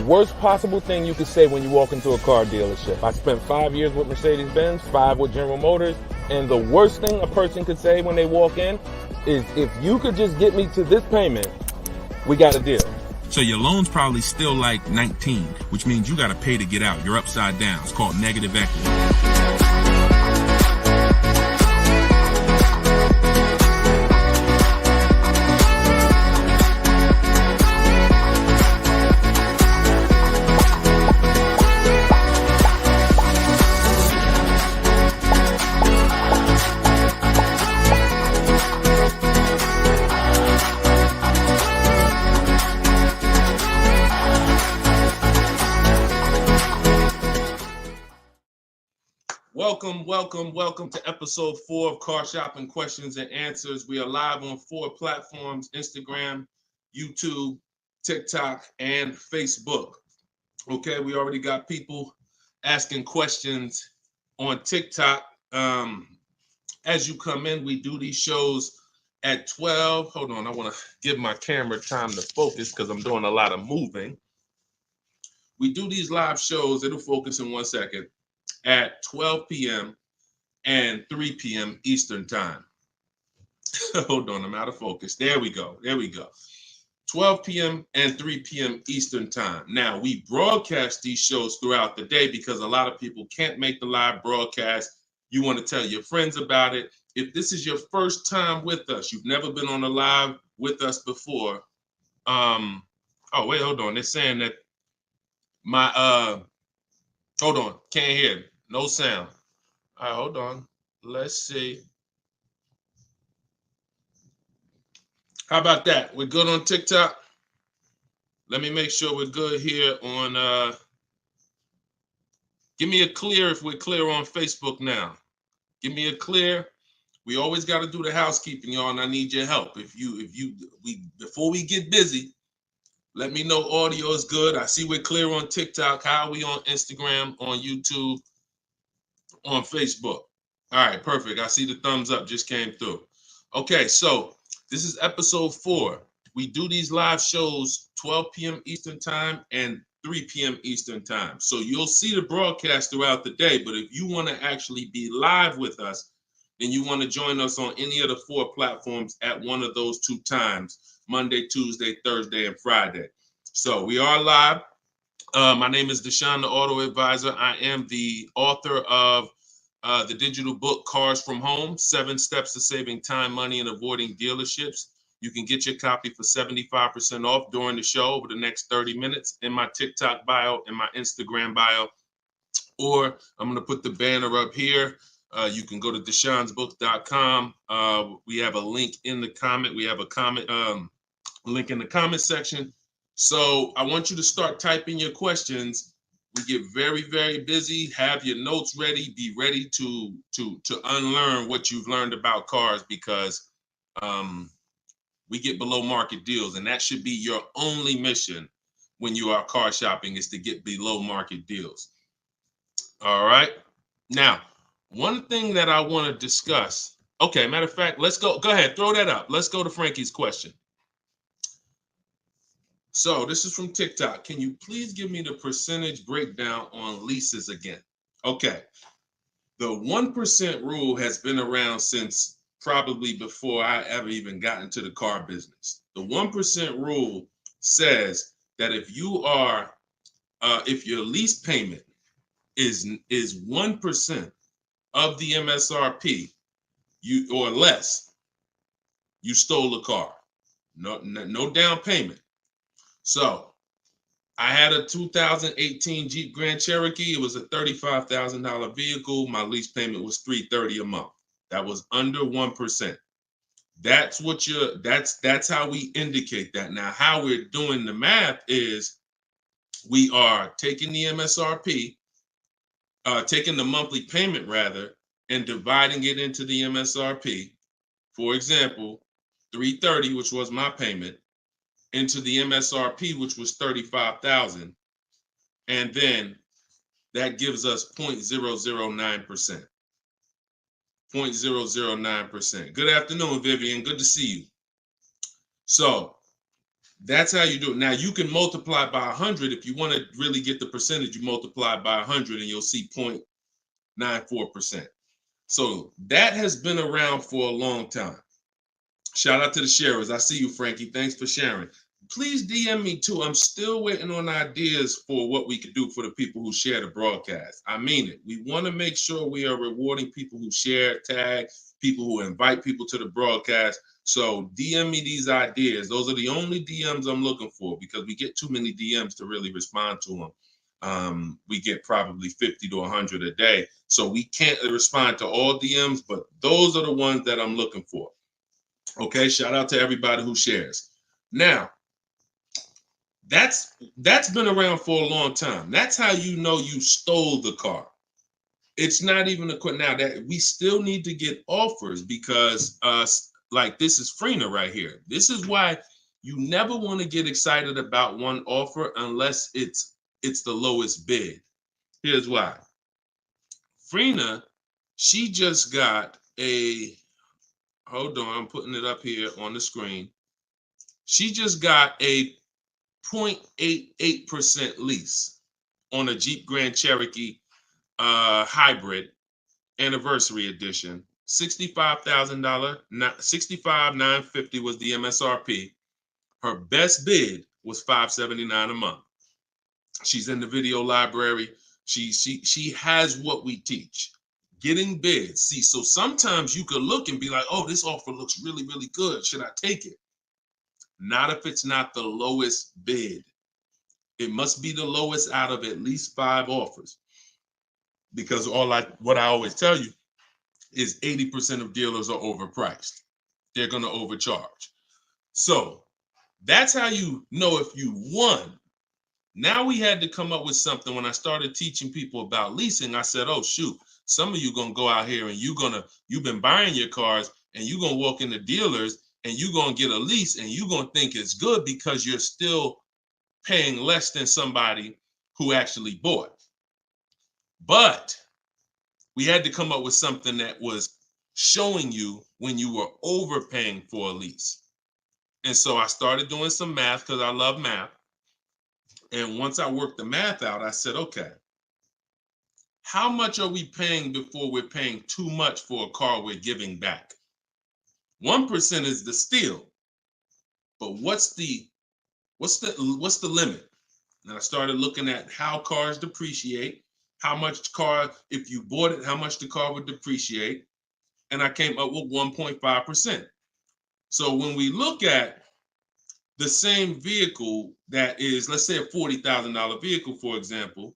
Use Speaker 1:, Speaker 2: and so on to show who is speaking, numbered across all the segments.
Speaker 1: worst possible thing you could say when you walk into a car dealership. I spent 5 years with Mercedes-Benz, 5 with General Motors, and the worst thing a person could say when they walk in is, if you could just get me to this payment, we got a deal.
Speaker 2: So your loan's probably still like 19, which means you got to pay to get out. You're upside down. It's called negative equity. Welcome to episode 4 of Car Shopping Questions and Answers. We are live on 4 platforms: Instagram, YouTube, TikTok, and Facebook. Okay, we already got people asking questions on TikTok. As you come in, we do these shows at 12. Hold on, I want to give my camera time to focus because I'm doing a lot of moving. We do these live shows, it'll focus in 1 second, at 12 p.m. and 3 p.m. Eastern time. Hold on, I'm out of focus. There we go. 12 p.m. and 3 p.m. Eastern time. Now, we broadcast these shows throughout the day because a lot of people can't make the live broadcast. You want to tell your friends about it. If this is your first time with us, you've never been on a live with us before. Oh, wait, hold on. They're saying that hold on, can't hear. No sound. All right, hold on. Let's see. How about that? We're good on TikTok? Let me make sure we're good here on, give me a clear if we're clear on Facebook now. Give me a clear. We always got to do the housekeeping, y'all, and I need your help. Before we get busy, let me know audio is good. I see we're clear on TikTok. How are we on Instagram, on YouTube, on Facebook? All right, perfect. I see the thumbs up just came through. Okay, so this is episode 4. We do these live shows 12 p.m. Eastern time and 3 p.m. Eastern time. So you'll see the broadcast throughout the day, but if you want to actually be live with us, then you want to join us on any of the 4 platforms at one of those 2 times: Monday, Tuesday, Thursday, and Friday. So we are live. My name is Deshone the Auto Advisor. I am the author of the digital book, Cars from Home, 7 Steps to Saving Time, Money, and Avoiding Dealerships. You can get your copy for 75% off during the show over the next 30 minutes in my TikTok bio, in my Instagram bio, or I'm going to put the banner up here. You can go to deshonesbook.com. We have a link in the comment. We have a comment link in the comment section. So I want you to start typing your questions. We get very, very busy. Have your notes ready. Be ready to unlearn what you've learned about cars, because we get below market deals, and that should be your only mission when you are car shopping, is to get below market deals. All right. Now, one thing that I want to discuss. Okay, matter of fact, let's go. Go ahead, throw that up. Let's go to Frankie's question. So this is from TikTok. Can you please give me the percentage breakdown on leases again? Okay. The 1% rule has been around since probably before I ever even got into the car business. The 1% rule says that if your lease payment is 1% of the MSRP, or less, you stole a car. No down payment. So I had a 2018 Jeep Grand Cherokee. It was a $35,000 vehicle. My lease payment was $330 a month. That was under 1%. That's how we indicate that. Now, how we're doing the math is we are taking the MSRP, taking the monthly payment rather, and dividing it into the MSRP. For example, $330, which was my payment, into the MSRP, which was $35,000, and then that gives us 0.009%. 0.009%. Good afternoon, Vivian. Good to see you. So That's how you do it. Now you can multiply by 100 if you want to really get the percentage. You multiply by 100 and you'll see 0.94%. So that has been around for a long time. Shout out to the sharers. I see you, Frankie. Thanks for sharing. Please DM me too. I'm still waiting on ideas for what we could do for the people who share the broadcast. I mean it. We want to make sure we are rewarding people who share, tag, people who invite people to the broadcast. So DM me these ideas. Those are the only DMs I'm looking for because we get too many DMs to really respond to them. We get probably 50 to 100 a day. So we can't respond to all DMs, but those are the ones that I'm looking for. Okay, shout out to everybody who shares. Now, that's been around for a long time. That's how you know you stole the car. It's not even a question now that we still need to get offers because like this is Freener right here. This is why you never want to get excited about one offer unless it's the lowest bid. Here's why. Freener, she just got a, hold on, I'm putting it up here on the screen. She just got a 0.88% lease on a Jeep Grand Cherokee hybrid anniversary edition. $65,000, $65,950 was the MSRP. Her best bid was $579 a month. She's in the video library. She has what we teach. Getting bids. See, so sometimes you could look and be like, oh, this offer looks really, really good. Should I take it? Not if it's not the lowest bid. It must be the lowest out of at least 5 offers. Because what I always tell you is 80% of dealers are overpriced. They're going to overcharge. So that's how you know if you won. Now we had to come up with something. When I started teaching people about leasing, I said, oh, shoot, some of you going to go out here and you've been buying your cars and you're going to walk into dealers and you're going to get a lease and you're going to think it's good because you're still paying less than somebody who actually bought. But we had to come up with something that was showing you when you were overpaying for a lease. And so I started doing some math because I love math. And once I worked the math out, I said, okay, how much are we paying before we're paying too much for a car we're giving back? 1% is the steal. But what's the limit? And I started looking at how cars depreciate, how much car, if you bought it, how much the car would depreciate. And I came up with 1.5%. So when we look at the same vehicle that is, let's say a $40,000 vehicle, for example,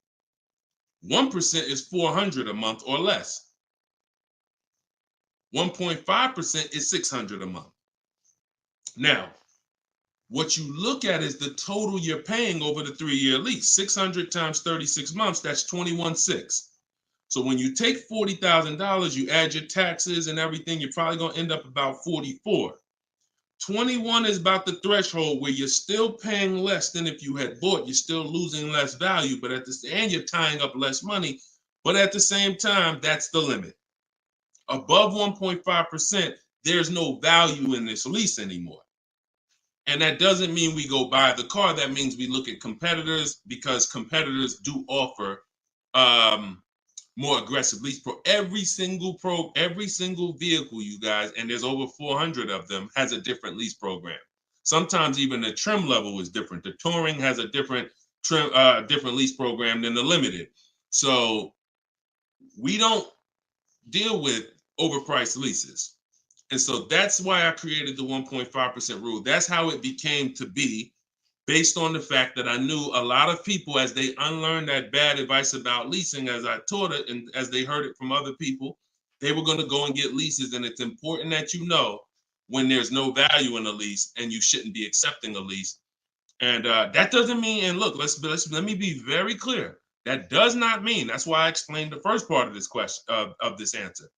Speaker 2: 1% is $400 a month or less. 1.5% is $600 a month. Now, what you look at is the total you're paying over the 3-year lease. 600 times 36 months, that's 21.6. So when you take $40,000, you add your taxes and everything, you're probably going to end up about 44. 21 is about the threshold where you're still paying less than if you had bought. You're still losing less value, but and you're tying up less money. But at the same time, that's the limit. Above 1.5%, there's no value in this lease anymore. And that doesn't mean we go buy the car. That means we look at competitors because competitors do offer more aggressive lease pro. Every single vehicle, you guys, and there's over 400 of them, has a different lease program. Sometimes even the trim level is different. The Touring has a different lease program than the Limited. So we don't deal with overpriced leases. And so that's why I created the 1.5% rule. That's how it became to be, based on the fact that I knew a lot of people, as they unlearned that bad advice about leasing, as I taught it and as they heard it from other people, they were going to go and get leases. And it's important that you know when there's no value in a lease and you shouldn't be accepting a lease. And that doesn't mean, and look, let me be very clear. That does not mean, that's why I explained the first part of this question, of this answer.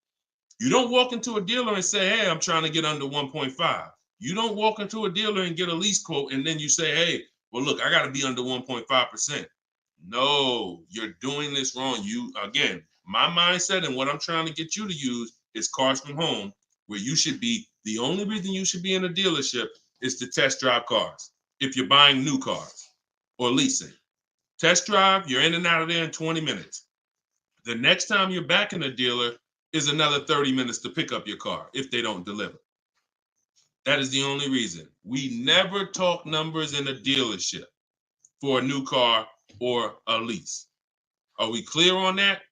Speaker 2: You don't walk into a dealer and say, hey, I'm trying to get under 1.5. You don't walk into a dealer and get a lease quote and then you say, hey, well, look, I got to be under 1.5%. No, you're doing this wrong. Again, my mindset and what I'm trying to get you to use is Cars from Home, where you should be, the only reason you should be in a dealership is to test drive cars. if you're buying new cars or leasing. Test drive, you're in and out of there in 20 minutes. The next time you're back in a dealer is another 30 minutes to pick up your car if they don't deliver. That is the only reason. We never talk numbers in a dealership for a new car or a lease. Are we clear on that?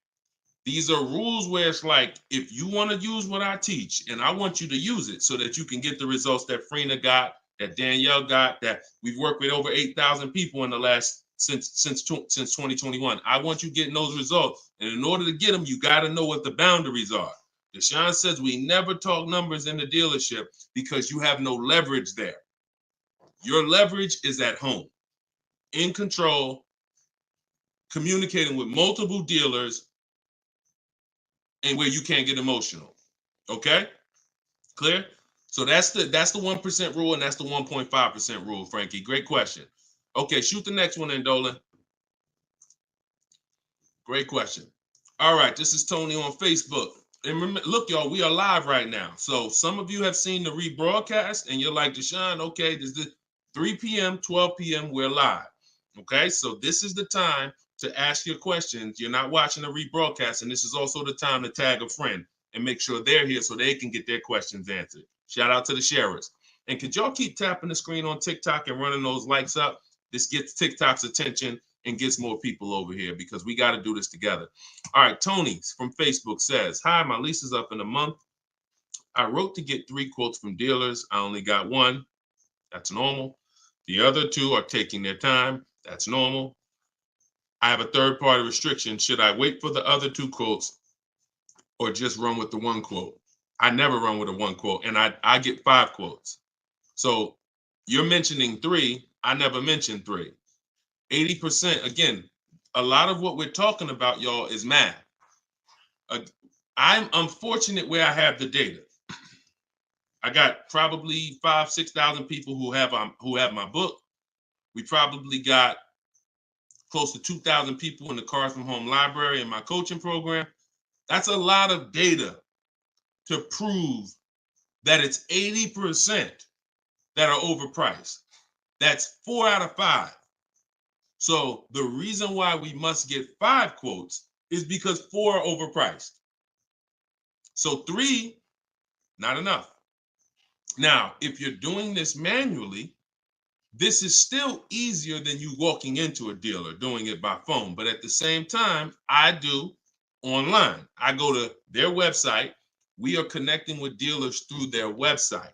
Speaker 2: These are rules where it's like, if you want to use what I teach, and I want you to use it so that you can get the results that Frina got, that Danielle got, that we've worked with over 8,000 people in the last since 2021. I want you getting those results. And in order to get them, you got to know what the boundaries are. Deshone says we never talk numbers in the dealership because you have no leverage there. Your leverage is at home, in control, communicating with multiple dealers, and where you can't get emotional. Okay? Clear? So that's the 1% rule, and that's the 1.5% rule, Frankie. Great question. Okay, shoot the next one in, Dolan. Great question. All right, this is Tony on Facebook. And remember, look, y'all, we are live right now. So some of you have seen the rebroadcast, and you're like, Deshone, okay, this is 3 p.m., 12 p.m., we're live. Okay, so this is the time to ask your questions. You're not watching the rebroadcast, and this is also the time to tag a friend and make sure they're here so they can get their questions answered. Shout out to the sharers. And could y'all keep tapping the screen on TikTok and running those likes up? This gets TikTok's attention and gets more people over here because we got to do this together. All right, Tony from Facebook says, hi, my lease is up in a month. I wrote to get 3 quotes from dealers. I only got 1. That's normal. The other 2 are taking their time. That's normal. I have a third-party restriction. Should I wait for the other 2 quotes or just run with the 1 quote? I never run with a 1 quote, and I get 5 quotes. So you're mentioning 3. I never mentioned 3. 80%, again, a lot of what we're talking about, y'all, is math. I'm unfortunate where I have the data. I got probably 5,000-6,000 people who have my book. We probably got close to 2,000 people in the Cars from Home library in my coaching program. That's a lot of data to prove that it's 80% that are overpriced. That's 4 out of 5. So the reason why we must get 5 quotes is because 4 are overpriced. So 3, not enough. Now, if you're doing this manually, this is still easier than you walking into a dealer doing it by phone. But at the same time, I do online. I go to their website. We are connecting with dealers through their website.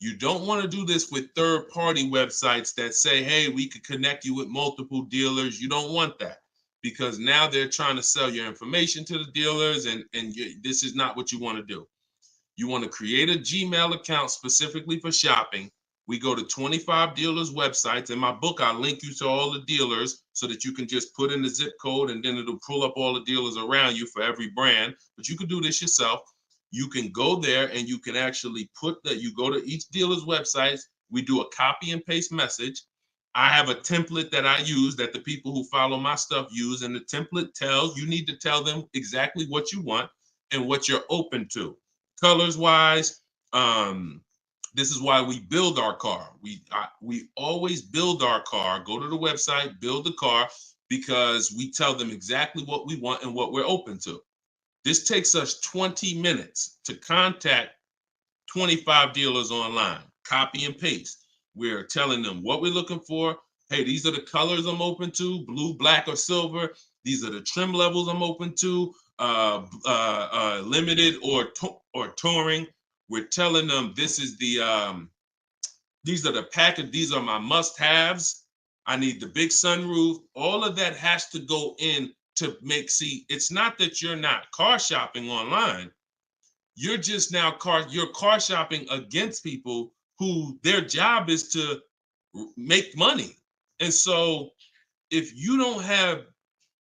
Speaker 2: You don't want to do this with third-party websites that say, hey, we could connect you with multiple dealers. You don't want that because now they're trying to sell your information to the dealers, and this is not what you want to do. You want to create a Gmail account specifically for shopping. We go to 25 dealers' websites. In my book, I link you to all the dealers so that you can just put in the zip code, and then it'll pull up all the dealers around you for every brand. But you can do this yourself. You can go there and you can actually you go to each dealer's websites. We do a copy and paste message. I have a template that I use that the people who follow my stuff use. And the template you need to tell them exactly what you want and what you're open to. Colors wise, this is why we build our car. We always build our car, go to the website, build the car, because we tell them exactly what we want and what we're open to. This takes us 20 minutes to contact 25 dealers online, copy and paste. We're telling them what we're looking for. Hey, these are the colors I'm open to, blue, black, or silver. These are the trim levels I'm open to, limited or touring. We're telling them this is these are the package, these are my must-haves. I need the big sunroof. All of that has to go in to it's not that you're not car shopping online. You're just now you're car shopping against people who their job is to make money. And so if you don't have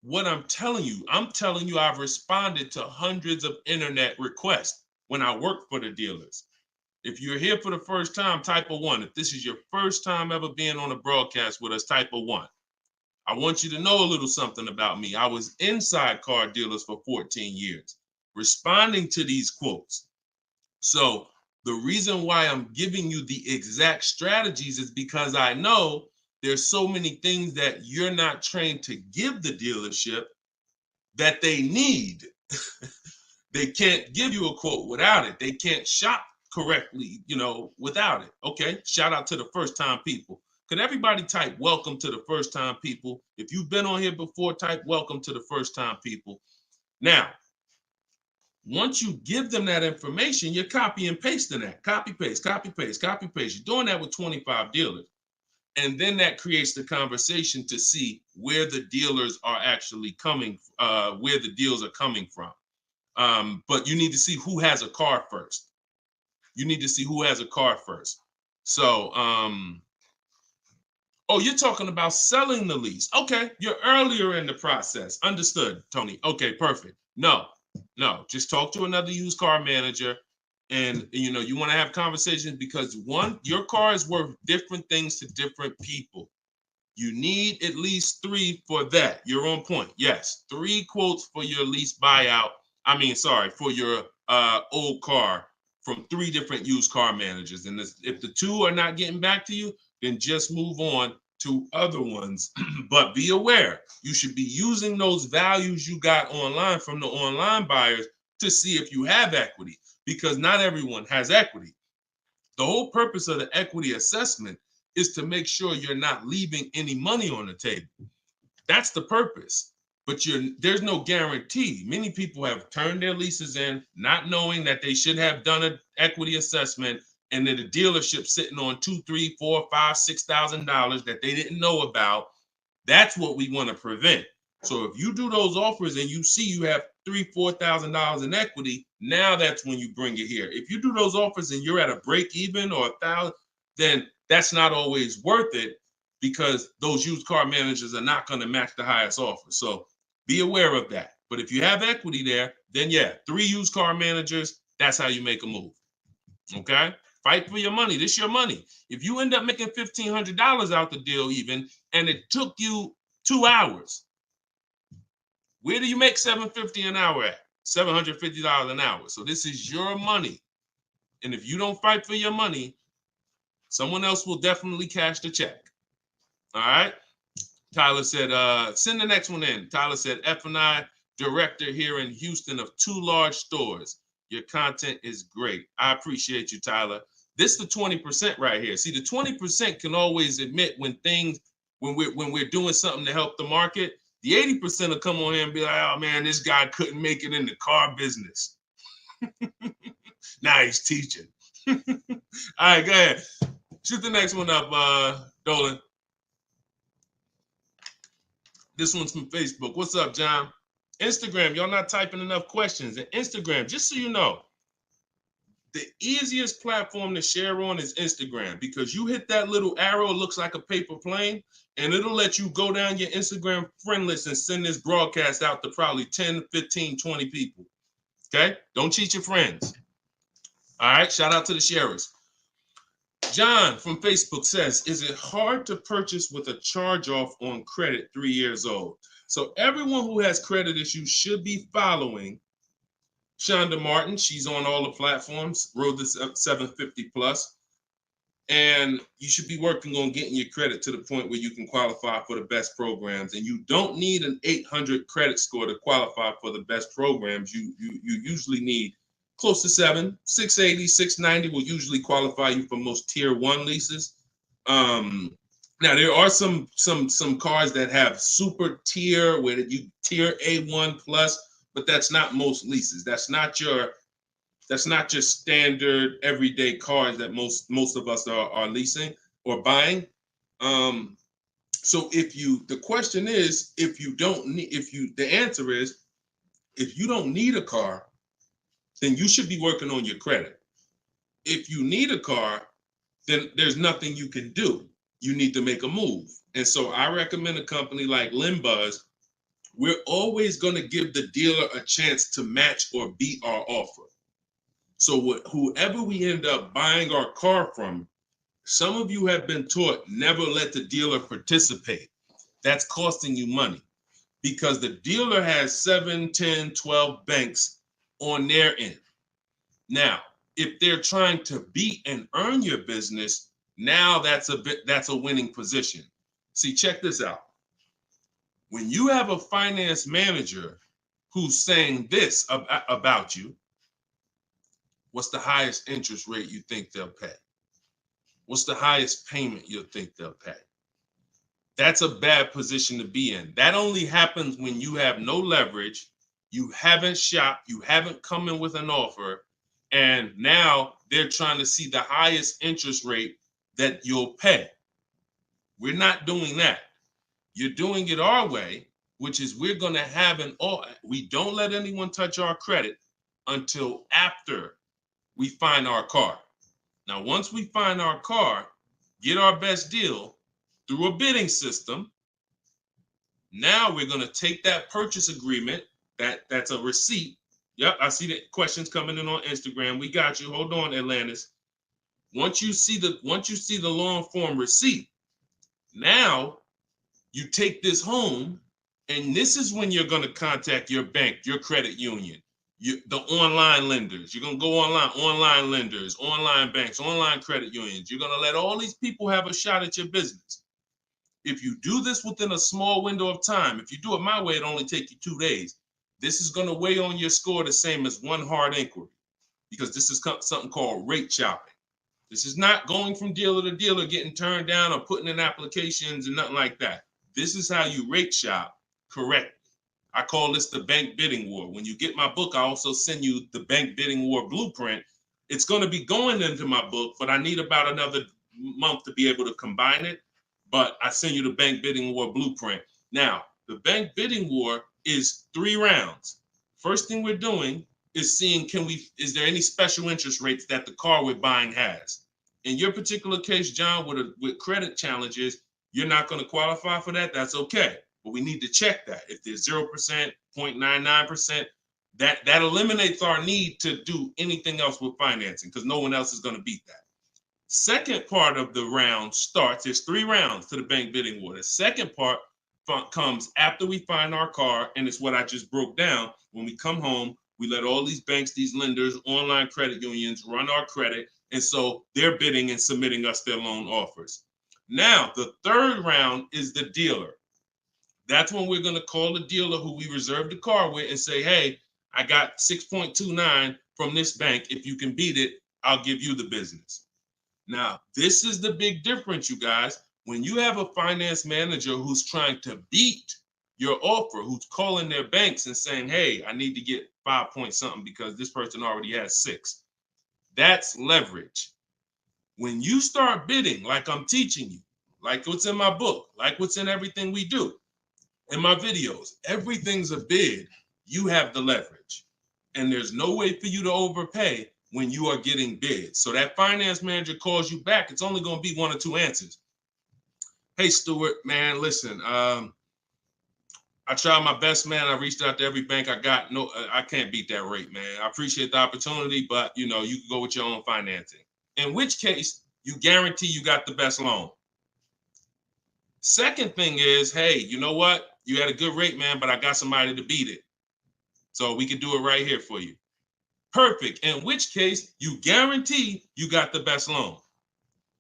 Speaker 2: what I'm telling you I've responded to hundreds of internet requests when I work for the dealers. If you're here for the first time, type a 1. If this is your first time ever being on a broadcast with us, type a 1. I want you to know a little something about me. I was inside car dealers for 14 years, responding to these quotes. So The reason why I'm giving you the exact strategies is because I know there's so many things that you're not trained to give the dealership that they need. They can't give you a quote without it. They can't shop correctly, without it. Okay, shout out to the first time people. Could everybody type welcome to the first time people? If you've been on here before, type welcome to the first time people. Now, once you give them that information, you're copy and pasting that. Copy, paste, copy, paste, copy, paste. You're doing that with 25 dealers. And then that creates the conversation to see where the dealers are actually coming, where the deals are coming from. But you need to see who has a car first. You need to see who has a car first. So, oh, you're talking about selling the lease. Okay, you're earlier in the process. Understood, Tony. Okay, perfect. No, just talk to another used car manager. And you want to have conversations because one, your car is worth different things to different people. You need at least 3 for that. You're on point. Yes, 3 quotes for your lease buyout. For your old car from 3 different used car managers. And if the 2 are not getting back to you, then just move on to other ones. But be aware, you should be using those values you got online from the online buyers to see if you have equity, because not everyone has equity. The whole purpose of the equity assessment is to make sure you're not leaving any money on the table. That's the purpose. But there's no guarantee. Many people have turned their leases in not knowing that they should have done an equity assessment, and then the dealership sitting on $2,000, $3,000, $4,000, $5,000, $6,000 that they didn't know about. That's what we want to prevent. So if you do those offers and you see you have $3,000, $4,000 in equity, now that's when you bring it here. If you do those offers and you're at a break even or $1,000, then that's not always worth it, because those used car managers are not going to match the highest offer. So be aware of that. But if you have equity there, then 3 used car managers, that's how you make a move. Okay? Fight for your money. This is your money. If you end up making $1,500 out the deal even, and it took you 2 hours, where do you make $750 an hour at? $750 an hour. So this is your money. And if you don't fight for your money, someone else will definitely cash the check. All right? Tyler said, send the next one in. Tyler said, F&I director here in Houston of 2 large stores. Your content is great. I appreciate you, Tyler. This is the 20% right here. See, the 20% can always admit when we're doing something to help the market. The 80% will come on here and be like, oh man, this guy couldn't make it in the car business. Now he's teaching. All right, go ahead. Shoot the next one up, Dolan. This one's from Facebook. What's up, John? Instagram, y'all not typing enough questions. And Instagram, just so you know, the easiest platform to share on is Instagram, because you hit that little arrow, it looks like a paper plane, and it'll let you go down your Instagram friend list and send this broadcast out to probably 10, 15, 20 people. Okay? Don't cheat your friends. All right? Shout out to the sharers. John from Facebook says, is it hard to purchase with a charge-off on credit 3 years old? So everyone who has credit issues should be following Shonda Martin. She's on all the platforms, Road to 750 plus. And you should be working on getting your credit to the point where you can qualify for the best programs. And you don't need an 800 credit score to qualify for the best programs. You usually need close to 680, 690 will usually qualify you for most tier 1 leases. Now there are some cars that have super tier where you tier A1 plus, but that's not most leases. That's not your standard everyday cars that most of us are leasing or buying. So the question is, the answer is, if you don't need a car, then you should be working on your credit. If you need a car, then there's nothing you can do. You need to make a move. And so I recommend a company like Limbuzz. We're always going to give the dealer a chance to match or beat our offer. So whoever we end up buying our car from, some of you have been taught never let the dealer participate. That's costing you money, because the dealer has 7, 10, 12 banks on their end. Now, If they're trying to beat and earn your business, now that's a winning position. See, check this out. When you have a finance manager who's saying this about you, what's the highest interest rate you think they'll pay? What's the highest payment you think they'll pay? That's a bad position to be in. That only happens when you have no leverage, you haven't shopped, you haven't come in with an offer, and now they're trying to see the highest interest rate that you'll pay. We're not doing that. You're doing it our way, which is we're going to have we don't let anyone touch our credit until after we find our car. Now, once we find our car, get our best deal through a bidding system, now we're going to take that purchase agreement, that's a receipt. Yep, I see the questions coming in on Instagram. We got you. Hold on, Atlantis. Once you see the long form receipt, now you take this home, and this is when you're going to contact your bank, your credit union, the online lenders. You're going to go online lenders, online banks, online credit unions. You're going to let all these people have a shot at your business. If you do this within a small window of time, if you do it my way, it'll only take you 2 days. This is going to weigh on your score the same as one hard inquiry, because this is something called rate shopping. This is not going from dealer to dealer, getting turned down or putting in applications and nothing like that. This is how you rate shop correctly. I call this the bank bidding war. When you get my book, I also send you the bank bidding war blueprint. It's going to be going into my book, but I need about another month to be able to combine it. But I send you the bank bidding war blueprint. Now, the bank bidding war is 3 rounds. First thing we're doing is seeing, is there any special interest rates that the car we're buying has? In your particular case, John, with credit challenges, you're not going to qualify for that. That's okay. But we need to check that. If there's 0%, 0.99%, that eliminates our need to do anything else with financing, because no one else is going to beat that. Second part of the round starts, there's 3 rounds to the bank bidding war. The second part comes after we find our car, and it's what I just broke down. When we come home, we let all these banks, these lenders, online credit unions run our credit, and so they're bidding and submitting us their loan offers. Now, the third round is the dealer. That's when we're going to call the dealer who we reserved the car with and say, hey, I got 6.29 from this bank. If you can beat it, I'll give you the business. Now, this is the big difference, you guys. When you have a finance manager who's trying to beat your offer, who's calling their banks and saying, hey, I need to get 5 point something because this person already has 6. That's leverage. When you start bidding, like I'm teaching you, like what's in my book, like what's in everything we do, in my videos, everything's a bid. You have the leverage. And there's no way for you to overpay when you are getting bids. So that finance manager calls you back, it's only going to be 1 or 2 answers. Hey, Stuart, man, listen, I tried my best, man. I reached out to every bank I got. No, I can't beat that rate, man. I appreciate the opportunity, but you can go with your own financing. In which case, you guarantee you got the best loan. Second thing is, hey, you know what? You had a good rate, man, but I got somebody to beat it. So we can do it right here for you. Perfect. In which case, you guarantee you got the best loan.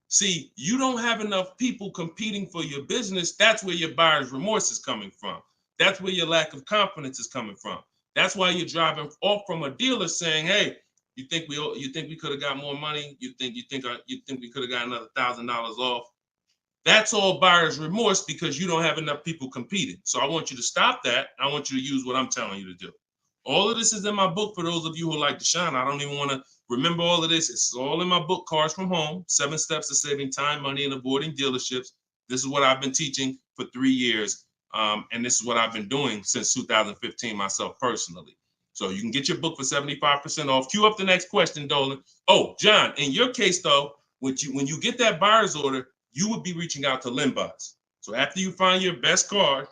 Speaker 2: See, you don't have enough people competing for your business. That's where your buyer's remorse is coming from. That's where your lack of confidence is coming from. That's why you're driving off from a dealer saying, hey, you think we could have got more money? You think we could have got another $1,000 off? That's all buyer's remorse because you don't have enough people competing. So I want you to stop that. I want you to use what I'm telling you to do. All of this is in my book for those of you who like Deshone. I don't even want to remember all of this. It's all in my book, Cars from Home, 7 Steps to Saving Time, Money, and Avoiding Dealerships. This is what I've been teaching for 3 years. And this is what I've been doing since 2015 myself personally. So you can get your book for 75% off. Cue up the next question, Dolan. Oh, John, in your case, though, when you get that buyer's order, you would be reaching out to Limbuzz. So after you find your best car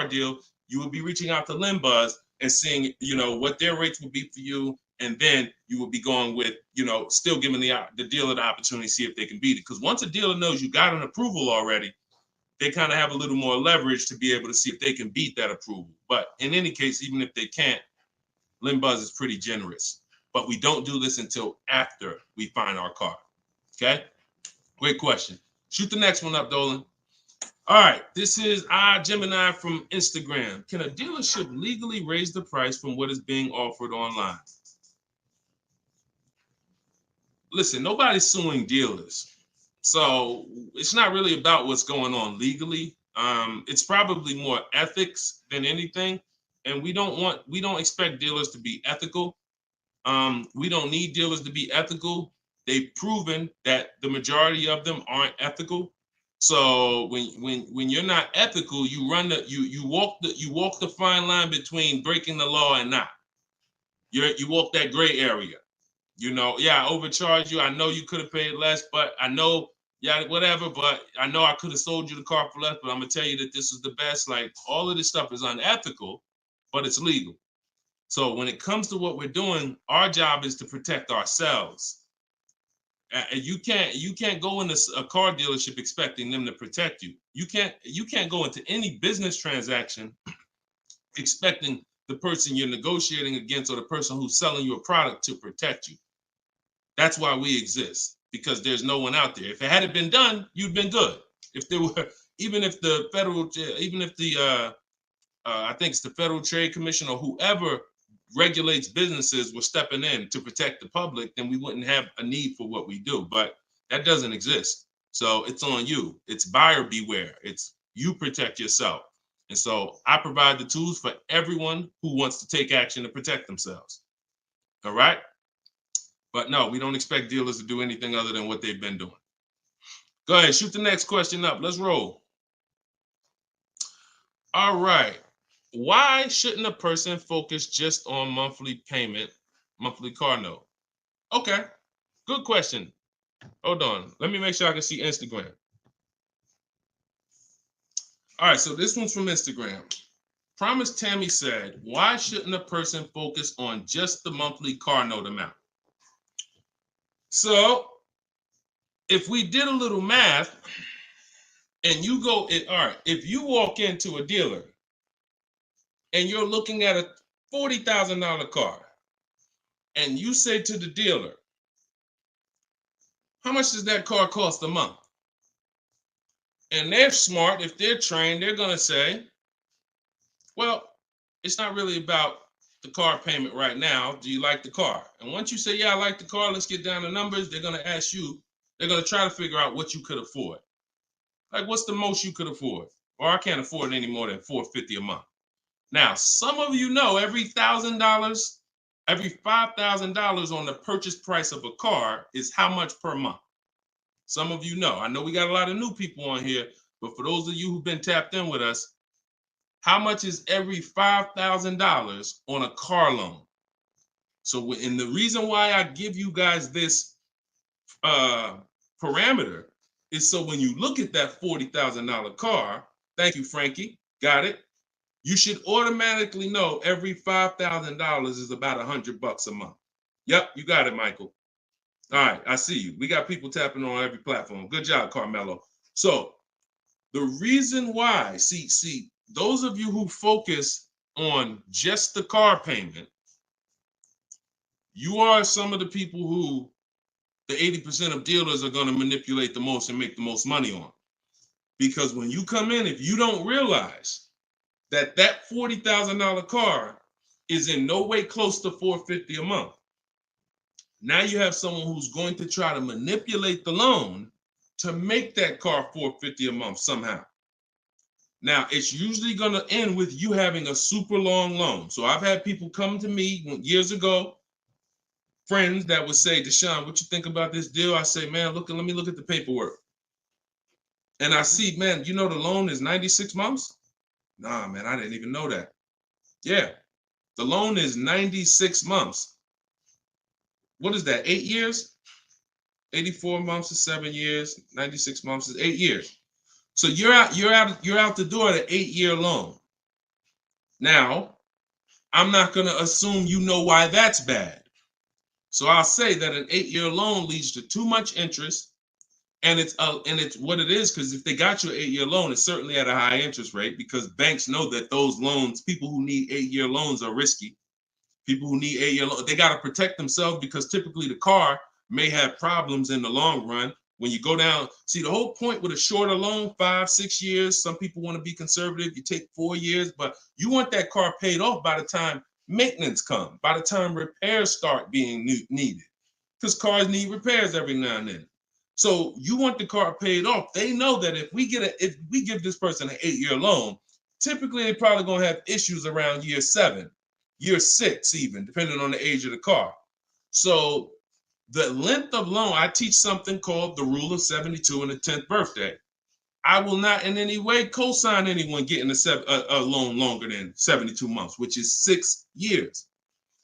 Speaker 2: deal, you would be reaching out to Limbuzz and seeing, what their rates would be for you. And then you would be going with, still giving the dealer the opportunity to see if they can beat it. Because once a dealer knows you got an approval already, they kind of have a little more leverage to be able to see if they can beat that approval. But in any case, even if they can't, Limbuzz is pretty generous. but we don't do this until after we find our car. Okay? Great question. Shoot the next one up, Dolan. All right, this is Gemini from Instagram. Can a dealership legally raise the price from what is being offered online? Listen, nobody's suing dealers. So it's not really about what's going on legally. It's probably more ethics than anything. And we don't expect dealers to be ethical. We don't need dealers to be ethical. They've proven that the majority of them aren't ethical. So when you're not ethical, you walk the fine line between breaking the law and not. You walk that gray area. You know, yeah, I overcharged you. I know you could have paid less, but I know, yeah, whatever. But I know I could have sold you the car for less. But I'm gonna tell you that this is the best. Like, all of this stuff is unethical, but it's legal. So when it comes to what we're doing, our job is to protect ourselves. You can't go into a car dealership expecting them to protect you. You can't go into any business transaction expecting the person you're negotiating against or the person who's selling you a product to protect you. That's why we exist, because there's no one out there. If it hadn't been done, you'd been good. If there were, even if the I think it's the Federal Trade Commission or whoever regulates businesses were stepping in to protect the public, then we wouldn't have a need for what we do. But that doesn't exist. So it's on you. It's buyer beware. It's you protect yourself. And so I provide the tools for everyone who wants to take action to protect themselves. All right? But no, we don't expect dealers to do anything other than what they've been doing. Go ahead, shoot the next question up. Let's roll. All right. Why shouldn't a person focus just on monthly payment, monthly car note? Okay, good question. Hold on. Let me make sure I can see Instagram. All right, so this one's from Instagram. Promise Tammy said, why shouldn't a person focus on just the monthly car note amount? So if we did a little math and you go, all right, if you walk into a dealer and you're looking at a $40,000 car and you say to the dealer, how much does that car cost a month? And they're smart, if they're trained, they're gonna say, well, it's not really about the car payment right now. Do you like the car? And once you say, yeah, I like the car, let's get down to numbers, they're gonna ask you, they're gonna try to figure out what you could afford. Like, what's the most you could afford? Or I can't afford any more than $450 a month. Now, some of you know every $1,000, every $5,000 on the purchase price of a car is how much per month. Some of you know. I know we got a lot of new people on here, but for those of you who've been tapped in with us, how much is every $5,000 on a car loan? So, and the reason why I give you guys this parameter is so when you look at that $40,000 car, thank you, Frankie, got it. You should automatically know every $5,000 is about $100 a month. Yep, you got it, Michael. All right, I see you. We got people tapping on every platform. Good job, Carmelo. So the reason why, see, those of you who focus on just the car payment, you are some of the people who the 80% of dealers are going to manipulate the most and make the most money on. Because when you come in, if you don't realize that that $40,000 car is in no way close to $450 a month, now you have someone who's going to try to manipulate the loan to make that car $450 a month somehow. Now, it's usually going to end with you having a super long loan. So I've had people come to me years ago, friends that would say, Deshone, what you think about this deal? I say, man, let me look at the paperwork. And I see, man, you know the loan is 96 months? Nah, man, I didn't even know that. Yeah, the loan is 96 months. What is that, 8 years? 84 months is 7 years, 96 months is 8 years. So you're out the door at an 8-year loan. Now, I'm not going to assume you know why that's bad. So I'll say that an 8-year loan leads to too much interest, and it's what it is, because if they got you an 8-year loan, it's certainly at a high interest rate, because banks know that those loans, people who need 8-year loans, are risky. People who need 8-year loan, they got to protect themselves because typically the car may have problems in the long run. When you go down, see the whole point with a shorter loan, 5-6 years. Some people want to be conservative. You take 4 years, but you want that car paid off by the time maintenance comes, by the time repairs start being needed, because cars need repairs every now and then. So you want the car paid off. They know that if we give this person an 8-year loan, typically they're probably gonna have issues around year 7, year 6, even depending on the age of the car. So the length of loan, I teach something called the rule of 72 and the 10th birthday. I will not in any way co-sign anyone getting a loan longer than 72 months, which is 6 years,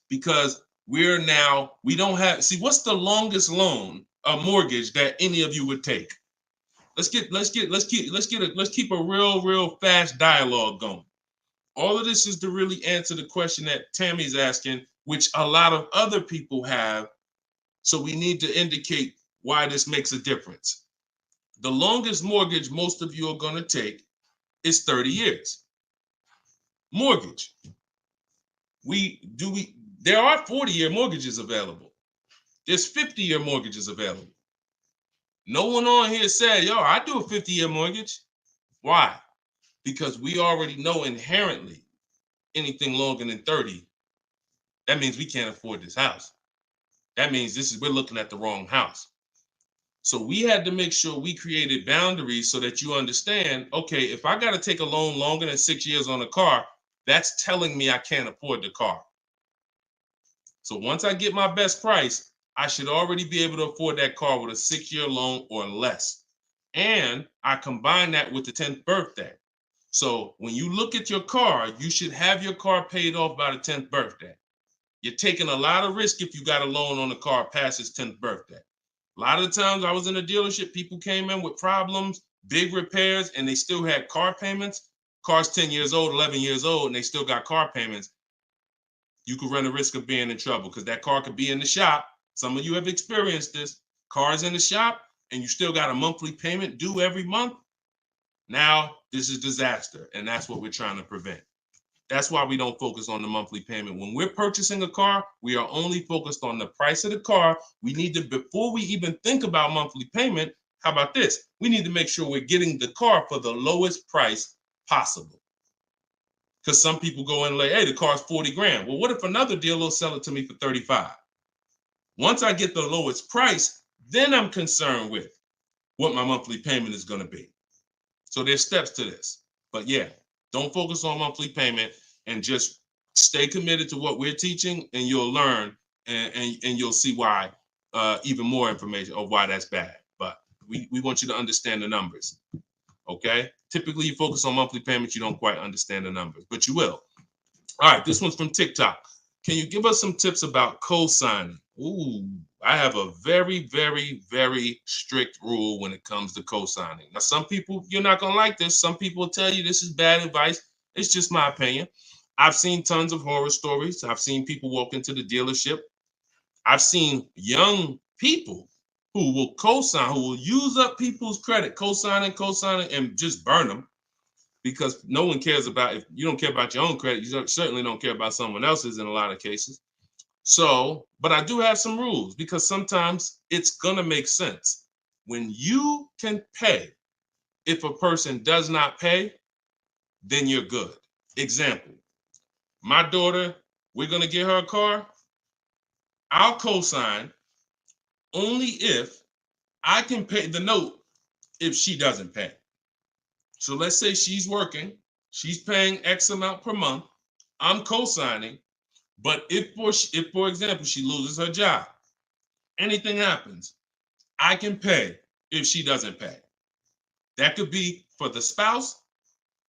Speaker 2: because we don't have, see, what's the longest loan, a mortgage that any of you would take? Let's keep a real fast dialogue going. All of this is to really answer the question that Tammy's asking, which a lot of other people have. So we need to indicate why this makes a difference. The longest mortgage most of you are going to take is 30 years. Mortgage. There are 40-year mortgages available. There's 50-year mortgages available. No one on here said, yo, I do a 50-year mortgage. Why? Because we already know inherently anything longer than 30, that means we can't afford this house. That means we're looking at the wrong house. So we had to make sure we created boundaries so that you understand, okay, if I got to take a loan longer than 6 years on a car, that's telling me I can't afford the car. So once I get my best price, I should already be able to afford that car with a 6-year loan or less. And I combine that with the 10th birthday. So when you look at your car, you should have your car paid off by the 10th birthday. You're taking a lot of risk if you got a loan on the car past its 10th birthday. A lot of the times I was in a dealership, people came in with problems, big repairs, and they still had car payments. Car's 10 years old, 11 years old, and they still got car payments. You could run the risk of being in trouble because that car could be in the shop. Some of you have experienced this. Car's in the shop and you still got a monthly payment due every month. Now this is disaster, and that's what we're trying to prevent. That's why we don't focus on the monthly payment. When we're purchasing a car, we are only focused on the price of the car. We need to, before we even think about monthly payment, how about this? We need to make sure we're getting the car for the lowest price possible. Because some people go in and like, hey, the car's 40 grand. Well, what if another dealer will sell it to me for 35? Once I get the lowest price, then I'm concerned with what my monthly payment is going to be. So there's steps to this. But yeah, don't focus on monthly payment and just stay committed to what we're teaching, and you'll learn and you'll see why, even more information of why that's bad. But we want you to understand the numbers. Okay? Typically, you focus on monthly payments, you don't quite understand the numbers, but you will. All right, this one's from TikTok. Can you give us some tips about co-signing? Ooh, I have a very, very, very strict rule when it comes to co-signing. Now, some people, you're not going to like this. Some people will tell you this is bad advice. It's just my opinion. I've seen tons of horror stories. I've seen people walk into the dealership. I've seen young people who will co-sign, who will use up people's credit, co-signing, and just burn them, because no one cares about, if you don't care about your own credit, you certainly don't care about someone else's in a lot of cases. So, but I do have some rules, because sometimes it's gonna make sense. When you can pay, if a person does not pay, then you're good. Example, my daughter, we're gonna get her a car. I'll co-sign only if I can pay the note if she doesn't pay. So let's say she's working, she's paying X amount per month, I'm co-signing, but if for example, she loses her job, anything happens, I can pay if she doesn't pay. That could be for the spouse.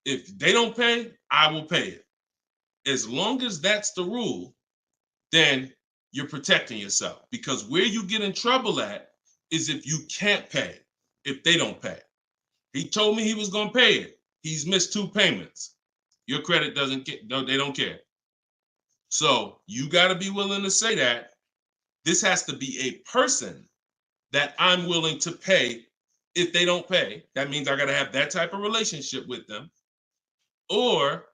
Speaker 2: If they don't pay, I will pay it. As long as that's the rule, then you're protecting yourself, because where you get in trouble at is if you can't pay, if they don't pay. He told me he was going to pay it. He's missed 2 payments. Your credit doesn't get, no, they don't care. So you got to be willing to say that. This has to be a person that I'm willing to pay if they don't pay. That means I got to have that type of relationship with them. Or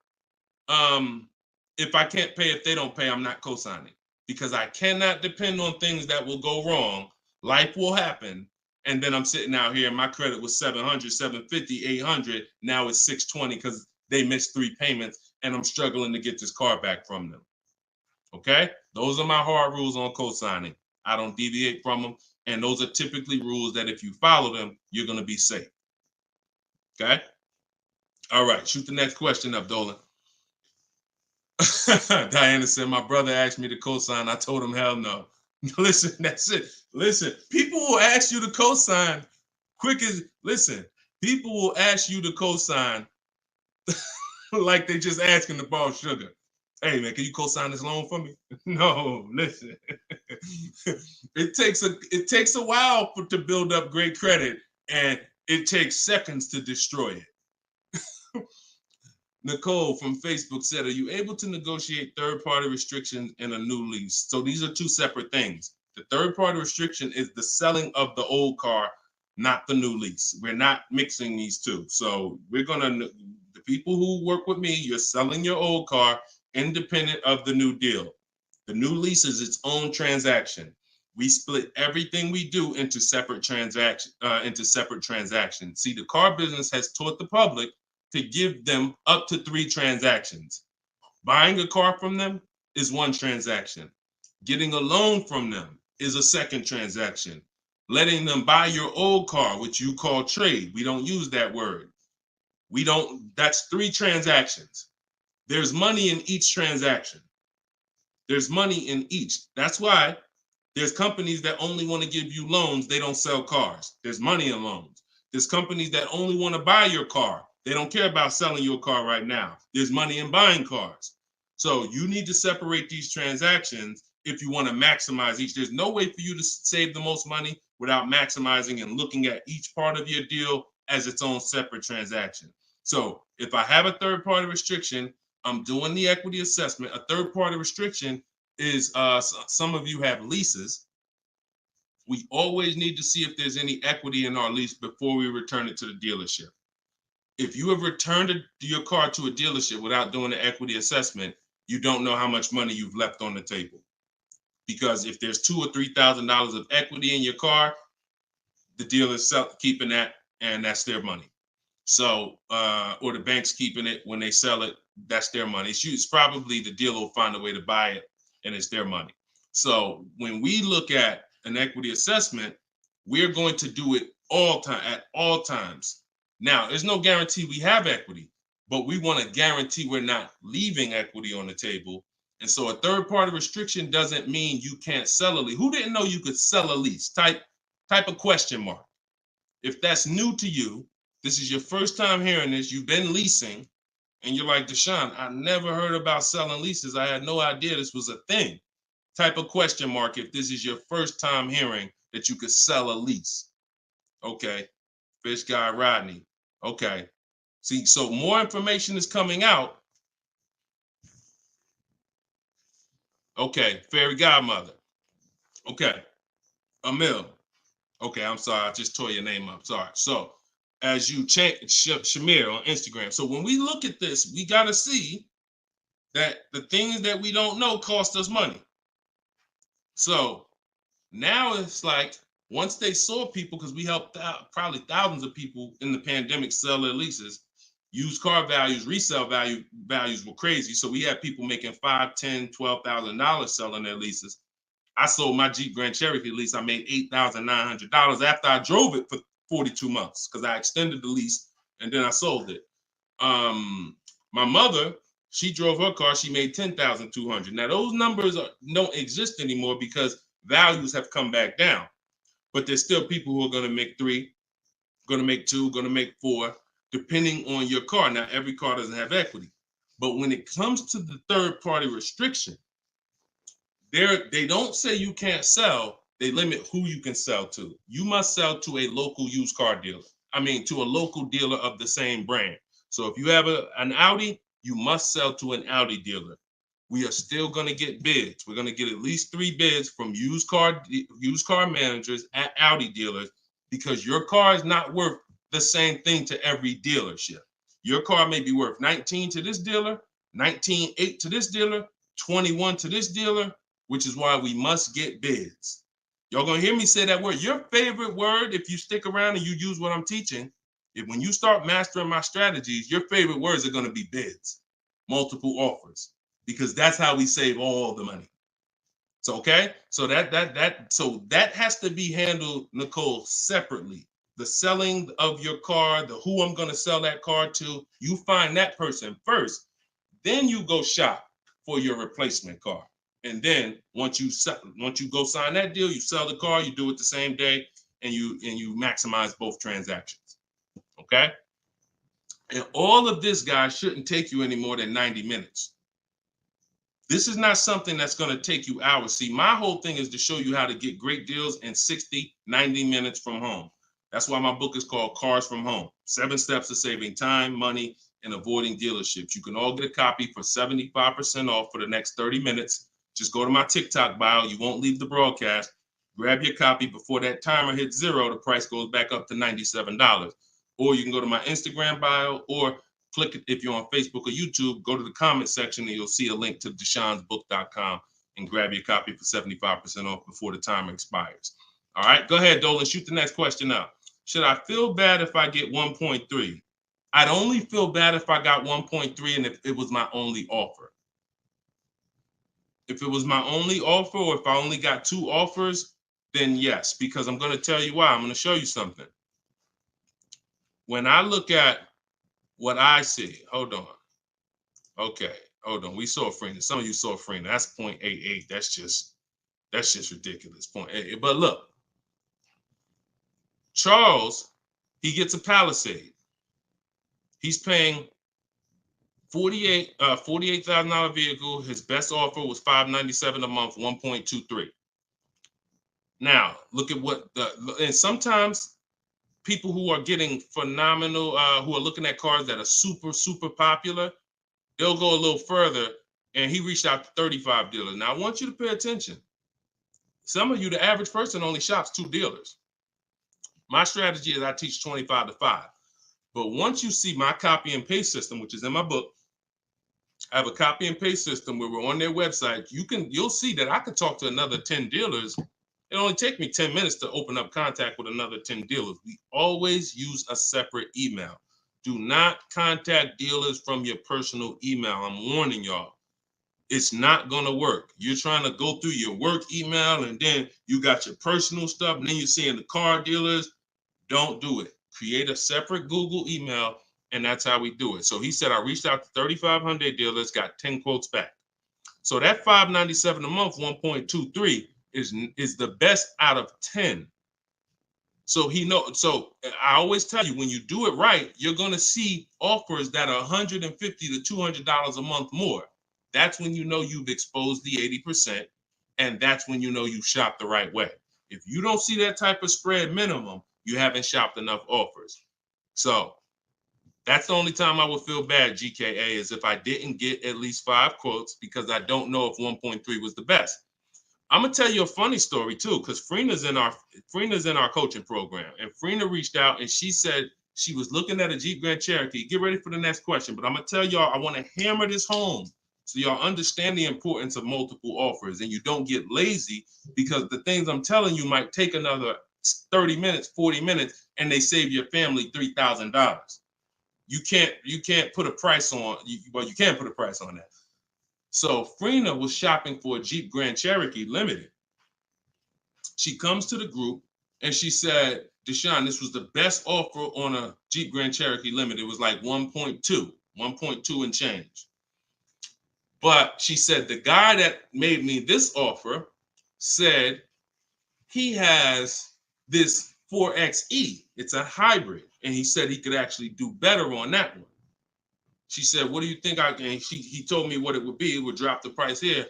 Speaker 2: if I can't pay, if they don't pay, I'm not co-signing, because I cannot depend on things that will go wrong. Life will happen. And then I'm sitting out here and my credit was 700, 750, 800. Now it's 620 because they missed 3 payments and I'm struggling to get this car back from them. Okay? Those are my hard rules on co-signing. I don't deviate from them. And those are typically rules that if you follow them, you're going to be safe. Okay? All right. Shoot the next question up, Dolan. Diana said, my brother asked me to co-sign. I told him, hell no. Listen, that's it. Listen, people will ask you to co-sign quick as, listen, people will ask you to co-sign like they just asking to borrow sugar. Hey man, can you co-sign this loan for me? No, listen. It takes a while to build up great credit, and it takes seconds to destroy it. Nicole from Facebook said, are you able to negotiate third-party restrictions in a new lease? So these are two separate things. The third-party restriction is the selling of the old car, not the new lease. We're not mixing these two. So we're going to, the people who work with me, you're selling your old car independent of the new deal. The new lease is its own transaction. We split everything we do into separate transactions. See, the car business has taught the public to give them up to 3 transactions. Buying a car from them is one transaction. Getting a loan from them is a second transaction. Letting them buy your old car, which you call trade. We don't use that word. That's 3 transactions. There's money in each transaction. There's money in each. That's why there's companies that only want to give you loans. They don't sell cars. There's money in loans. There's companies that only want to buy your car. They don't care about selling your car right now. There's money in buying cars. So you need to separate these transactions if you want to maximize each. There's no way for you to save the most money without maximizing and looking at each part of your deal as its own separate transaction. So if I have a third-party restriction, I'm doing the equity assessment. A third-party restriction is, some of you have leases. We always need to see if there's any equity in our lease before we return it to the dealership. If you have returned your car to a dealership without doing the equity assessment, you don't know how much money you've left on the table. Because if there's $2,000 or $3,000 of equity in your car, the dealer's keeping that, and that's their money. So, or the bank's keeping it when they sell it, that's their money. It's probably the dealer will find a way to buy it, and it's their money. So when we look at an equity assessment, we're going to do it at all times. Now, there's no guarantee we have equity, but we want to guarantee we're not leaving equity on the table. And so a third-party restriction doesn't mean you can't sell a lease. Who didn't know you could sell a lease? Type a question mark. If that's new to you, this is your first time hearing this, you've been leasing, and you're like, Deshone, I never heard about selling leases. I had no idea this was a thing. Type a question mark if this is your first time hearing that you could sell a lease. Okay. Fish Guy Rodney. Okay. See, so more information is coming out. Okay. Fairy Godmother. Okay. Emil. Okay, I'm sorry. I just tore your name up. Sorry. So as you change Shamir on Instagram. So when we look at this, we got to see that the things that we don't know cost us money. So now it's like, once they saw people, because we helped out probably thousands of people in the pandemic sell their leases, used car values, resale values were crazy. So we had people making $5,000, $10,000, $12,000 selling their leases. I sold my Jeep Grand Cherokee lease. I made $8,900 after I drove it for 42 months because I extended the lease and then I sold it. My mother, she drove her car. She made $10,200. Now those numbers don't exist anymore because values have come back down. But there's still people who are going to make 3, going to make 2, going to make 4, depending on your car. Now, every car doesn't have equity. But when it comes to the third-party restriction, they don't say you can't sell. They limit who you can sell to. You must sell to a local used car dealer. To a local dealer of the same brand. So if you have an Audi, you must sell to an Audi dealer. We are still going to get bids. We're going to get at least 3 bids from used car managers at Audi dealers because your car is not worth the same thing to every dealership. Your car may be worth 19 to this dealer, 19.8 to this dealer, 21 to this dealer, which is why we must get bids. Y'all gonna hear me say that word. Your favorite word, if you stick around and you use what I'm teaching, when you start mastering my strategies, your favorite words are gonna be bids, multiple offers, because that's how we save all the money. So okay, so that has to be handled, Nicole, separately. The selling of your car, the who I'm gonna sell that car to, you find that person first. Then you go shop for your replacement car. And then once you go sign that deal, you sell the car, you do it the same day, and you maximize both transactions. Okay? And all of this, guys, shouldn't take you any more than 90 minutes. This is not something that's going to take you hours. See, my whole thing is to show you how to get great deals in 60, 90 minutes from home. That's why my book is called Cars from Home. 7 Steps to Saving Time, Money, and Avoiding Dealerships. You can all get a copy for 75% off for the next 30 minutes. Just go to my TikTok bio. You won't leave the broadcast. Grab your copy before that timer hits 0. The price goes back up to $97. Or you can go to my Instagram bio, or click it if you're on Facebook or YouTube. Go to the comment section and you'll see a link to deshonsbook.com and grab your copy for 75% off before the timer expires. All right, go ahead, Dolan. Shoot the next question out. Should I feel bad if I get 1.3? I'd only feel bad if I got 1.3 and if it was my only offer. If it was my only offer, or if I only got 2 offers, then yes, because I'm going to tell you why. I'm going to show you something. When I look at what I see, hold on. Okay, hold on. We saw Freener. Some of you saw Freener. That's 0.88. That's just ridiculous. 0.88. But look, Charles, he gets a Palisade. He's paying $48,000 vehicle. His best offer was $597 a month, 1.23. Now, look at and sometimes people who are getting phenomenal, who are looking at cars that are super, super popular, they'll go a little further, and he reached out to 35 dealers. Now, I want you to pay attention. Some of you, the average person, only shops 2 dealers. My strategy is I teach 25 to 5. But once you see my copy and paste system, which is in my book, I have a copy and paste system where we're on their website. You'll see that I could talk to another 10 dealers. It only take me 10 minutes to open up contact with another 10 dealers. We always use a separate email. Do not contact dealers from your personal email. I'm warning y'all. It's not going to work. You're trying to go through your work email, and then you got your personal stuff, and then you're seeing the car dealers. Don't do it. Create a separate Google email, and that's how we do it. So he said, I reached out to 3,500 dealers, got 10 quotes back. So that $597 a month, 1.23 is the best out of 10. So so I always tell you, when you do it right, you're going to see offers that are $150 to $200 a month more. That's when you know you've exposed the 80%, and that's when you know you shopped the right way. If you don't see that type of spread minimum, you haven't shopped enough offers. So that's the only time I would feel bad, GKA, is if I didn't get at least 5 quotes, because I don't know if 1.3 was the best. I'm gonna tell you a funny story too, because Freena's in our coaching program, and Freena reached out and she said she was looking at a Jeep Grand Cherokee. Get ready for the next question, but I'm gonna tell y'all, I want to hammer this home so y'all understand the importance of multiple offers and you don't get lazy, because the things I'm telling you might take another 30 minutes, 40 minutes, and they save your family $3,000. You can't put a price on. Well, you can put a price on that. So Freena was shopping for a Jeep Grand Cherokee Limited. She comes to the group and she said, Deshone, this was the best offer on a Jeep Grand Cherokee Limited. It was like 1.2 and change. But she said, the guy that made me this offer said he has this 4XE. It's a hybrid. And he said he could actually do better on that one. She said, what do you think? He told me what it would be. It would drop the price here.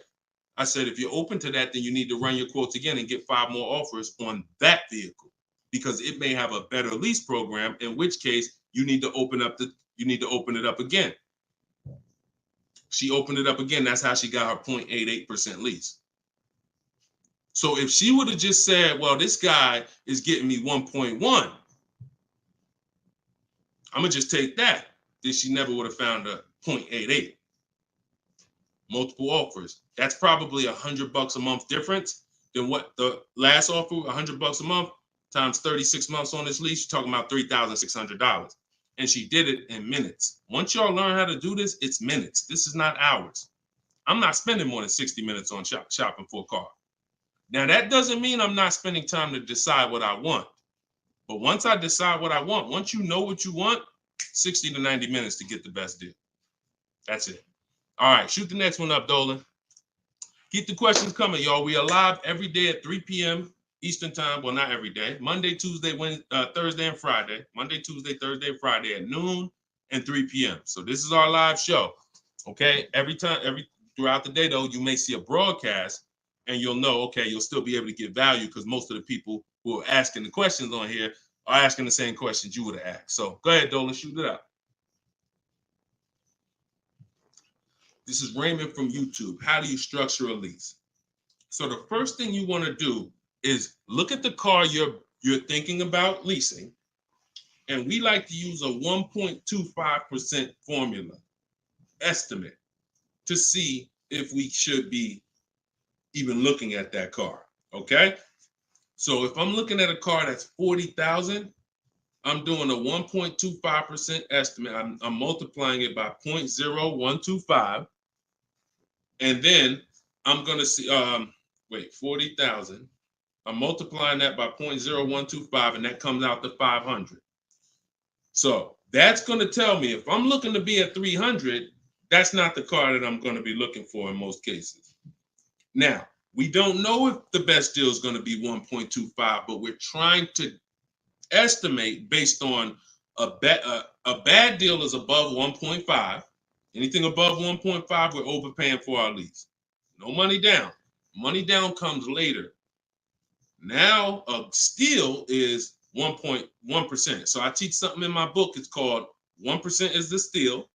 Speaker 2: I said, if you're open to that, then you need to run your quotes again and get 5 more offers on that vehicle, because it may have a better lease program, in which case you need to open it up again. She opened it up again. That's how she got her 0.88% lease. So if she would have just said, well, this guy is getting me 1.1, I'm going to just take that, then she never would have found a 0.88. multiple offers. That's probably $100 a month difference than what the last offer, $100 a month times 36 months on this lease. You're talking about $3,600. And she did it in minutes. Once y'all learn how to do this, it's minutes. This is not hours. I'm not spending more than 60 minutes on shopping for a car. Now, that doesn't mean I'm not spending time to decide what I want. But once I decide what I want, once you know what you want, 60 to 90 minutes to get the best deal. That's it. All right, shoot the next one up, Dolan. Keep the questions coming, y'all. We are live every day at 3 p.m. Eastern time. Well, not every day. Monday, Tuesday, Wednesday, Thursday, and Friday. Monday, Tuesday, Thursday, and Friday at noon and 3 p.m. So this is our live show. Okay. Throughout the day, though, you may see a broadcast and you'll know, okay, you'll still be able to get value because most of the people who are asking the questions on here are asking the same questions you would have asked. So go ahead, Dolan, shoot it out. This is Raymond from YouTube. How do you structure a lease? So the first thing you want to do is look at the car you're thinking about leasing. And we like to use a 1.25% formula estimate to see if we should be even looking at that car. Okay. So if I'm looking at a car that's $40,000, I'm doing a 1.25% estimate. I'm multiplying it by 0.0125. And then I'm going to see, 40,000. I'm multiplying that by 0.0125, and that comes out to 500. So that's going to tell me if I'm looking to be at 300, that's not the car that I'm going to be looking for in most cases. Now, we don't know if the best deal is going to be 1.25, but we're trying to estimate based on a bad deal is above 1.5. Anything above 1.5, we're overpaying for our lease. No money down. Money down comes later. Now a steal is 1.1%. So I teach something in my book. It's called 1% is the steal.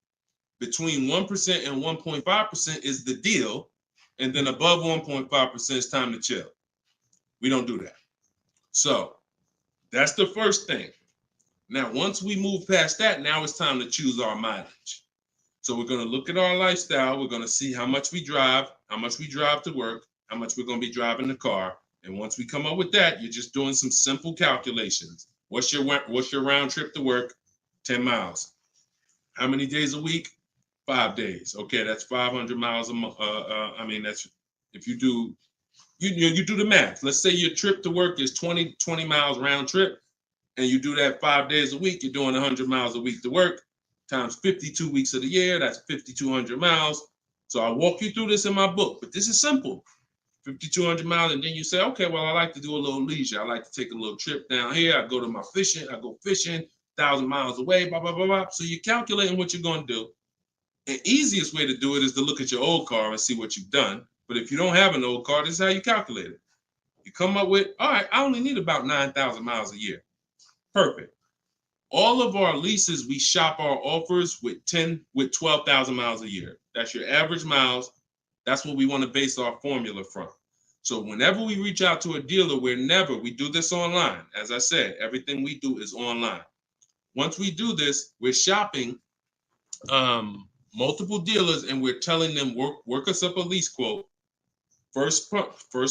Speaker 2: Between 1% and 1.5% is the deal. And then above 1.5% is time to chill. We don't do that. So that's the first thing. Now, once we move past that, now it's time to choose our mileage. So we're going to look at our lifestyle. We're going to see how much we drive to work, how much we're going to be driving the car. And once we come up with that, you're just doing some simple calculations. What's your round trip to work? 10 miles. How many days a week? 5 days. Okay, that's 500 miles a month. That's if you do the math. Let's say your trip to work is 20 miles round trip, and you do that 5 days a week. You're doing 100 miles a week to work. Times 52 weeks of the year, that's 5,200 miles. So I walk you through this in my book, but this is simple. 5,200 miles, and then you say, okay, well, I like to do a little leisure. I like to take a little trip down here. I go fishing, 1,000 miles away, blah, blah, blah, blah. So you're calculating what you're going to do. The easiest way to do it is to look at your old car and see what you've done. But if you don't have an old car, this is how you calculate it. You come up with, all right, I only need about 9,000 miles a year. Perfect. All of our leases, we shop our offers with 12,000 miles a year. That's your average miles. That's what we want to base our formula from. So whenever we reach out to a dealer, we do this online. As I said, everything we do is online. Once we do this, we're shopping multiple dealers and we're telling them, work us up a lease quote. First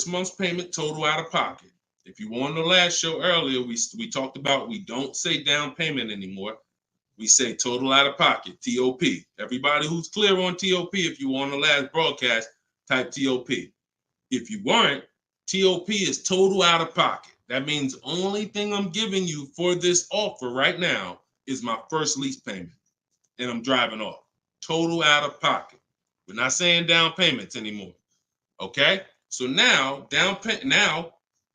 Speaker 2: month's payment, total out of pocket. If you were on the last show earlier, we talked about we don't say down payment anymore. We say total out of pocket, TOP. Everybody who's clear on TOP, if you were on the last broadcast, type TOP. If you weren't, TOP is total out of pocket. That means only thing I'm giving you for this offer right now is my first lease payment, and I'm driving off. Total out of pocket. We're not saying down payments anymore. Okay? So now,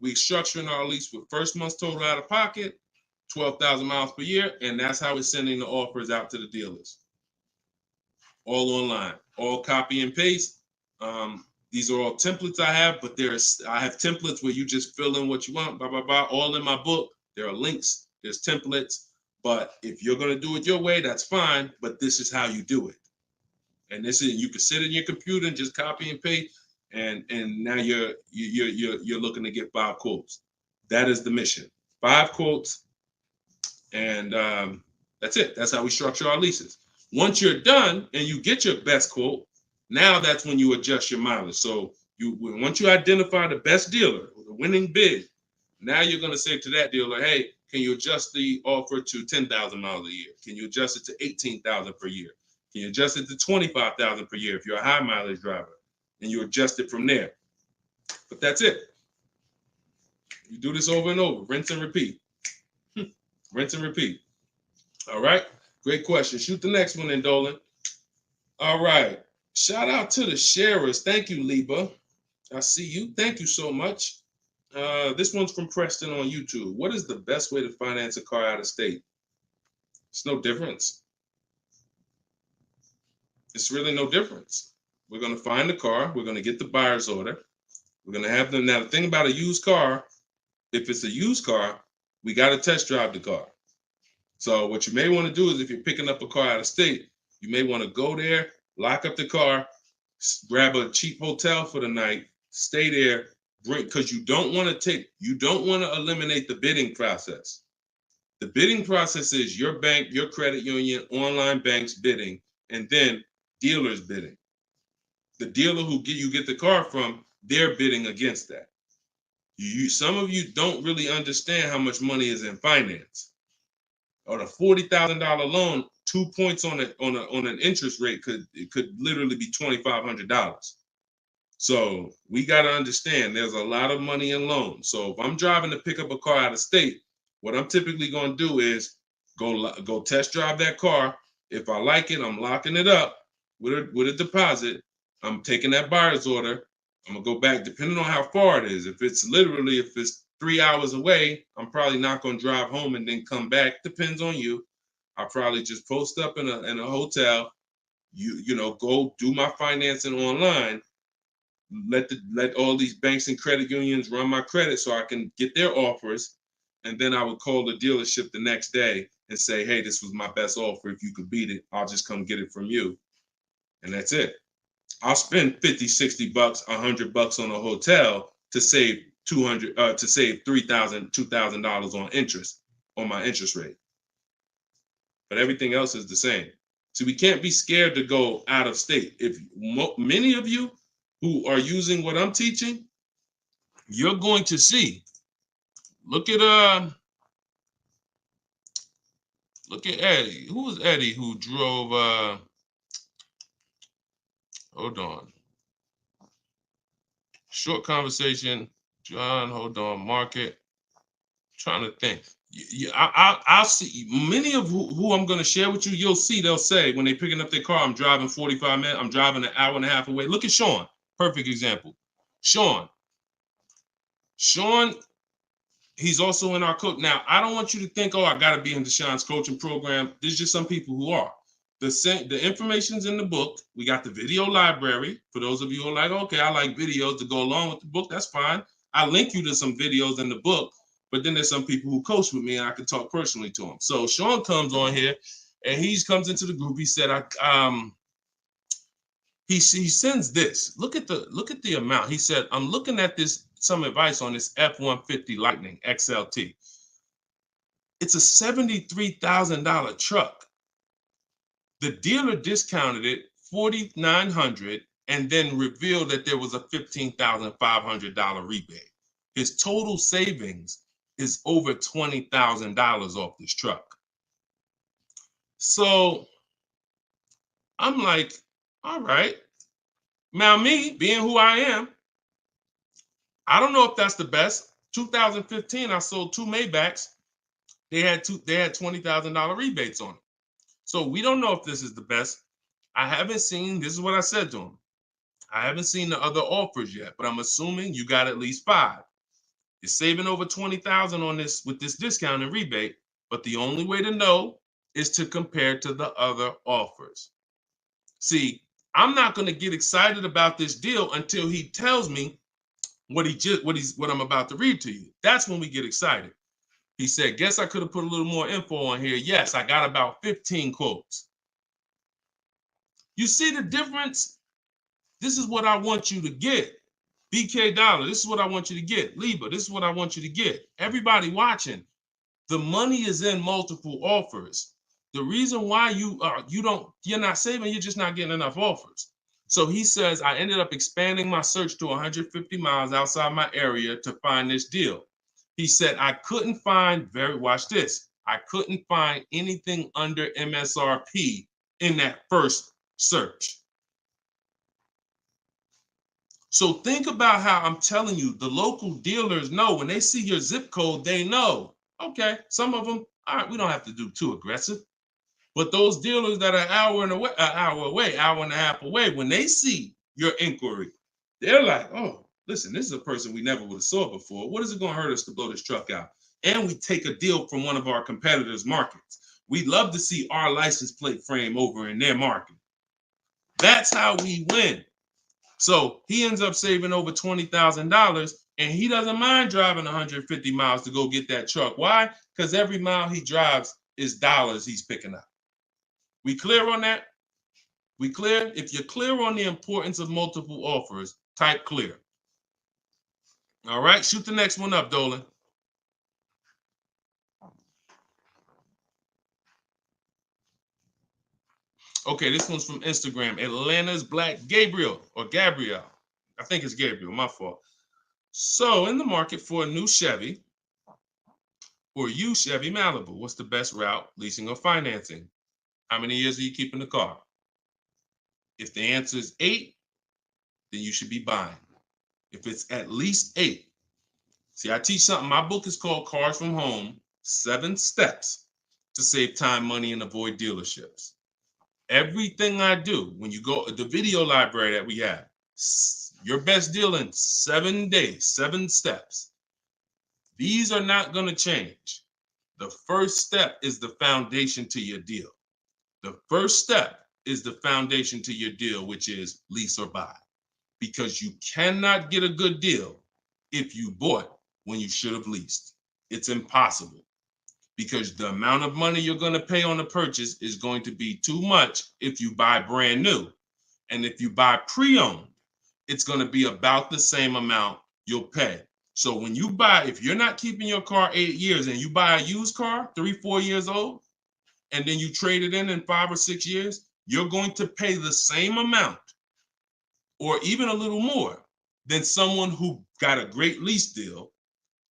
Speaker 2: we're structuring our lease with first month's total out of pocket, 12,000 miles per year, and that's how we're sending the offers out to the dealers. All online, all copy and paste. These are all templates I have, but I have templates where you just fill in what you want, blah, blah, blah, all in my book. There are links, there's templates, but if you're going to do it your way, that's fine, but this is how you do it. And you can sit in your computer and just copy and paste. And now you're looking to get 5 quotes. That is the mission. 5 quotes, and that's it. That's how we structure our leases. Once you're done and you get your best quote, Now that's when you adjust your mileage. So once you identify the best dealer, the winning bid, now you're going to say to that dealer, hey, can you adjust the offer to 10,000 miles a year? Can you adjust it to 18,000 per year? Can you adjust it to 25,000 per year if you're a high mileage driver? And you adjust it from there. But that's it. You do this over and over, rinse and repeat. Rinse and repeat. All right. Great question. Shoot the next one in, Dolan. All right. Shout out to the sharers. Thank you, Liba. I see you. Thank you so much. This one's from Preston on YouTube. What is the best way to finance a car out of state? It's no difference. It's really no difference. We're going to find the car. We're going to get the buyer's order. We're going to have them. Now, the thing about a used car, if it's a used car, we got to test drive the car. So what you may want to do is if you're picking up a car out of state, you may want to go there, lock up the car, grab a cheap hotel for the night, stay there, because you don't want to eliminate the bidding process. The bidding process is your bank, your credit union, online banks bidding, and then dealers bidding. The dealer who you get the car from, they're bidding against that. Some of you don't really understand how much money is in finance. On a $40,000 loan, 2 points on an interest rate could literally be $2,500. So we got to understand there's a lot of money in loans. So if I'm driving to pick up a car out of state, what I'm typically going to do is go test drive that car. If I like it, I'm locking it up with a deposit. I'm taking that buyer's order. I'm gonna go back, depending on how far it is. If it's 3 hours away, I'm probably not gonna drive home and then come back. Depends on you. I'll probably just post up in a hotel. Go do my financing online. Let all these banks and credit unions run my credit so I can get their offers, and then I would call the dealership the next day and say, hey, this was my best offer. If you could beat it, I'll just come get it from you, and that's it. I'll spend $50, $60, $100 on a hotel to save $3,000, $2,000 on interest on my interest rate. But everything else is the same. So we can't be scared to go out of state. If many of you who are using what I'm teaching, you're going to see. Look at Eddie. Who was Eddie who drove? Hold on. Short conversation. John, hold on. Market. Trying to think. I'll see many of who I'm going to share with you. You'll see they'll say when they're picking up their car, I'm driving 45 minutes. I'm driving an hour and a half away. Look at Sean. Perfect example. Sean, he's also in our coach. Now, I don't want you to think, I got to be in Deshaun's coaching program. There's just some people who are. The information's in the book. We got the video library. For those of you who are like, okay, I like videos to go along with the book. That's fine. I link you to some videos in the book. But then there's some people who coach with me and I can talk personally to them. So Sean comes on here and he comes into the group. He said, he sends this. Look at the amount. He said, I'm looking at some advice on this F-150 Lightning XLT. It's a $73,000 truck. The dealer discounted it $4,900 and then revealed that there was a $15,500 rebate. His total savings is over $20,000 off this truck. So I'm like, all right. Now me, being who I am, I don't know if that's the best. 2015, I sold 2 Maybachs. They had $20,000 rebates on it. So we don't know if this is the best. I haven't seen, this is what I said to him. I haven't seen the other offers yet, but I'm assuming you got at least 5. You're saving over $20,000 on this with this discount and rebate, but the only way to know is to compare to the other offers. See, I'm not going to get excited about this deal until he tells me what I'm about to read to you. That's when we get excited. He said, guess I could have put a little more info on here. Yes, I got about 15 quotes. You see the difference? This is what I want you to get. BK Dollar, this is what I want you to get. Liba, this is what I want you to get. Everybody watching, the money is in multiple offers. The reason why you're not saving, you're just not getting enough offers. So he says, I ended up expanding my search to 150 miles outside my area to find this deal. He said, I couldn't find, watch this, I couldn't find anything under MSRP in that first search. So think about how I'm telling you, the local dealers know when they see your zip code, they know, okay, some of them, all right, we don't have to do too aggressive. But those dealers that are an hour and a half away, when they see your inquiry, they're like, oh, listen, this is a person we never would have saw before. What is it going to hurt us to blow this truck out? And we take a deal from one of our competitors' markets. We'd love to see our license plate frame over in their market. That's how we win. So he ends up saving over $20,000, and he doesn't mind driving 150 miles to go get that truck. Why? Because every mile he drives is dollars he's picking up. We clear on that? We clear? If you're clear on the importance of multiple offers, type clear. All right, shoot the next one up, Dolan. Okay, this one's from Instagram. Atlanta's Black Gabriel, or Gabrielle. I think it's Gabriel, my fault. So, in the market for a new Chevy or used Chevy Malibu, what's the best route, leasing or financing? How many years are you keeping the car? If the answer is 8, then you should be buying. If it's at least 8, see, I teach something. My book is called Cars from Home, 7 Steps to Save Time, Money, and Avoid Dealerships. Everything I do, when you go, the video library that we have, your best deal in 7 days, 7 steps. These are not going to change. The first step is the foundation to your deal. The first step is the foundation to your deal, which is lease or buy. Because you cannot get a good deal if you bought when you should have leased. It's impossible, because the amount of money you're going to pay on the purchase is going to be too much if you buy brand new. And if you buy pre-owned, it's going to be about the same amount you'll pay. So when you buy, if you're not keeping your car 8 years and you buy a used car, 3-4 years old, and then you trade it in 5 or 6 years, you're going to pay the same amount or even a little more than someone who got a great lease deal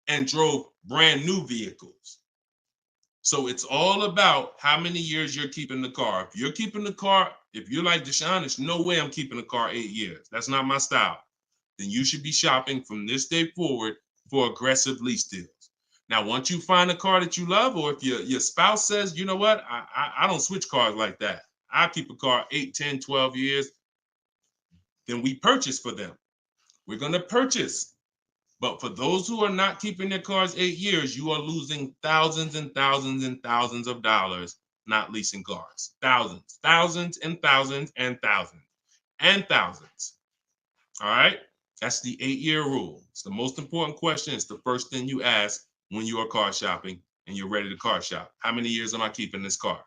Speaker 2: and drove brand new vehicles. So it's all about how many years you're keeping the car. If you're keeping the car, if you're like Deshone, there's no way I'm keeping the car 8 years. That's not my style. Then you should be shopping from this day forward for aggressive lease deals. Now, once you find a car that you love, or if your spouse says, you know what, I don't switch cars like that. I keep a car 8, 10, 12 years. Then we purchase for them. We're going to purchase. But for those who are not keeping their cars 8 years, you are losing thousands and thousands and thousands of dollars not leasing cars. Thousands, thousands and thousands and thousands and thousands. All right? That's the 8-year rule. It's the most important question. It's the first thing you ask when you are car shopping and you're ready to car shop. How many years am I keeping this car?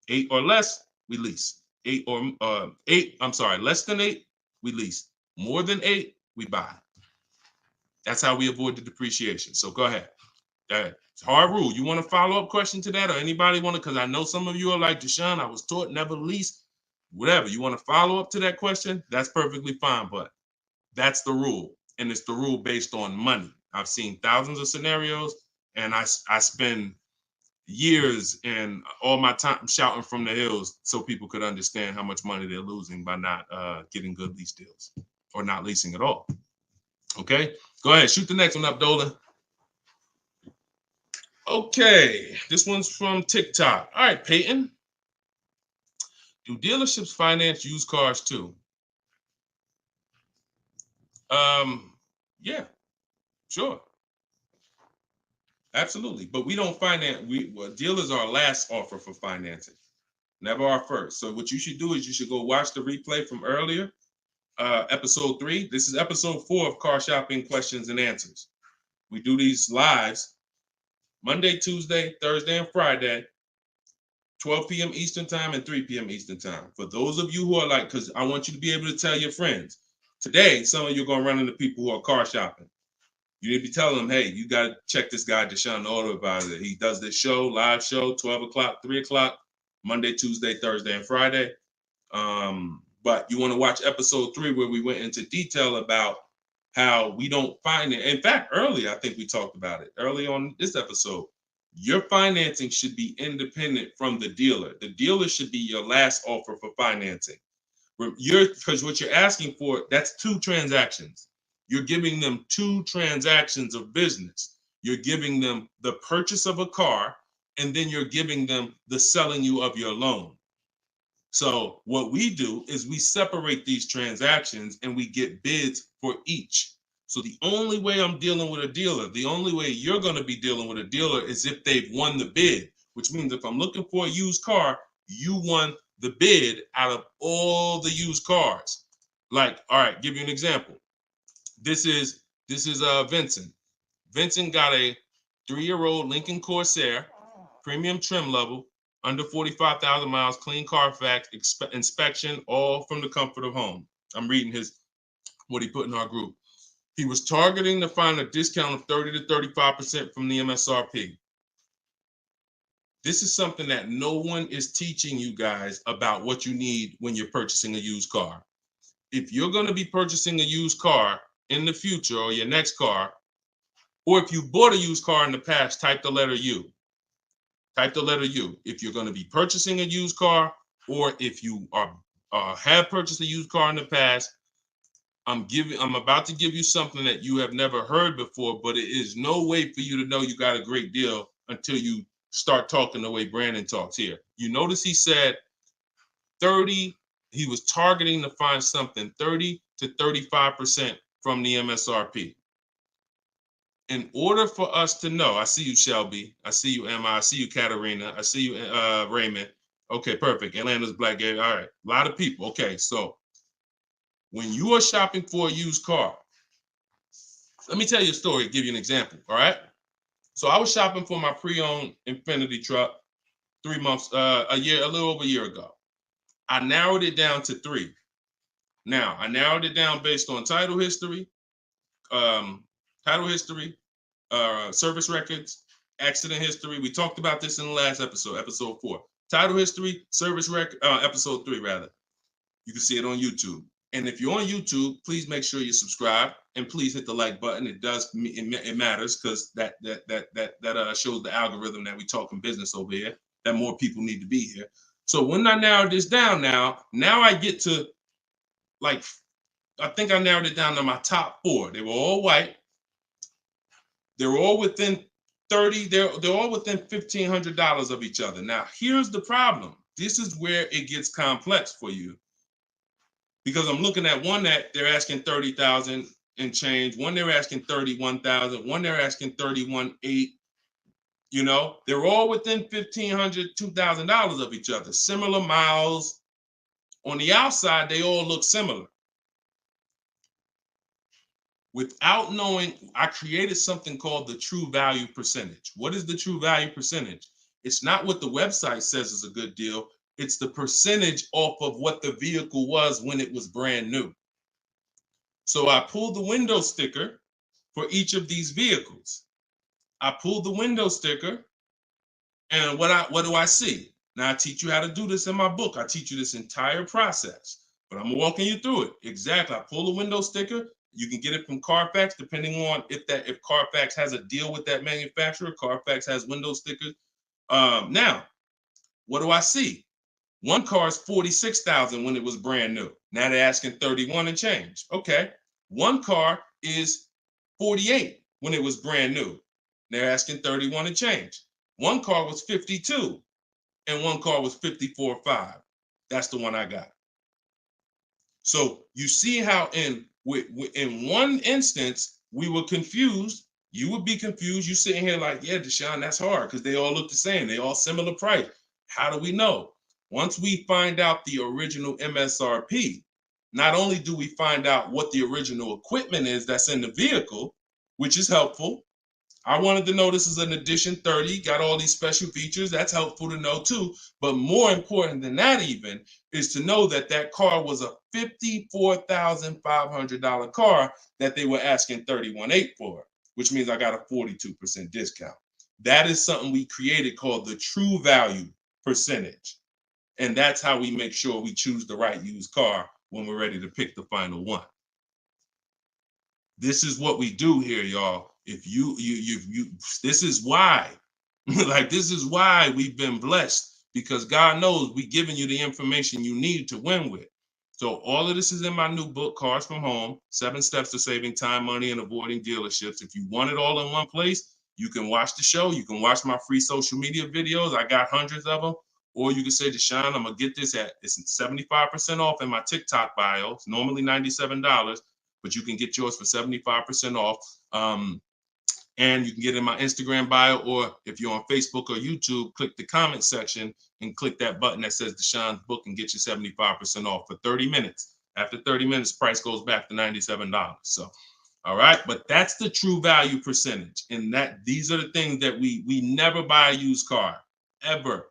Speaker 2: 8 or less, we lease. Less than 8, we lease. More than 8, we buy. That's how we avoid the depreciation. So go ahead. It's a hard rule. You want a follow-up question to that, or anybody want to? Because I know some of you are like, Deshone, I was taught never lease. Whatever. You want to follow up to that question? That's perfectly fine. But that's the rule. And it's the rule based on money. I've seen thousands of scenarios, and I spend years and all my time shouting from the hills so people could understand how much money they're losing by not getting good lease deals or not leasing at all. Okay, go ahead, shoot the next one up, Dolan. Okay, this one's from TikTok. All right, Peyton. Do dealerships finance used cars too? Yeah, sure. Absolutely. But we don't finance, dealers are our last offer for financing, never our first. So what you should do is you should go watch the replay from earlier, episode 3. This is episode 4 of Car Shopping Questions and Answers. We do these lives Monday, Tuesday, Thursday, and Friday, 12 p.m. Eastern time and 3 p.m. Eastern time. For those of you who are like, because I want you to be able to tell your friends. Today, some of you are going to run into people who are car shopping. You need to be telling them, hey, you got to check this guy, Deshone the Auto Advisor. He does this show, live show, 12 o'clock, 3 o'clock, Monday, Tuesday, Thursday, and Friday. But you want to watch episode 3 where we went into detail about how we don't finance. In fact, early, I think we talked about it early on this episode. Your financing should be independent from the dealer. The dealer should be your last offer for financing. Because what you're asking for, that's 2 transactions. You're giving them 2 transactions of business. You're giving them the purchase of a car, and then you're giving them the selling you of your loan. So what we do is we separate these transactions and we get bids for each. So the only way I'm dealing with a dealer, the only way you're going to be dealing with a dealer is if they've won the bid, which means if I'm looking for a used car, you won the bid out of all the used cars. Like, all right, give you an example. This is Vincent. Vincent got a 3-year-old Lincoln Corsair, premium trim level, under 45,000 miles, clean Carfax, inspection, all from the comfort of home. I'm reading what he put in our group. He was targeting to find a discount of 30 to 35% from the MSRP. This is something that no one is teaching you guys about what you need when you're purchasing a used car. If you're going to be purchasing a used car in the future or your next car, or if you bought a used car in the past, type the letter U. Type the letter U. If you're going to be purchasing a used car, or if you have purchased a used car in the past, I'm about to give you something that you have never heard before, but it is no way for you to know you got a great deal until you start talking the way Brandon talks here. You notice he said 30, he was targeting to find something 30 to 35% from the MSRP. In order for us to know, I see you, Shelby. I see you, Emma. I see you, Katarina. I see you, Raymond. Okay, perfect. Atlanta's Black Gate. All right, a lot of people. Okay, so when you are shopping for a used car, let me tell you a story, give you an example, all right? So I was shopping for my pre-owned Infiniti truck 3 months, a little over a year ago. I narrowed it down to 3. Now, I narrowed it down based on title history, service records, accident history. We talked about this in the last episode, episode 4. Title history, service record, episode 3 rather. You can see it on YouTube. And if you're on YouTube, please make sure you subscribe and please hit the like button. It matters because that shows the algorithm that we talking business over here, that more people need to be here. So when I narrowed this down now I get to, like, I think I narrowed it down to my top 4. They were all white. They were all within 30, they're all within $1,500 of each other. Now, here's the problem. This is where it gets complex for you. Because I'm looking at one that they're asking 30,000 and change, one they're asking 31,000, one they're asking 31,800. You know, they're all within $1,500, $2,000 of each other. Similar miles. On the outside, they all look similar. Without knowing, I created something called the true value percentage. What is the true value percentage? It's not what the website says is a good deal. It's the percentage off of what the vehicle was when it was brand new. So I pulled the window sticker for each of these vehicles. I pulled the window sticker, and what do I see? Now I teach you how to do this in my book. I teach you this entire process, but I'm walking you through it. Exactly. I pull the window sticker. You can get it from Carfax, depending on if Carfax has a deal with that manufacturer. Carfax has window stickers. Now, what do I see? One car is 46,000 when it was brand new. Now they're asking 31 and change. Okay. One car is 48 when it was brand new. They're asking 31 and change. One car was 52 and one car was 54.5. That's the one I got. So you see how in one instance we were confused. You would be confused. You sitting here like, yeah, Deshone, that's hard because they all look the same. They all similar price. How do we know? Once we find out the original MSRP, not only do we find out what the original equipment is that's in the vehicle, which is helpful. I wanted to know this is an edition 30, got all these special features. That's helpful to know too. But more important than that even is to know that that car was a $54,500 car that they were asking $31,800 for, which means I got a 42% discount. That is something we created called the true value percentage. And that's how we make sure we choose the right used car when we're ready to pick the final one. This is what we do here, y'all. If you this is why, like, this is why we've been blessed, because God knows we giving you the information you need to win with. So all of this is in my new book, Cars from Home, 7 Steps to Saving Time, Money, and Avoiding Dealerships. If you want it all in one place, you can watch the show. You can watch my free social media videos. I got hundreds of them. Or you can say, Deshone, I'm going to get this it's 75% off in my TikTok bio. It's normally $97, but you can get yours for 75% off. And you can get in my Instagram bio, or if you're on Facebook or YouTube, click the comment section and click that button that says Deshone's book and get you 75% off for 30 minutes. After 30 minutes, price goes back to $97. So, all right, but that's the true value percentage. And that these are the things that we never buy a used car ever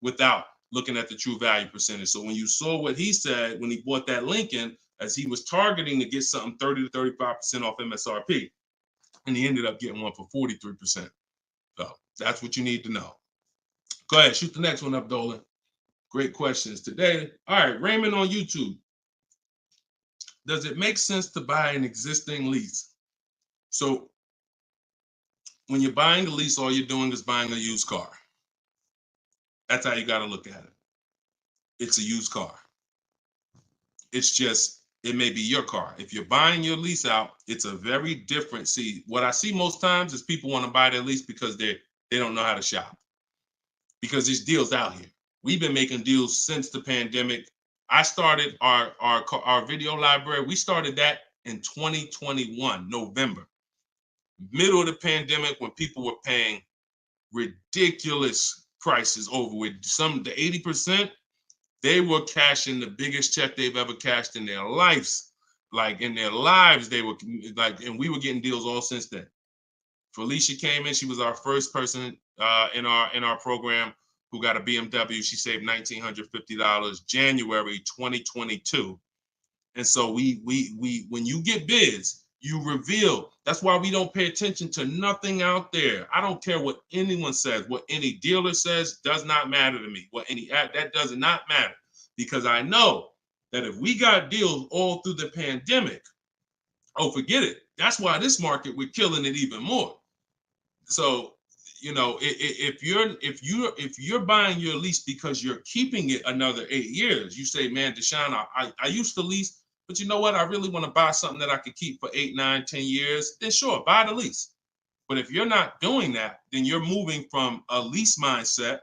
Speaker 2: without looking at the true value percentage. So when you saw what he said when he bought that Lincoln, as he was targeting to get something 30 to 35% off MSRP, and he ended up getting one for 43%. So that's what you need to know. Go ahead, shoot the next one up, Dolan. Great questions today. All right, Raymond on YouTube. Does it make sense to buy an existing lease? So when you're buying a lease, all you're doing is buying a used car. That's how you got to look at it. It's a used car. It's just, it may be your car. If you're buying your lease out, it's a very different. See, what I see most times is people want to buy their lease because they don't know how to shop. Because there's deals out here. We've been making deals since the pandemic. I started our video library. We started that in 2021, November, middle of the pandemic, when people were paying ridiculous prices over with the 80%. They were cashing the biggest check they've ever cashed in their lives. Like in their lives, they were like, and we were getting deals all since then. Felicia came in. She was our first person in our program who got a BMW. She saved $1,950 January 2022. And so we when you get bids, you reveal. That's why we don't pay attention to nothing out there. I don't care what anyone says, what any dealer says does not matter to me. That does not matter, because I know that if we got deals all through the pandemic, oh, forget it. That's why this market, we're killing it even more. So, you know, if you're buying your lease because you're keeping it another 8 years, you say, man, Deshone, I used to lease, but you know what? I really want to buy something that I could keep for 8, 9, 10 years. Then sure, buy the lease. But if you're not doing that, then you're moving from a lease mindset,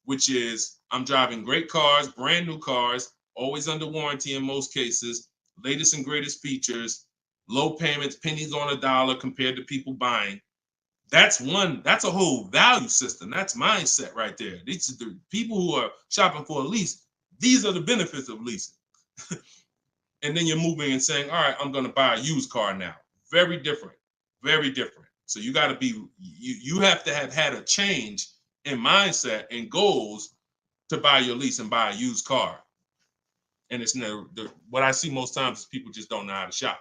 Speaker 2: which is I'm driving great cars, brand new cars, always under warranty in most cases, latest and greatest features, low payments, pennies on a dollar compared to people buying. That's a whole value system. That's mindset right there. These are the people who are shopping for a lease. These are the benefits of leasing. And then you're moving and saying, all right, I'm going to buy a used car now. Very different, very different. So you got to be, you have to have had a change in mindset and goals to buy your lease and buy a used car. And it's what I see most times is people just don't know how to shop.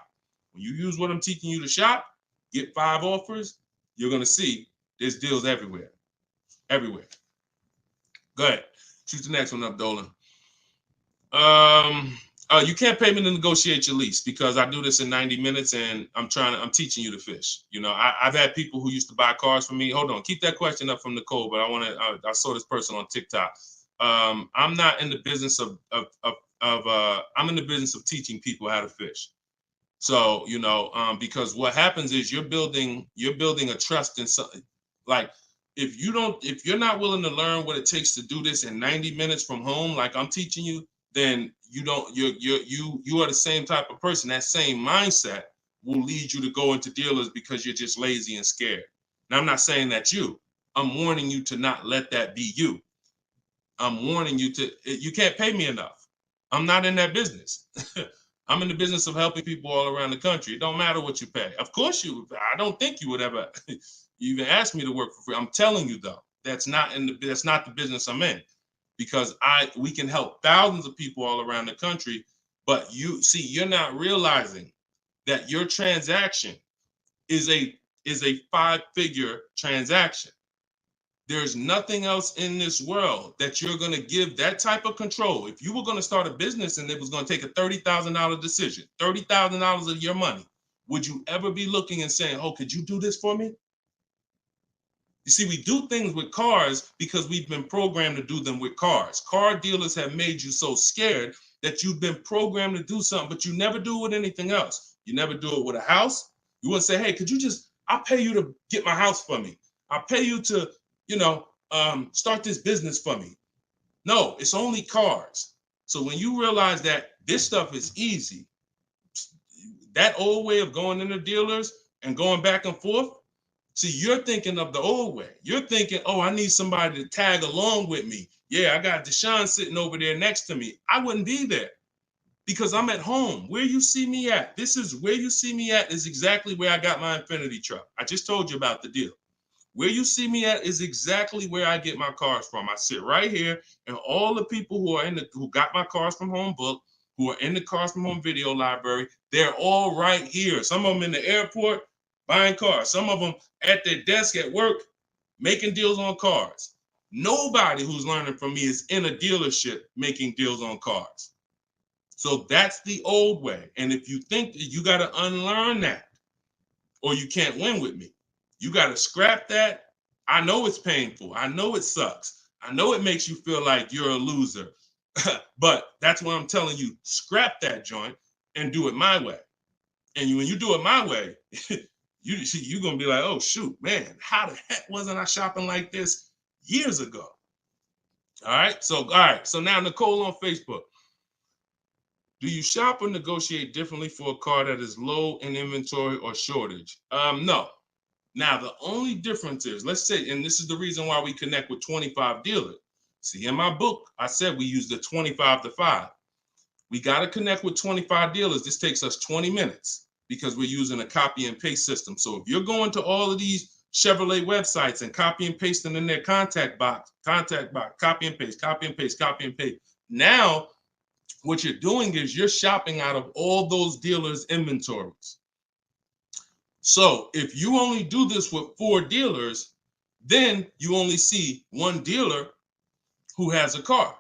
Speaker 2: When you use what I'm teaching you to shop, get 5 offers, you're going to see there's deals everywhere. Everywhere. Go ahead. Shoot the next one up, Dolan. You can't pay me to negotiate your lease, because I do this in 90 minutes and I'm teaching you to fish. You know, I've had people who used to buy cars from me. Hold on, keep that question up from Nicole, but I saw this person on TikTok. I'm not in the business I'm in the business of teaching people how to fish. So, you know, because what happens is you're building a trust in something. Like, if you're not willing to learn what it takes to do this in 90 minutes from home, like I'm teaching you, then you are the same type of person. That same mindset will lead you to go into dealers because you're just lazy and scared. Now, I'm not saying that's you. I'm warning you to not let that be you. I'm warning you you can't pay me enough. I'm not in that business. I'm in the business of helping people all around the country. It don't matter what you pay. Of course I don't think you would ever even ask me to work for free. I'm telling you though, that's not the business I'm in, because we can help thousands of people all around the country. But you're not realizing that your transaction is a 5-figure transaction. There's nothing else in this world that you're going to give that type of control. If you were going to start a business and it was going to take a $30,000 decision, $30,000 of your money, would you ever be looking and saying, oh, could you do this for me? You see, we do things with cars because we've been programmed to do them with cars. Car dealers have made you so scared that you've been programmed to do something, but you never do it with anything else. You never do it with a house. You wouldn't say, hey, could you just, I'll pay you to get my house for me. I'll pay you to, start this business for me. No, it's only cars. So when you realize that this stuff is easy, that old way of going into dealers and going back and forth, see, you're thinking of the old way. You're thinking, oh, I need somebody to tag along with me. Yeah, I got Deshone sitting over there next to me. I wouldn't be there because I'm at home. Where you see me at, this is where you see me at is exactly where I got my Infinity truck. I just told you about the deal. Where you see me at is exactly where I get my cars from. I sit right here, and all the people who got my Cars from Home book, who are in the Cars from Home video library, they're all right here. Some of them in the airport buying cars. Some of them at their desk at work making deals on cars. Nobody who's learning from me is in a dealership making deals on cars. So that's the old way. And if you think that you got to unlearn that or you can't win with me, you got to scrap that. I know it's painful. I know it sucks. I know it makes you feel like you're a loser. But that's what I'm telling you. Scrap that joint and do it my way. And when you do it my way, you're going to be like, oh, shoot, man, how the heck wasn't I shopping like this years ago? All right. So now Nicole on Facebook. Do you shop or negotiate differently for a car that is low in inventory or shortage? No. Now, the only difference is, let's say, and this is the reason why we connect with 25 dealers. See, in my book, I said we use the 25 to 5. We got to connect with 25 dealers. This takes us 20 minutes because we're using a copy and paste system. So if you're going to all of these Chevrolet websites and copy and pasting in their contact box, copy and paste, copy and paste, copy and paste. Now, what you're doing is you're shopping out of all those dealers' inventories. So if you only do this with 4 dealers, then you only see one dealer who has a car.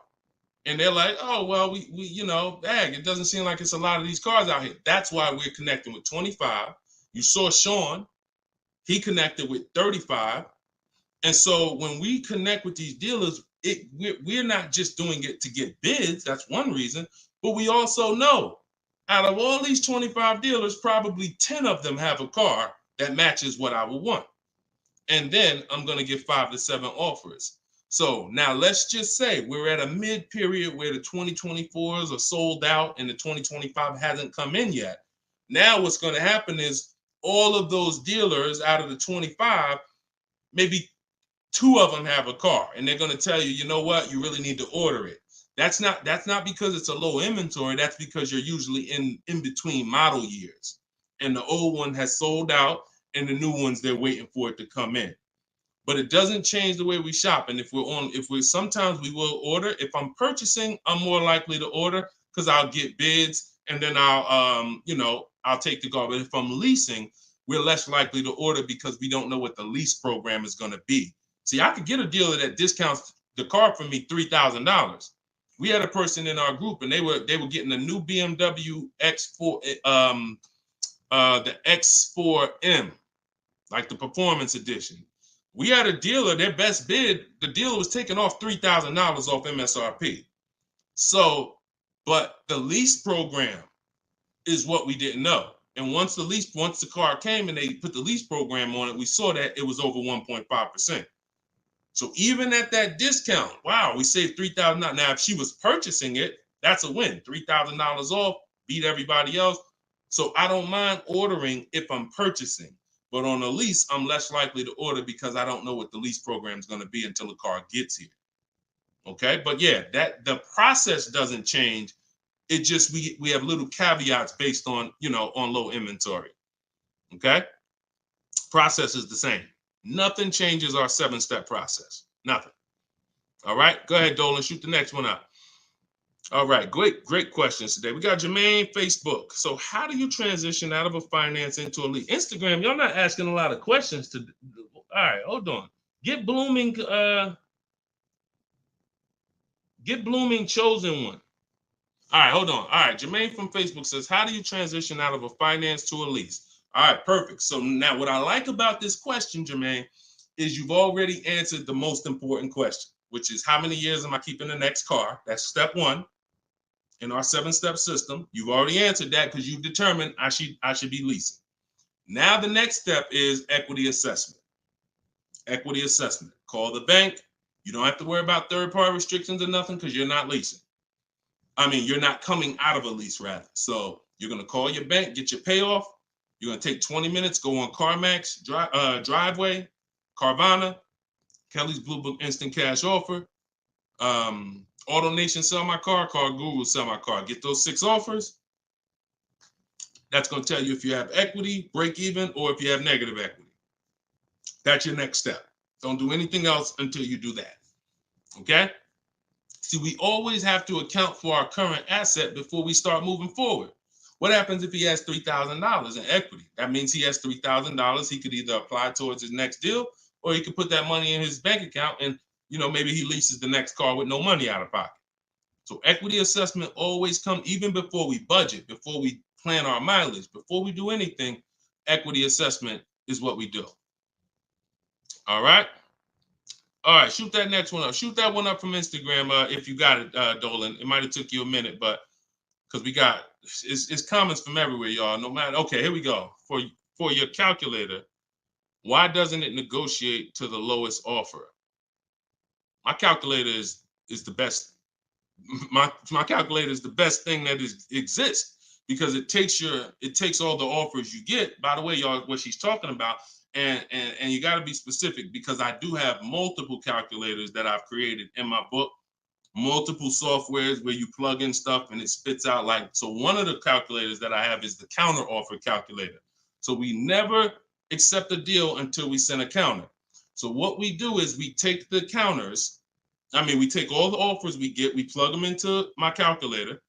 Speaker 2: And they're like, oh, well, we it doesn't seem like it's a lot of these cars out here. That's why we're connecting with 25. You saw Sean, he connected with 35. And so when we connect with these dealers, we're not just doing it to get bids. That's one reason. But we also know out of all these 25 dealers, probably 10 of them have a car that matches what I would want. And then I'm going to get 5 to 7 offers. So now let's just say we're at a mid period where the 2024s are sold out and the 2025 hasn't come in yet. Now what's going to happen is all of those dealers out of the 25, maybe 2 of them have a car, and they're going to tell you, you know what, you really need to order it. That's not because it's a low inventory. That's because you're usually in between model years, and the old one has sold out, and the new ones they're waiting for it to come in. But it doesn't change the way we shop. And sometimes we will order. If I'm purchasing, I'm more likely to order because I'll get bids, and then I'll take the car. But if I'm leasing, we're less likely to order because we don't know what the lease program is going to be. See, I could get a dealer that discounts the car for me $3,000. We had a person in our group, and they were getting a new BMW X4, the X4M, like the performance edition. We had a dealer, their best bid, the dealer was taking off $3,000 off MSRP. So, but the lease program is what we didn't know. And once the car came and they put the lease program on it, we saw that it was over 1.5%. So even at that discount, wow, we saved $3,000. Now, if she was purchasing it, that's a win. $3,000 off, beat everybody else. So I don't mind ordering if I'm purchasing. But on a lease, I'm less likely to order because I don't know what the lease program is going to be until the car gets here. Okay, but yeah, that the process doesn't change. It just we have little caveats based on on low inventory. Okay, process is the same. Nothing changes our 7-step process. Nothing. All right, go ahead, Dolan. Shoot the next one up. All right, great questions today. We got Jermaine, Facebook. So how do you transition out of a finance into a lease? Instagram, y'all not asking a lot of questions. All right, hold on. Get Blooming chosen one. All right, hold on. All right, Jermaine from Facebook says, how do you transition out of a finance to a lease? All right, perfect. So now what I like about this question, Jermaine, is you've already answered the most important question, which is how many years am I keeping the next car? That's step one in our 7-step system. You've already answered that because you've determined I should be leasing. Now the next step is equity assessment. Equity assessment. Call the bank. You don't have to worry about third-party restrictions or nothing because you're not leasing. I mean, you're not coming out of a lease, rather. So you're going to call your bank, get your payoff. You're going to take 20 minutes, go on CarMax, Driveway, Carvana, Kelly's Blue Book Instant Cash Offer, AutoNation Sell My Car, Car Guru Sell My Car. Get those 6 offers. That's going to tell you if you have equity, break even, or if you have negative equity. That's your next step. Don't do anything else until you do that. Okay? See, we always have to account for our current asset before we start moving forward. What happens if he has $3,000 in equity? That means he has $3,000. He could either apply towards his next deal, or he could put that money in his bank account and, maybe he leases the next car with no money out of pocket. So equity assessment always comes even before we budget, before we plan our mileage, before we do anything. Equity assessment is what we do. All right. All right, shoot that next one up. Shoot that one up from Instagram if you got it, Dolan. It might have took you a minute, but because we got it's comments from everywhere, y'all. No matter. Okay, here we go. For your calculator, why doesn't it negotiate to the lowest offer? My calculator is the best. My calculator is the best thing that exists because it takes all the offers you get. By the way, y'all, what she's talking about. And you got to be specific because I do have multiple calculators that I've created in my book, multiple softwares where you plug in stuff and it spits out so one of the calculators that I have is the counter offer calculator. So we never accept a deal until we send a counter. So what we do is we take the counters. We take all the offers we get, we plug them into my calculator.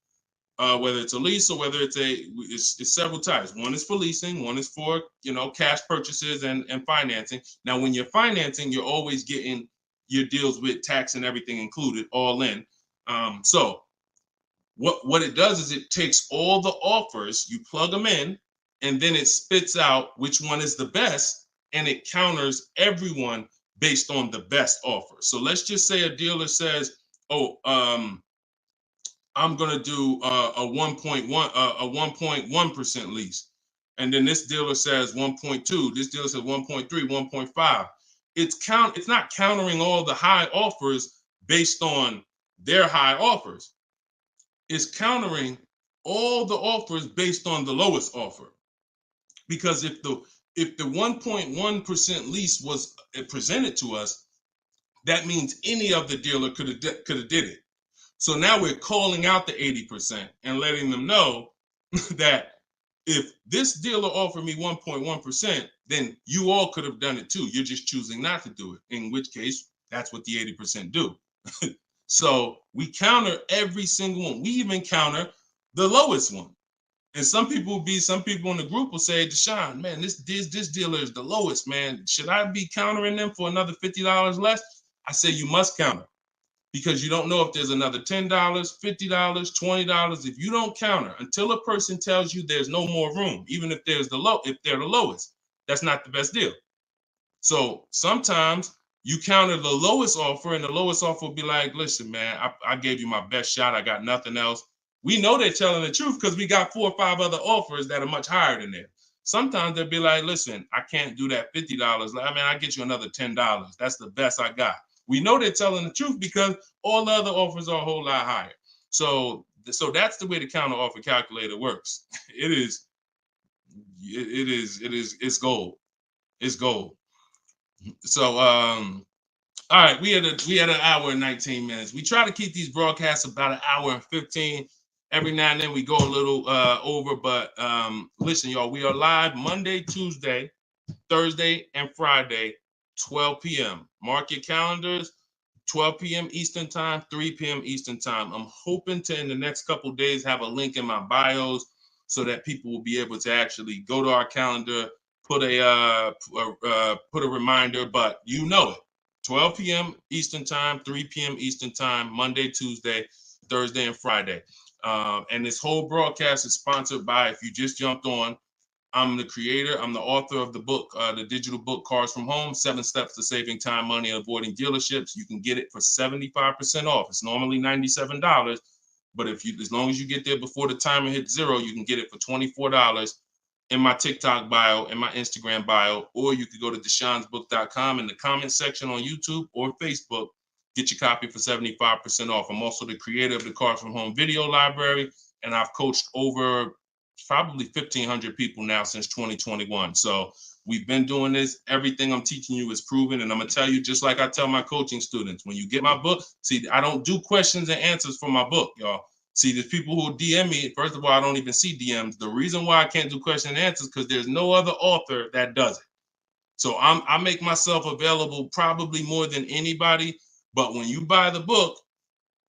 Speaker 2: Whether it's a lease or whether it's several types. One is for leasing, one is for cash purchases and financing. Now, when you're financing, you're always getting your deals with tax and everything included, all in. So what it does is it takes all the offers, you plug them in, and then it spits out which one is the best, and it counters everyone based on the best offer. So let's just say a dealer says, I'm gonna do a 1.1% lease, and then this dealer says 1.2. This dealer says 1.3, 1.5. It's not countering all the high offers based on their high offers. It's countering all the offers based on the lowest offer. Because if the 1.1% lease was presented to us, that means any of the dealer could have did it. So now we're calling out the 80% and letting them know that if this dealer offered me 1.1%, then you all could have done it too. You're just choosing not to do it, in which case that's what the 80% do. So we counter every single one. We even counter the lowest one. And some people in the group will say, Deshone, man, this dealer is the lowest, man. Should I be countering them for another $50 less? I say you must counter. Because you don't know if there's another $10, $50, $20. If you don't counter until a person tells you there's no more room, even if they're the lowest, that's not the best deal. So sometimes you counter the lowest offer, and the lowest offer will be like, listen, man, I gave you my best shot. I got nothing else. We know they're telling the truth because we got 4 or 5 other offers that are much higher than that. Sometimes they'll be like, listen, I can't do that $50. I'll get you another $10. That's the best I got. We know they're telling the truth because all the other offers are a whole lot higher. So that's the way the counter offer calculator works. It's gold. It's gold. So all right, we had an hour and 19 minutes. We try to keep these broadcasts about an hour and 15. Every now and then we go a little over, but listen, y'all, we are live Monday, Tuesday, Thursday, and Friday, 12 p.m. Mark your calendars, 12 p.m. Eastern time, 3 p.m. Eastern time. I'm hoping to, in the next couple of days, have a link in my bios so that people will be able to actually go to our calendar, put a reminder, but you know it. 12 p.m. Eastern time, 3 p.m. Eastern time, Monday, Tuesday, Thursday, and Friday. And this whole broadcast is sponsored by, if you just jumped on, I'm the creator, I'm the author of the book, the digital book, Cars from Home, 7 Steps to Saving Time, Money, and Avoiding Dealerships. You can get it for 75% off. It's normally $97, but as long as you get there before the timer hits 0, you can get it for $24 in my TikTok bio, in my Instagram bio, or you could go to deshonesbook.com in the comment section on YouTube or Facebook. Get your copy for 75% off. I'm also the creator of the Cars from Home video library, and I've coached over probably 1,500 people now since 2021. So we've been doing this. Everything I'm teaching you is proven. And I'm going to tell you, just like I tell my coaching students, when you get my book, see, I don't do questions and answers for my book, y'all. See, there's people who DM me. First of all, I don't even see DMs. The reason why I can't do question and answers because there's no other author that does it. So I make myself available probably more than anybody. But when you buy the book,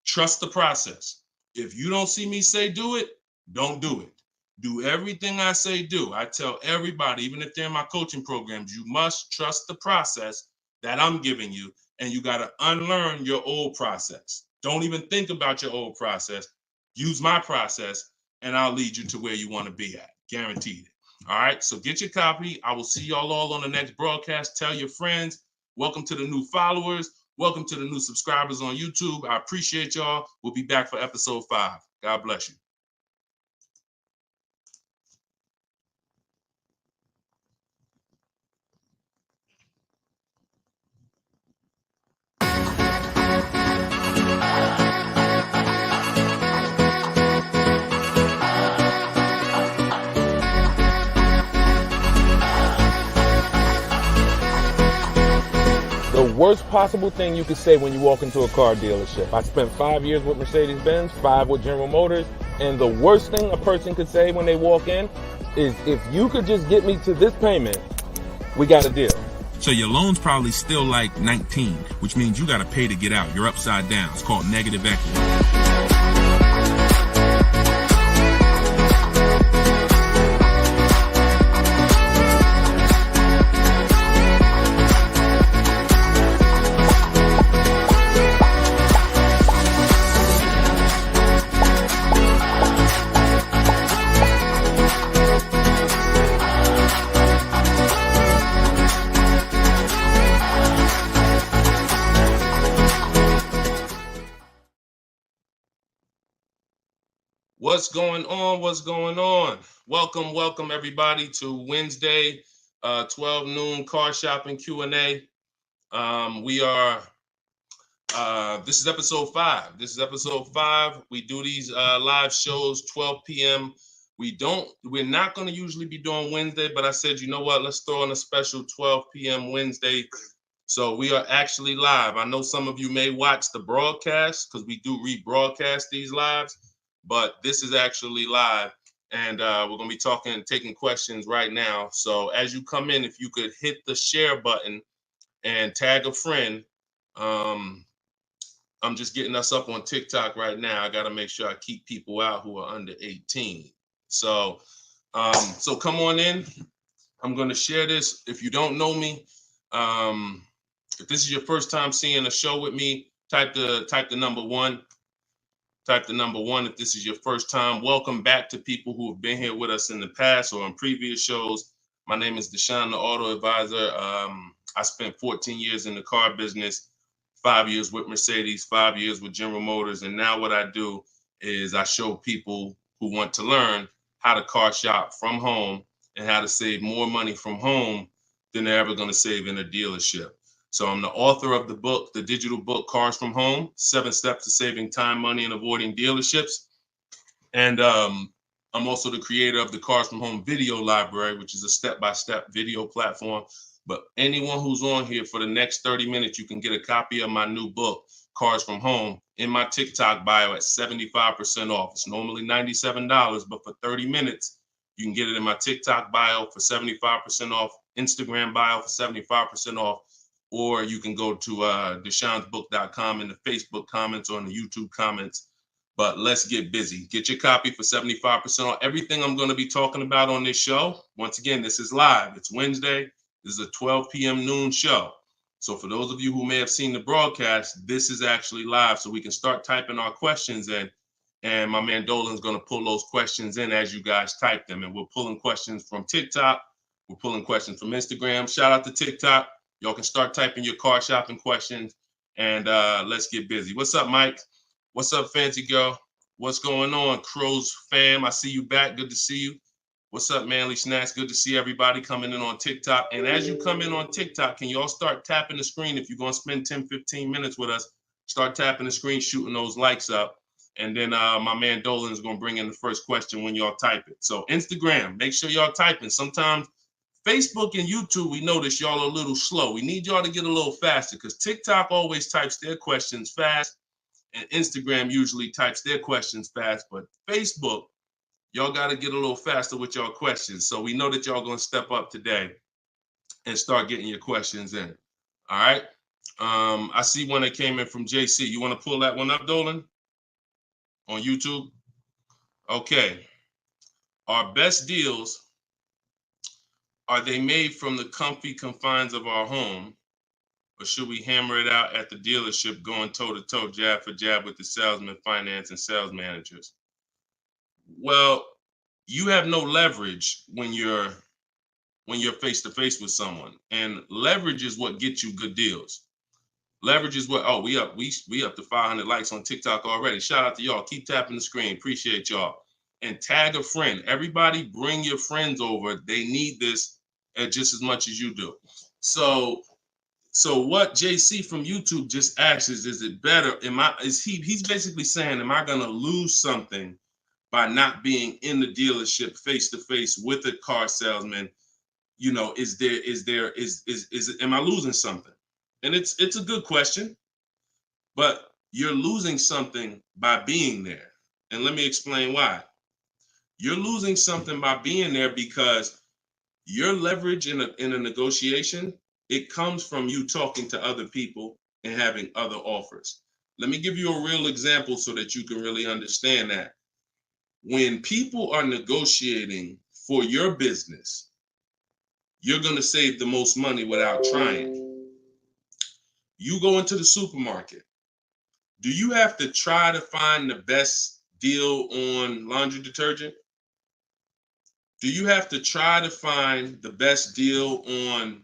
Speaker 2: trust the process. If you don't see me say do it, don't do it. Do everything I say do. I tell everybody, even if they're in my coaching programs, you must trust the process that I'm giving you, and you got to unlearn your old process. Don't even think about your old process. Use my process, and I'll lead you to where you want to be at. Guaranteed. All right, so get your copy. I will see y'all all on the next broadcast. Tell your friends. Welcome to the new followers. Welcome to the new subscribers on YouTube. I appreciate y'all. We'll be back for episode 5. God bless you.
Speaker 1: The worst possible thing you could say when you walk into a car dealership. I spent 5 years with Mercedes-Benz, 5 with General Motors, and the worst thing a person could say when they walk in is, if you could just get me to this payment, we got a deal.
Speaker 3: So your loan's probably still like 19, which means you got to pay to get out. You're upside down. It's called negative equity.
Speaker 2: What's going on? What's going on? Welcome everybody to Wednesday, 12 noon car shopping Q&A. This is episode 5. We do these live shows 12 p.m. We're not going to usually be doing Wednesday, but I said, you know what? Let's throw in a special 12 p.m. Wednesday. So we are actually live. I know some of you may watch the broadcast because we do rebroadcast these lives, but this is actually live, and we're going to be taking questions right now. So as you come in, if you could hit the share button and tag a friend. I'm just getting us up on TikTok right now. I got to make sure I keep people out who are under 18. So come on in. I'm going to share this. If you don't know me, if this is your first time seeing a show with me, type the number 1. Type the number 1 if this is your first time. Welcome back to people who have been here with us in the past or in previous shows. My name is Deshone the Auto Advisor. I spent 14 years in the car business, 5 years with Mercedes, 5 years with General Motors. And now what I do is I show people who want to learn how to car shop from home and how to save more money from home than they're ever going to save in a dealership. So I'm the author of the book, the digital book, Cars from Home, 7 Steps to Saving Time, Money, and Avoiding Dealerships. And I'm also the creator of the Cars from Home video library, which is a step-by-step video platform. But anyone who's on here for the next 30 minutes, you can get a copy of my new book, Cars from Home, in my TikTok bio at 75% off. It's normally $97, but for 30 minutes, you can get it in my TikTok bio for 75% off, Instagram bio for 75% off. Or you can go to deshonesbook.com in the Facebook comments or in the YouTube comments. But let's get busy. Get your copy for 75% off. Everything I'm going to be talking about on this show, once again, this is live. It's Wednesday. This is a 12 p.m. noon show. So for those of you who may have seen the broadcast, this is actually live, so we can start typing our questions in. And my man Dolan's going to pull those questions in as you guys type them. And we're pulling questions from TikTok. We're pulling questions from Instagram. Shout out to TikTok. Y'all can start typing your car shopping questions, and let's get busy. What's up, Mike? What's up, Fancy Girl? What's going on, Crows fam? I see you back. Good to see you. What's up, Manly Snacks? Good to see everybody coming in on TikTok. And as you come in on TikTok, can y'all start tapping the screen? If you're going to spend 10, 15 minutes with us, start tapping the screen, shooting those likes up. And then my man Dolan is going to bring in the first question when y'all type it. So Instagram, make sure y'all typing. Sometimes Facebook and YouTube, we notice y'all are a little slow. We need y'all to get a little faster because TikTok always types their questions fast and Instagram usually types their questions fast. But Facebook, y'all got to get a little faster with y'all questions. So we know that y'all going to step up today and start getting your questions in. All right. I see one that came in from JC. You want to pull that one up, Dolan? On YouTube? Okay. Our best deals, are they made from the comfy confines of our home, or should we hammer it out at the dealership going toe-to-toe, jab for jab with the salesman, finance, and sales managers? Well, you have no leverage when you're face-to-face with someone. And leverage is what gets you good deals. Leverage is what, oh, we up to 500 likes on TikTok already. Shout out to y'all. Keep tapping the screen. Appreciate y'all. And tag a friend. Everybody bring your friends over. They need this just as much as you do. So what JC from YouTube just asks is it better? He's basically saying, am I gonna lose something by not being in the dealership face-to-face with a car salesman? You know, am I losing something? And it's a good question, but you're losing something by being there. And let me explain why. You're losing something by being there because your leverage in a negotiation, it comes from you talking to other people and having other offers. Let me give you a real example so that you can really understand that. When people are negotiating for your business, you're going to save the most money without trying. You go into the supermarket. Do you have to try to find the best deal on laundry detergent? Do you have to try to find the best deal on,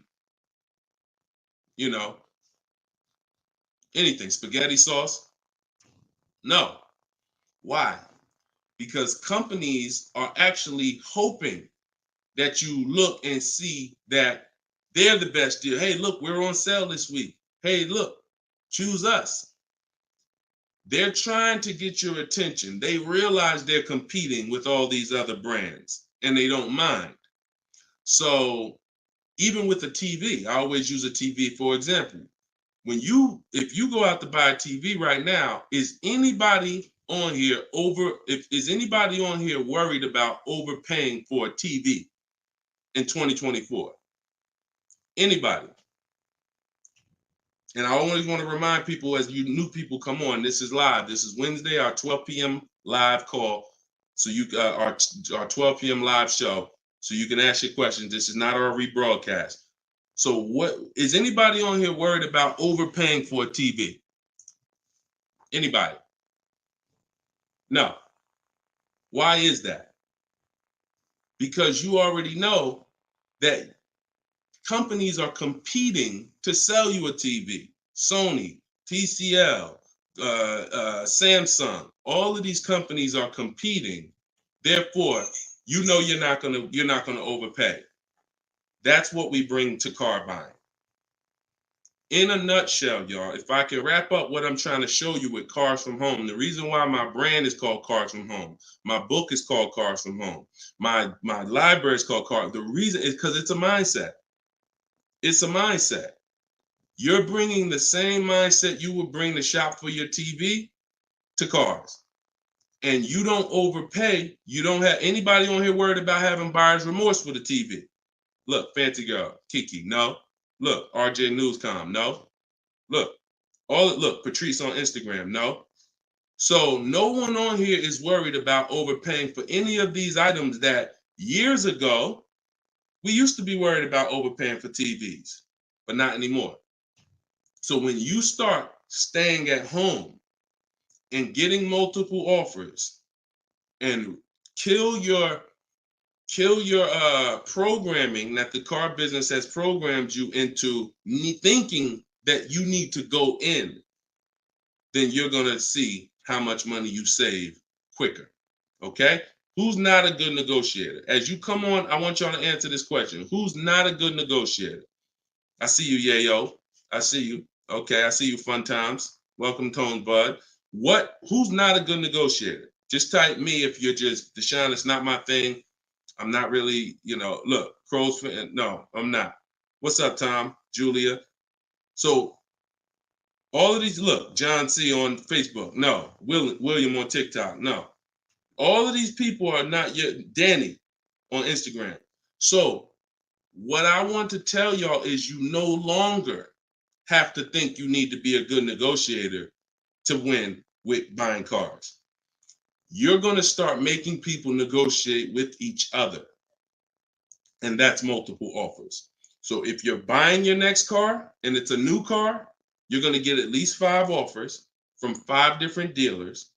Speaker 2: anything, spaghetti sauce? No. Why? Because companies are actually hoping that you look and see that they're the best deal. Hey, look, we're on sale this week. Hey, look, choose us. They're trying to get your attention. They realize they're competing with all these other brands and they don't mind. So even with a TV, I always use a TV for example. If you go out to buy a TV right now, is anybody on here worried about overpaying for a TV in 2024? Anybody? And I always want to remind people, as you new people come on, this is live. This is Wednesday, our 12 p.m. live call. So our 12 p.m. live show. So you can ask your questions. This is not our rebroadcast. So what is anybody on here worried about overpaying for a TV? Anybody? No. Why is that? Because you already know that companies are competing to sell you a TV. Sony, TCL, Samsung, all of these companies are competing. Therefore, you're not gonna overpay. That's what we bring to car buying. In a nutshell, y'all, if I can wrap up what I'm trying to show you with Cars from Home, the reason why my brand is called Cars from Home, my book is called Cars from Home, my library is called Cars. The reason is because it's a mindset. It's a mindset. You're bringing the same mindset you would bring to shop for your TV to cars. And you don't overpay. You don't have anybody on here worried about having buyer's remorse for the TV. Look, Fancy Girl, Kiki, no. Look, RJ Newscom, no. Look, Patrice on Instagram, no. So no one on here is worried about overpaying for any of these items that years ago, we used to be worried about overpaying for TVs, but not anymore. So when you start staying at home and getting multiple offers and kill your programming that the car business has programmed you into thinking that you need to go in, then you're going to see how much money you save quicker. Okay? Who's not a good negotiator? As you come on, I want y'all to answer this question. Who's not a good negotiator? I see you, Yayo. I see you. Okay, I see you, Fun Times. Welcome, Tone Bud. Who's not a good negotiator? Just type me if you're just, Deshone, it's not my thing. I'm not really, look, Crow's fan. No, I'm not. What's up, Tom? Julia? So all of these, look, John C on Facebook. No. William on TikTok. No. All of these people are not yet. Danny on Instagram. So what I want to tell y'all is you no longer have to think you need to be a good negotiator to win with buying cars. You're going to start making people negotiate with each other. And that's multiple offers. So if you're buying your next car and it's a new car, you're going to get at least 5 offers from 5 different dealers.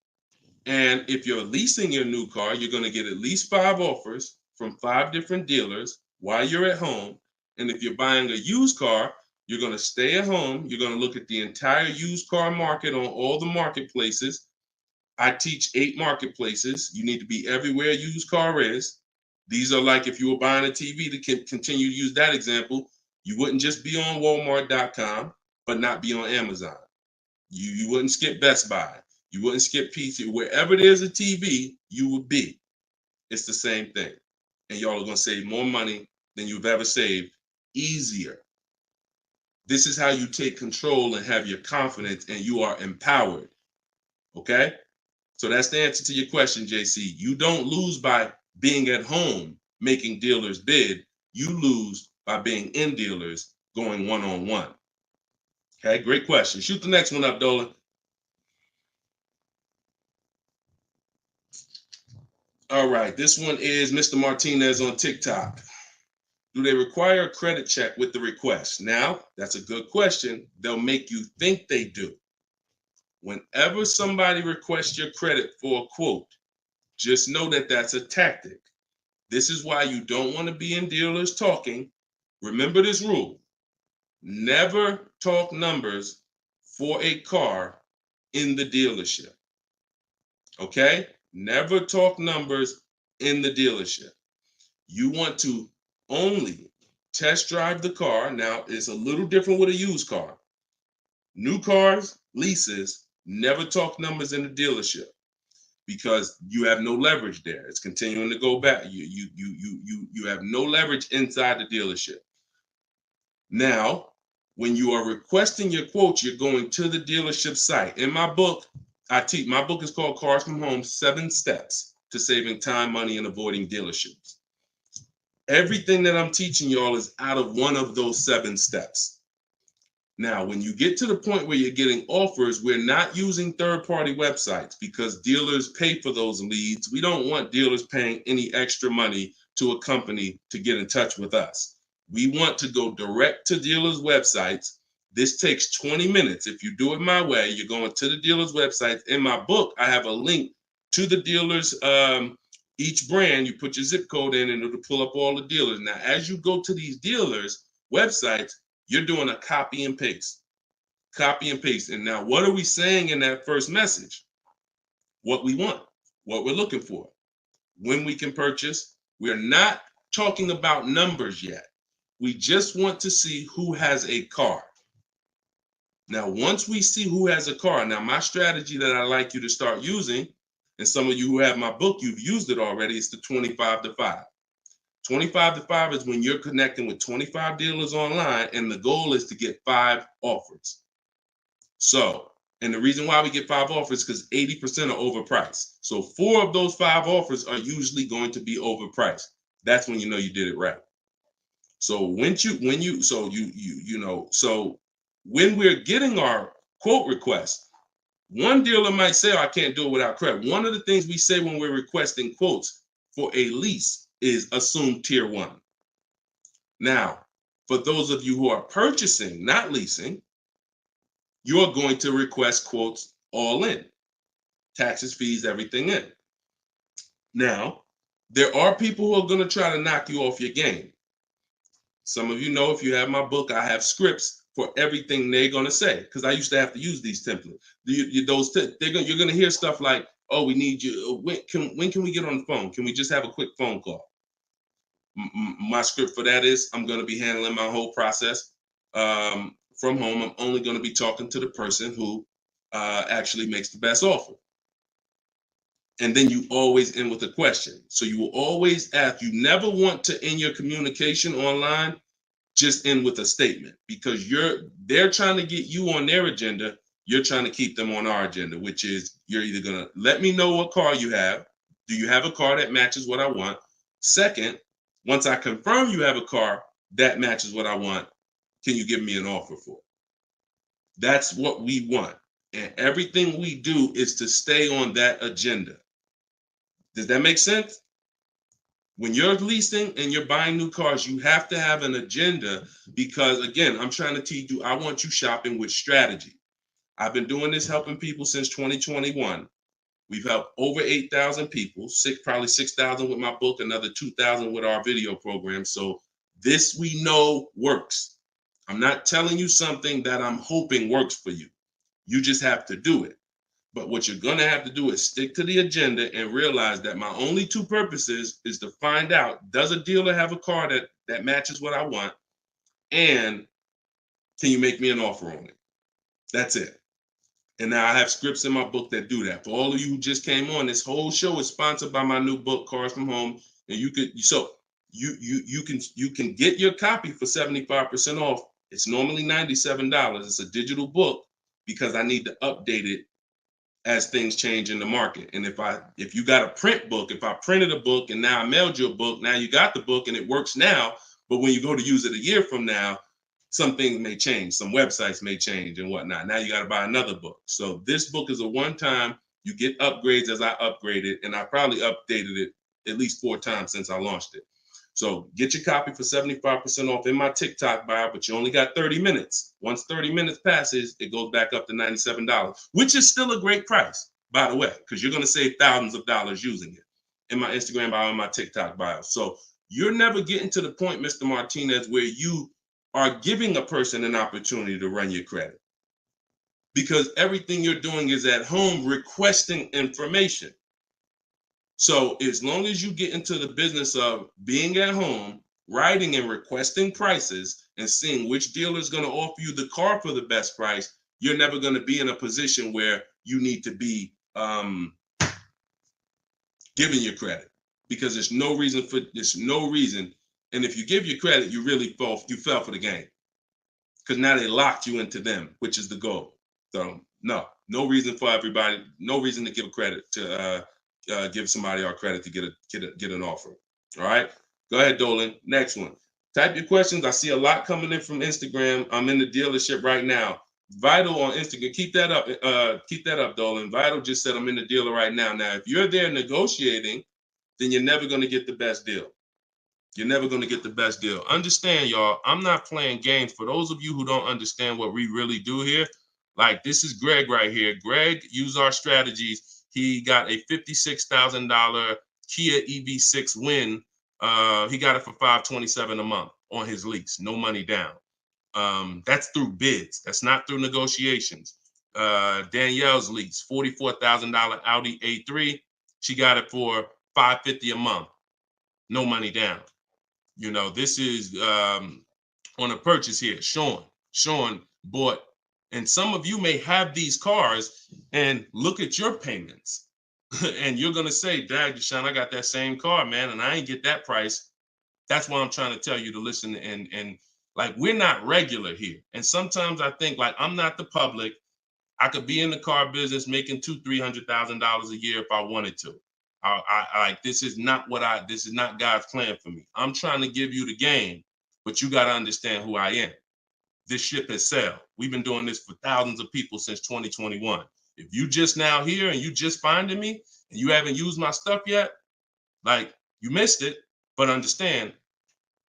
Speaker 2: And if you're leasing your new car, you're going to get at least 5 offers from 5 different dealers while you're at home. And if you're buying a used car, you're going to stay at home. You're going to look at the entire used car market on all the marketplaces. I teach 8 marketplaces. You need to be everywhere a used car is. These are like if you were buying a TV, to continue to use that example, you wouldn't just be on Walmart.com, but not be on Amazon. You wouldn't skip Best Buy. You wouldn't skip PC. Wherever there's a TV, you would be. It's the same thing. And y'all are going to save more money than you've ever saved, easier. This is how you take control and have your confidence, and you are empowered. Okay? So that's the answer to your question, JC. You don't lose by being at home making dealers bid. You lose by being in dealers going one-on-one. Okay, great question. Shoot the next one up, Dolan. All right, this one is Mr. Martinez on TikTok. Do they require a credit check with the request? Now, that's a good question. They'll make you think they do. Whenever somebody requests your credit for a quote, just know that that's a tactic. This is why you don't want to be in dealers talking. Remember this rule. Never talk numbers for a car in the dealership. Okay? Never talk numbers in the dealership. You want to only test drive the car. Now, it's a little different with a used car. New cars, leases, never talk numbers in the dealership because you have no leverage there. It's continuing to go back. You have no leverage inside the dealership. Now, when you are requesting your quote, you're going to the dealership site. In my book, my book is called Cars from Home, 7 Steps to Saving Time, Money, and Avoiding Dealerships. Everything that I'm teaching y'all is out of one of those 7 steps. Now, when you get to the point where you're getting offers, we're not using third-party websites because dealers pay for those leads. We don't want dealers paying any extra money to a company to get in touch with us. We want to go direct to dealers' websites. This takes 20 minutes. If you do it my way, you're going to the dealers' websites. In my book, I have a link to the dealers, each brand. You put your zip code in and it'll pull up all the dealers. Now, as you go to these dealers' websites, you're doing a copy and paste. Copy and paste. And now, what are we saying in that first message? What we want, what we're looking for, when we can purchase. We're not talking about numbers yet. We just want to see who has a car. Now, once we see who has a car, now my strategy that I like you to start using, and some of you who have my book, you've used it already, it's the 25 to 5. 25 to 5 is when you're connecting with 25 dealers online, and the goal is to get 5 offers. So, and the reason why we get 5 offers is because 80% are overpriced. So 4 of those 5 offers are usually going to be overpriced. That's when you know you did it right. So when we're getting our quote request, one dealer might say, oh, I can't do it without credit. One of the things we say when we're requesting quotes for a lease is assume tier 1. Now, for those of you who are purchasing, not leasing, you're going to request quotes all in, taxes, fees, everything in. Now, there are people who are going to try to knock you off your game. Some of you know, if you have my book, I have scripts for everything they're going to say, because I used to have to use these templates. You're going to hear stuff like, oh, we need you. When can we get on the phone? Can we just have a quick phone call? My script for that is, I'm going to be handling my whole process from home. I'm only going to be talking to the person who actually makes the best offer. And then you always end with a question. So you will always ask. You never want to end your communication online just end with a statement, because they're trying to get you on their agenda. You're trying to keep them on our agenda, which is, you're either going to let me know what car you have. Do you have a car that matches what I want? Second, once I confirm you have a car that matches what I want, can you give me an offer for it? That's what we want. And everything we do is to stay on that agenda. Does that make sense? When you're leasing and you're buying new cars, you have to have an agenda, because, again, I'm trying to teach you, I want you shopping with strategy. I've been doing this, helping people since 2021. We've helped over 8,000 people, probably 6,000 with my book, another 2,000 with our video program. So this, we know, works. I'm not telling you something that I'm hoping works for you. You just have to do it. But what you're going to have to do is stick to the agenda and realize that my only two purposes is to find out, does a dealer have a car that matches what I want? And can you make me an offer on it? That's it. And now I have scripts in my book that do that. For all of you who just came on, this whole show is sponsored by my new book, Cars from Home. And you can get your copy for 75% off. It's normally $97. It's a digital book, because I need to update it as things change in the market. And if you got a print book, if I printed a book and now I mailed you a book, now you got the book and it works now, but when you go to use it a year from now, some things may change, some websites may change and whatnot. Now you got to buy another book. So this book is a one-time, you get upgrades as I upgrade it, and I probably updated it at least 4 times since I launched it. So get your copy for 75% off in my TikTok bio, but you only got 30 minutes. Once 30 minutes passes, it goes back up to $97, which is still a great price, by the way, because you're going to save thousands of dollars using it in my Instagram bio and my TikTok bio. So you're never getting to the point, Mr. Martinez, where you are giving a person an opportunity to run your credit, because everything you're doing is at home requesting information. So as long as you get into the business of being at home, writing and requesting prices and seeing which dealer is going to offer you the car for the best price, you're never going to be in a position where you need to be giving your credit, because there's no reason. And if you give your credit, you really fell for the game, because now they locked you into them, which is the goal. So no reason for everybody, no reason to give credit to give somebody our credit to get an offer. All right, go ahead, Dolan. Next one. Type your questions. I see a lot coming in from Instagram. I'm in the dealership right now. Vital on Instagram. Keep that up. Keep that up, Dolan. Vital just said I'm in the dealer right now. Now, if you're there negotiating, then you're never going to get the best deal. You're never going to get the best deal. Understand, y'all, I'm not playing games. For those of you who don't understand what we really do here, like, this is Greg right here. Greg used our strategies. He got a $56,000 Kia EV6 win. He got it for $527 a month on his lease, no money down. That's through bids. That's not through negotiations. Danielle's lease, $44,000 Audi A3. She got it for $550 a month, no money down. You know, this is on a purchase here. Sean bought, and some of you may have these cars and look at your payments. And you're going to say, Dad, Deshone, I got that same car, man, and I ain't get that price. That's why I'm trying to tell you to listen. And like, we're not regular here. And sometimes I think, like, I'm not the public. I could be in the car business making $200,000-$300,000 a year if I wanted to. This is not God's plan for me. I'm trying to give you the game, but you got to understand who I am. This ship has sailed. We've been doing this for thousands of people since 2021. If you just now here and you just finding me and you haven't used my stuff yet, like, you missed it, but understand,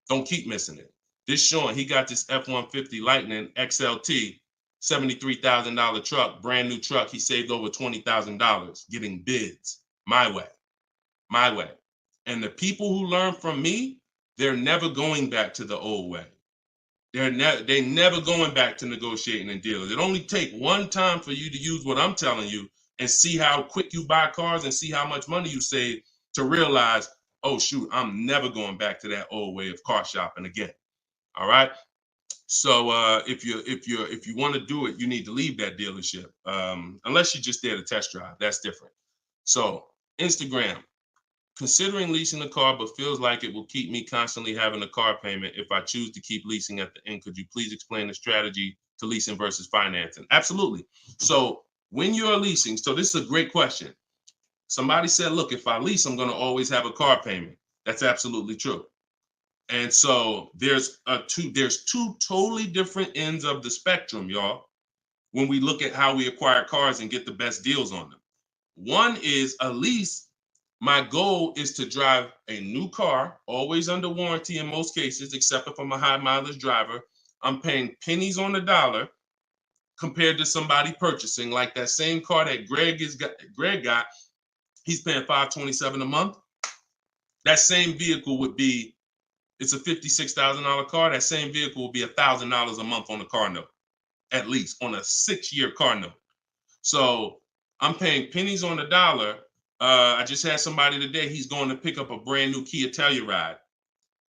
Speaker 2: don't keep missing it. This Sean, he got this F-150 Lightning XLT $73,000 truck, brand new truck. He saved over $20,000 getting bids my way. And the people who learn from me, they're never going back to the old way. They're never going back to negotiating and dealing. It only take one time for you to use what I'm telling you and see how quick you buy cars and see how much money you save to realize, oh shoot, I'm never going back to that old way of car shopping again. All right. So if you want to do it, you need to leave that dealership. Unless you're just there to test drive, that's different. So Instagram. Considering leasing a car, but feels like it will keep me constantly having a car payment if I choose to keep leasing at the end. Could you please explain the strategy to leasing versus financing? Absolutely. So when you're leasing, so this is a great question. Somebody said, look, if I lease, I'm going to always have a car payment. That's absolutely true. And so there's two totally different ends of the spectrum, y'all, when we look at how we acquire cars and get the best deals on them. One is a lease. My goal is to drive a new car, always under warranty in most cases, except if I'm a high mileage driver. I'm paying pennies on the dollar compared to somebody purchasing like that same car that Greg got. He's paying $527 a month. That same vehicle would be, it's a $56,000 car. That same vehicle will be $1,000 a month on the car note, at least on a 6-year car note. So I'm paying pennies on the dollar. I just had somebody today, he's going to pick up a brand new Kia Telluride.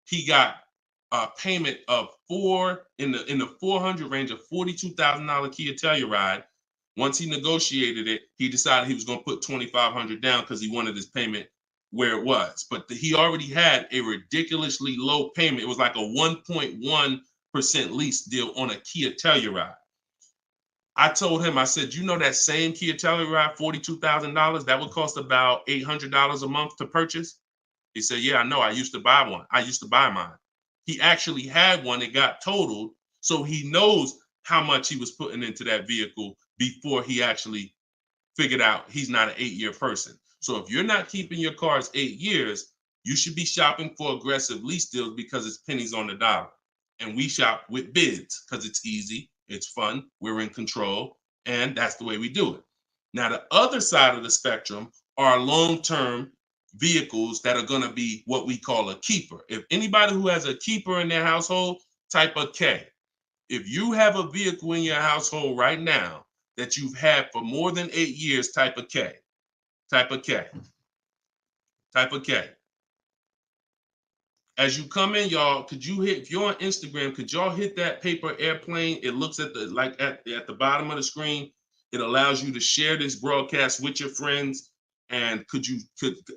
Speaker 2: He got a payment of in the 400 range of $42,000 Kia Telluride. Once he negotiated it, he decided he was going to put $2,500 down because he wanted his payment where it was. But he already had a ridiculously low payment. It was like a 1.1% lease deal on a Kia Telluride. I told him, I said, you know that same Kia Telluride, $42,000, that would cost about $800 a month to purchase? He said, yeah, I know. I used to buy one. I used to buy mine. He actually had one. It got totaled. So he knows how much he was putting into that vehicle before he actually figured out he's not an 8-year person. So if you're not keeping your cars 8 years, you should be shopping for aggressive lease deals because it's pennies on the dollar. And we shop with bids because it's easy. It's fun. We're in control. And that's the way we do it. Now, the other side of the spectrum are long-term vehicles that are going to be what we call a keeper. If anybody who has a keeper in their household, type a K. If you have a vehicle in your household right now that you've had for more than 8 years, type a K. Type a K. Type a K. As you come in, y'all, could you hit, if you're on Instagram, could y'all hit that paper airplane? It looks at the, like at the bottom of the screen. It allows you to share this broadcast with your friends. And could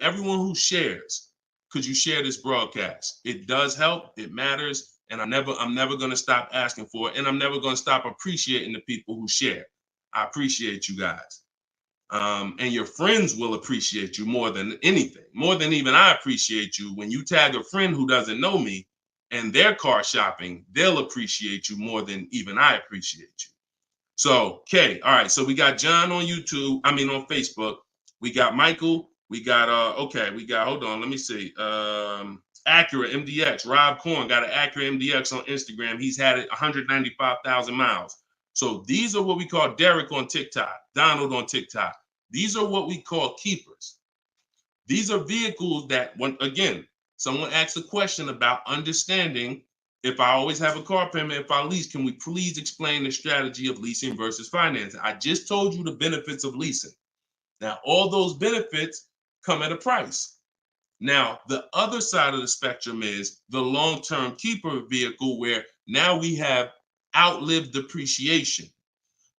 Speaker 2: everyone who shares, could you share this broadcast? It does help. It matters. And I'm never going to stop asking for it. And I'm never going to stop appreciating the people who share. I appreciate you guys. And your friends will appreciate you more than anything, more than even I appreciate you. When you tag a friend who doesn't know me and they're car shopping, they'll appreciate you more than even I appreciate you. So, okay, all right. So we got John on on Facebook. We got Michael. We got hold on, let me see. Acura MDX. Rob Korn got an Acura MDX on Instagram. He's had it 195,000 miles. So these are what we call Derek on TikTok, Donald on TikTok. These are what we call keepers. These are vehicles that, when again, someone asked a question about understanding if I always have a car payment, if I lease, can we please explain the strategy of leasing versus financing? I just told you the benefits of leasing. Now, all those benefits come at a price. Now, the other side of the spectrum is the long-term keeper vehicle, where now we have outlived depreciation,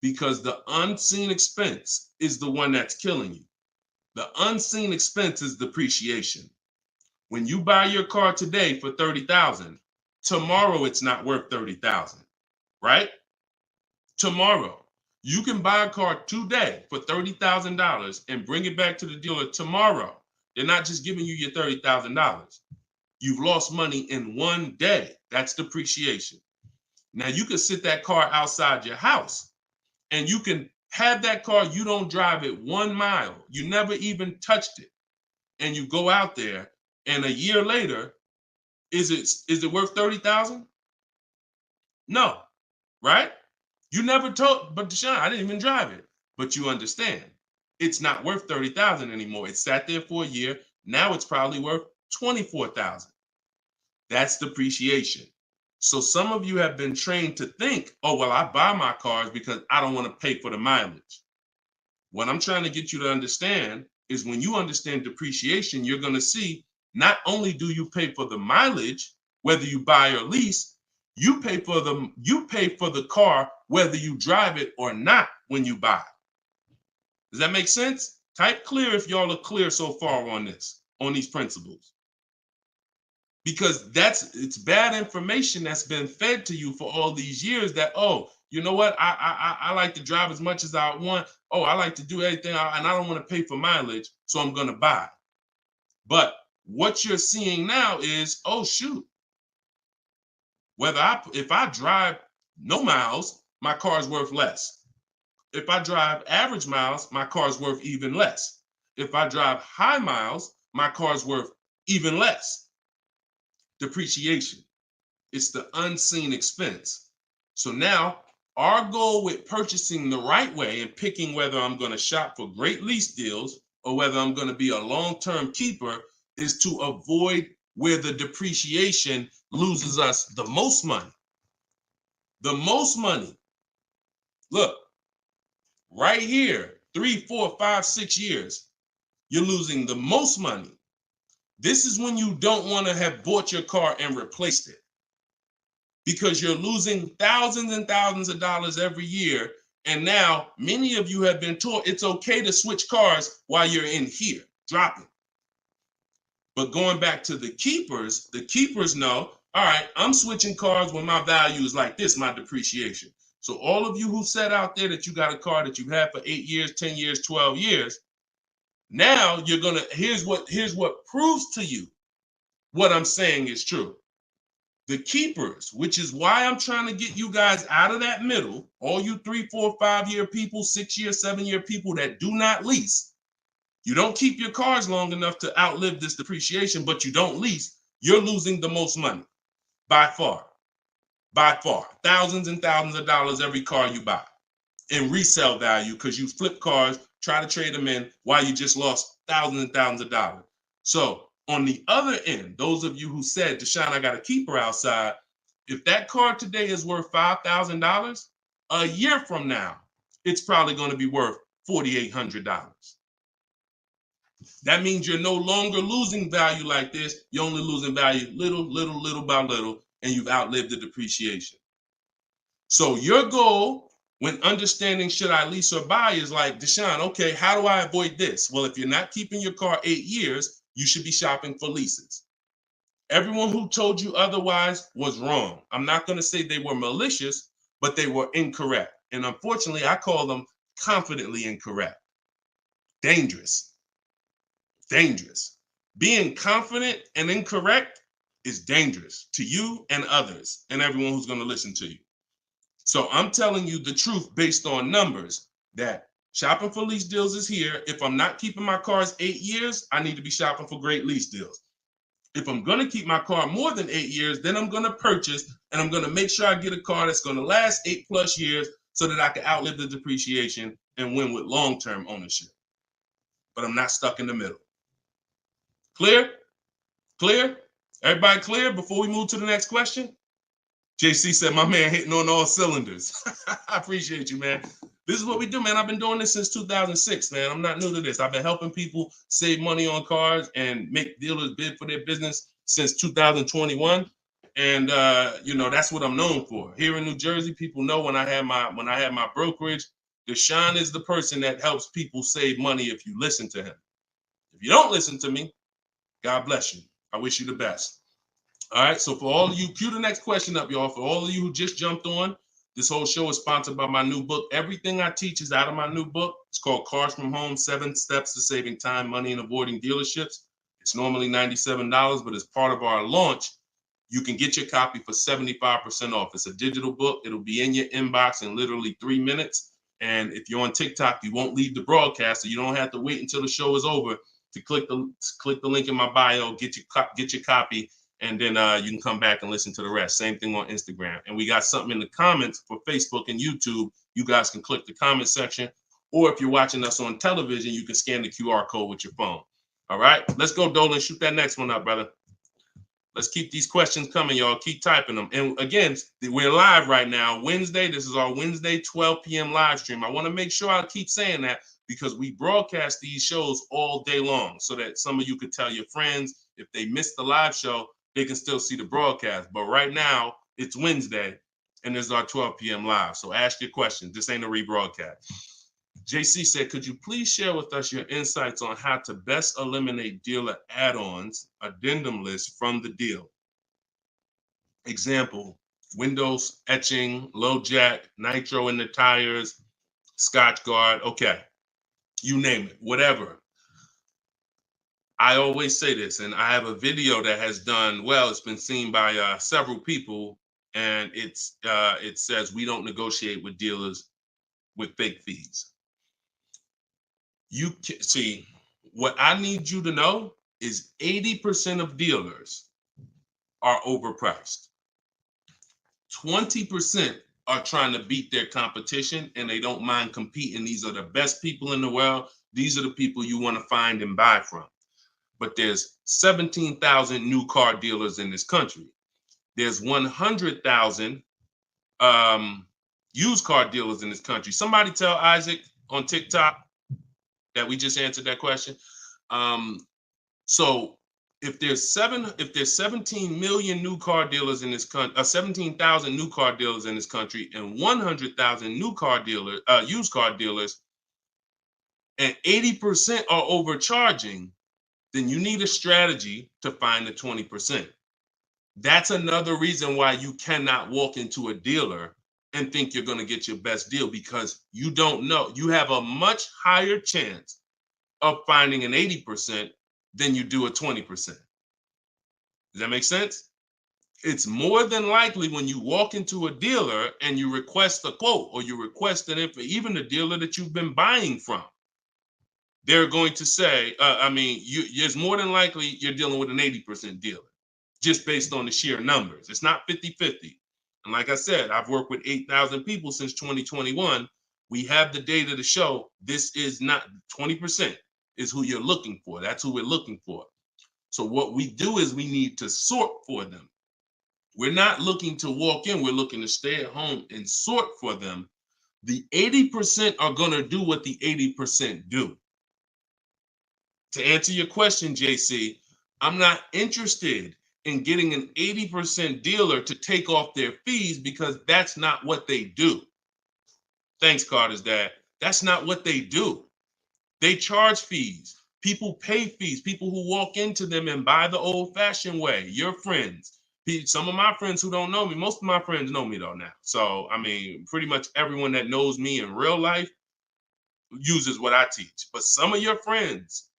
Speaker 2: because the unseen expense is the one that's killing you. The unseen expense is depreciation. When you buy your car today for $30,000, tomorrow it's not worth $30,000, right? Tomorrow, you can buy a car today for $30,000 and bring it back to the dealer tomorrow. They're not just giving you your $30,000. You've lost money in one day. That's depreciation. Now you can sit that car outside your house and you can have that car, you don't drive it 1 mile. You never even touched it. And you go out there and a year later, is it worth $30,000? No, right? You never told, but Deshone, I didn't even drive it. But you understand, it's not worth $30,000 anymore. It sat there for a year. Now it's probably worth $24,000. That's depreciation. So some of you have been trained to think, oh, well, I buy my cars because I don't want to pay for the mileage. What I'm trying to get you to understand is when you understand depreciation, you're going to see not only do you pay for the mileage, whether you buy or lease, you pay for the car whether you drive it or not when you buy. Does that make sense? Type clear if y'all are clear so far on this, on these principles. Because it's bad information that's been fed to you for all these years that, oh, you know what? I like to drive as much as I want. Oh, I like to do everything and I don't want to pay for mileage, so I'm going to buy. But what you're seeing now is, oh, shoot. If I drive no miles, my car's worth less. If I drive average miles, my car's worth even less. If I drive high miles, my car's worth even less. Depreciation. It's the unseen expense. So now our goal with purchasing the right way and picking whether I'm going to shop for great lease deals or whether I'm going to be a long-term keeper is to avoid where the depreciation loses us the most money. The most money. Look, right here, 3, 4, 5, 6 years, you're losing the most money. This is when you don't want to have bought your car and replaced it, because you're losing thousands and thousands of dollars every year. And now many of you have been taught it's okay to switch cars while you're in here, dropping. But going back to the keepers know, all right, I'm switching cars when my value is like this, my depreciation. So all of you who said out there that you got a car that you've had for 8 years, 10 years, 12 years, now you're gonna, here's what proves to you what I'm saying is true. The keepers, which is why I'm trying to get you guys out of that middle, all you 3, 4, 5 year people, 6 year, 7 year people that do not lease. You don't keep your cars long enough to outlive this depreciation, but you don't lease. You're losing the most money by far, thousands and thousands of dollars every car you buy in resale value, because you flip cars, try to trade them in while you just lost thousands and thousands of dollars. So on the other end, those of you who said, Deshone, I got a keeper outside, if that car today is worth $5,000, a year from now, it's probably going to be worth $4,800. That means you're no longer losing value like this. You're only losing value little by little, and you've outlived the depreciation. So your goal when understanding should I lease or buy is like, Deshone, okay, how do I avoid this? Well, if you're not keeping your car 8 years, you should be shopping for leases. Everyone who told you otherwise was wrong. I'm not going to say they were malicious, but they were incorrect. And unfortunately, I call them confidently incorrect. Dangerous. Being confident and incorrect is dangerous to you and others and everyone who's going to listen to you. So I'm telling you the truth based on numbers, that shopping for lease deals is here. If I'm not keeping my cars 8 years, I need to be shopping for great lease deals. If I'm going to keep my car more than 8 years, then I'm going to purchase and I'm going to make sure I get a car that's going to last 8+ years so that I can outlive the depreciation and win with long-term ownership. But I'm not stuck in the middle. Clear? Clear? Everybody clear before we move to the next question? JC said, my man hitting on all cylinders. I appreciate you, man. This is what we do, man. I've been doing this since 2006, man. I'm not new to this. I've been helping people save money on cars and make dealers bid for their business since 2021. And that's what I'm known for. Here in New Jersey, people know when I had my brokerage, Deshone is the person that helps people save money if you listen to him. If you don't listen to me, God bless you. I wish you the best. All right, so for all of you, cue the next question up, y'all. For all of you who just jumped on, this whole show is sponsored by my new book. Everything I teach is out of my new book. It's called Cars from Home, 7 Steps to Saving Time, Money, and Avoiding Dealerships. It's normally $97, but as part of our launch, you can get your copy for 75% off. It's a digital book. It'll be in your inbox in literally 3 minutes. And if you're on TikTok, you won't leave the broadcast, so you don't have to wait until the show is over to click the link in my bio, get your copy, and then you can come back and listen to the rest. Same thing on Instagram. And we got something in the comments for Facebook and YouTube. You guys can click the comment section, or if you're watching us on television, you can scan the QR code with your phone. All right, let's go, Dolan. Shoot that next one up, brother. Let's keep these questions coming, y'all. Keep typing them. And again, we're live right now, Wednesday. This is our Wednesday 12 p.m. live stream. I want to make sure I keep saying that because we broadcast these shows all day long so that some of you could tell your friends if they missed the live show, they can still see the broadcast. But right now, it's Wednesday, and this is our 12 p.m. live. So ask your questions. This ain't a rebroadcast. JC said, could you please share with us your insights on how to best eliminate dealer add-ons, addendum lists from the deal? Example, windows etching, low jack, nitro in the tires, Scotch guard. Okay, you name it, whatever. I always say this, and I have a video that has done well. It's been seen by several people, and it says we don't negotiate with dealers with fake fees. You can see what I need you to know is 80% of dealers are overpriced. 20% are trying to beat their competition and they don't mind competing. These are the best people in the world. These are the people you want to find and buy from. But there's 17,000 new car dealers in this country. There's 100,000 used car dealers in this country. Somebody tell Isaac on TikTok that we just answered that question. So if there's 17 million new car dealers in this country, 17,000 new car dealers in this country, and 100,000 new car dealers, used car dealers, and 80% are overcharging, then you need a strategy to find the 20%. That's another reason why you cannot walk into a dealer and think you're going to get your best deal, because you don't know. You have a much higher chance of finding an 80% than you do a 20%. Does that make sense? It's more than likely when you walk into a dealer and you request a quote or you request an info, even the dealer that you've been buying from, they're going to say, it's more than likely you're dealing with an 80% dealer just based on the sheer numbers. It's not 50-50. And like I said, I've worked with 8,000 people since 2021. We have the data to show this is not 20% is who you're looking for. That's who we're looking for. So what we do is we need to sort for them. We're not looking to walk in. We're looking to stay at home and sort for them. The 80% are going to do what the 80% do. To answer your question, JC, I'm not interested in getting an 80% dealer to take off their fees because that's not what they do. Thanks, Carter's dad. That's not what they do. They charge fees. People pay fees. People who walk into them and buy the old-fashioned way. Your friends. Some of my friends who don't know me, most of my friends know me though now. So, pretty much everyone that knows me in real life uses what I teach. But some of your friends,